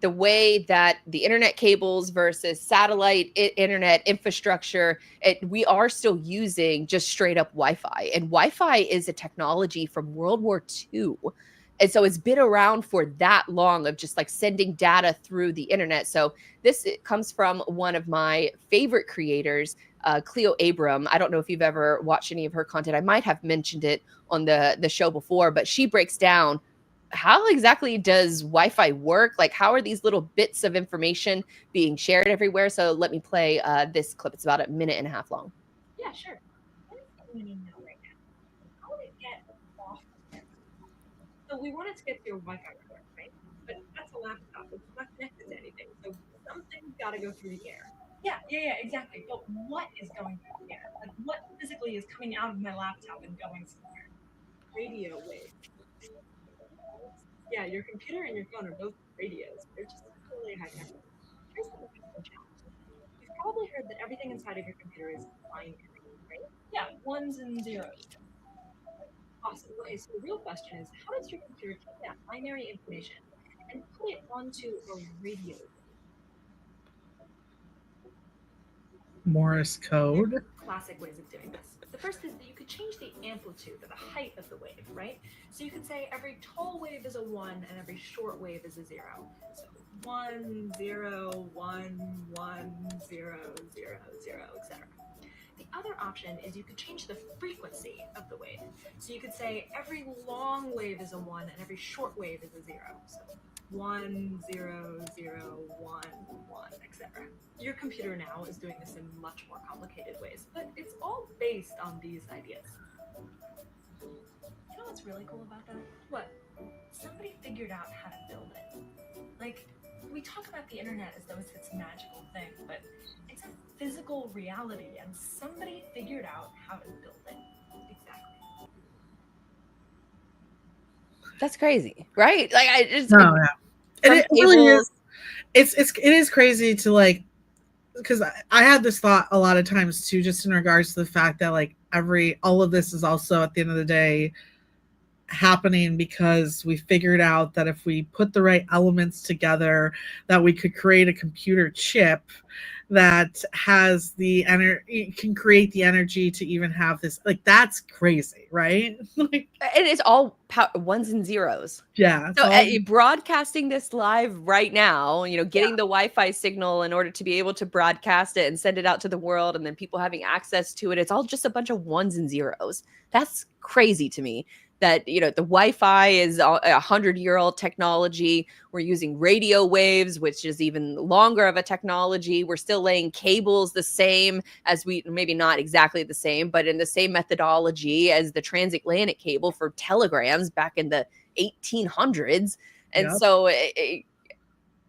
the way that the internet cables versus satellite internet infrastructure, we are still using just straight up Wi-Fi. And Wi-Fi is a technology from World War II. And so it's been around for that long, of just like sending data through the internet. So it comes from one of my favorite creators, Cleo Abram. I don't know if you've ever watched any of her content. I might have mentioned it on the show before, but she breaks down how exactly does Wi-Fi work? Like, how are these little bits of information being shared everywhere? So let me play this clip. It's about a minute and a half long. Yeah, sure. What is going on right now? How would it get off? So we wanted to get to your Wi-Fi network, right? But that's a laptop. It's not connected to anything. So something's got to go through the air. Yeah, exactly. But what is going through the air? Like, what physically is coming out of my laptop and going somewhere? Radio waves. Yeah, your computer and your phone are both radios. They're just totally high tech. Here's the interesting challenge. You've probably heard that everything inside of your computer is binary, right? Yeah, ones and zeros. Awesome. Okay, so the real question is, how does your computer take that binary information and put it onto a radio? Morse code. Classic ways of doing this. The first is that you could change the amplitude or the height of the wave, right? So you could say every tall wave is a 1 and every short wave is a 0. So 1, 0, 1, 1, 0, 0, 0, etc. The other option is you could change the frequency of the wave. So you could say every long wave is a 1 and every short wave is a 0. So 1, 0, 0, 1, 1, etc. your computer now is doing this in much more complicated ways, but it's all based on these ideas. You know what's really cool about that? What? Somebody figured out how to build it. Like, we talk about the internet as though it's this magical thing, but it's a physical reality, and somebody figured out how to build it. Exactly. That's crazy, right? Like, I just No, yeah. And it really cables. is. It is crazy to like, because I had this thought a lot of times too, just in regards to the fact that like all of this is also at the end of the day happening because we figured out that if we put the right elements together, that we could create a computer chip that has the energy, can create the energy to even have this. Like, that's crazy, right? Like, And it's all ones and zeros. yeah. So broadcasting this live right now, getting the Wi-Fi signal in order to be able to broadcast it and send it out to the world, and then people having access to it. It's all just a bunch of ones and zeros. That's crazy to me. That the Wi-Fi is a 100-year-old technology. We're using radio waves, which is even longer of a technology. We're still laying cables the same as maybe not exactly the same, but in the same methodology as the transatlantic cable for telegrams back in the 1800s. And so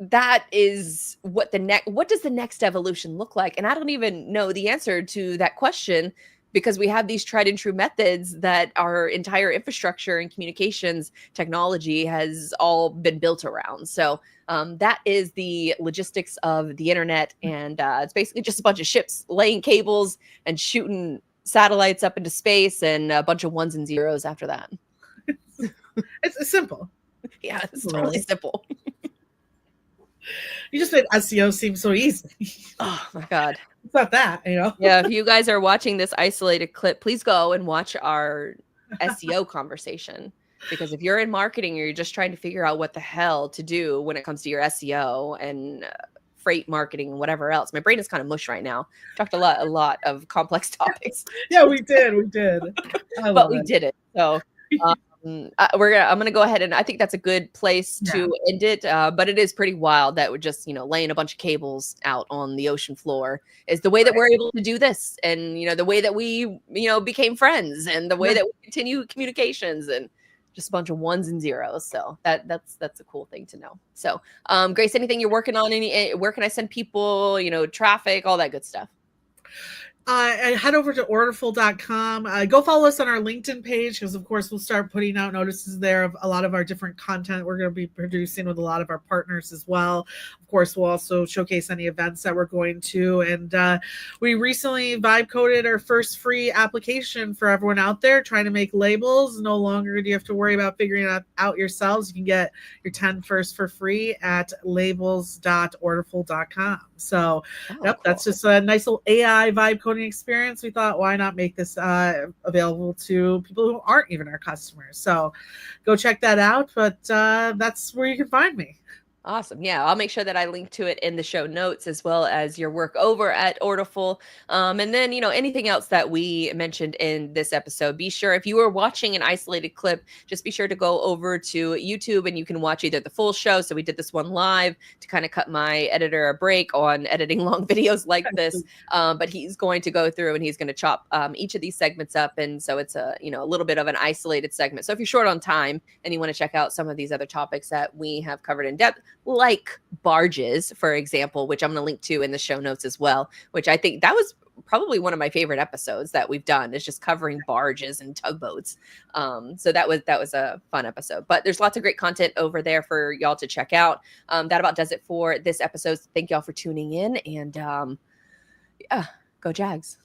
that is what does the next evolution look like? And I don't even know the answer to that question, because we have these tried and true methods that our entire infrastructure and communications technology has all been built around. So that is the logistics of the internet. And it's basically just a bunch of ships laying cables and shooting satellites up into space, and a bunch of ones and zeros after that. It's simple. Yeah, it's totally simple. You just made SEO seem so easy. Oh my God. It's not that, Yeah, if you guys are watching this isolated clip, please go and watch our SEO conversation. Because if you're in marketing or you're just trying to figure out what the hell to do when it comes to your SEO and freight marketing and whatever else, my brain is kind of mush right now. Talked a lot of complex topics. Yeah, we did. But we did it. So I'm gonna go ahead, and I think that's a good place to end it. But it is pretty wild that we're just laying a bunch of cables out on the ocean floor is the way that we're able to do this, and the way that we became friends, and the way that we continue communications, and just a bunch of ones and zeros. So that's a cool thing to know. So Grace, anything you're working on? Where can I send people? Traffic, all that good stuff. Head over to orderful.com. Go follow us on our LinkedIn page, because of course we'll start putting out notices there of a lot of our different content we're going to be producing with a lot of our partners as well. Of course, we'll also showcase any events that we're going to. And we recently vibe coded our first free application for everyone out there trying to make labels. No longer do you have to worry about figuring it out yourselves. You can get your 10 first for free at labels.orderful.com. So cool. That's just a nice little AI vibe coding experience. We thought, why not make this available to people who aren't even our customers? So go check that out. But that's where you can find me. Awesome. Yeah, I'll make sure that I link to it in the show notes, as well as your work over at Orderful. And then, anything else that we mentioned in this episode, be sure, if you are watching an isolated clip, just be sure to go over to YouTube, and you can watch either the full show. So we did this one live to kind of cut my editor a break on editing long videos like this. But he's going to go through and he's going to chop each of these segments up. And so it's a little bit of an isolated segment. So if you're short on time and you want to check out some of these other topics that we have covered in depth, like barges, for example, which I'm going to link to in the show notes as well, which I think that was probably one of my favorite episodes that we've done, is just covering barges and tugboats. So that was a fun episode, but there's lots of great content over there for y'all to check out. That about does it for this episode. Thank y'all for tuning in, and go Jags.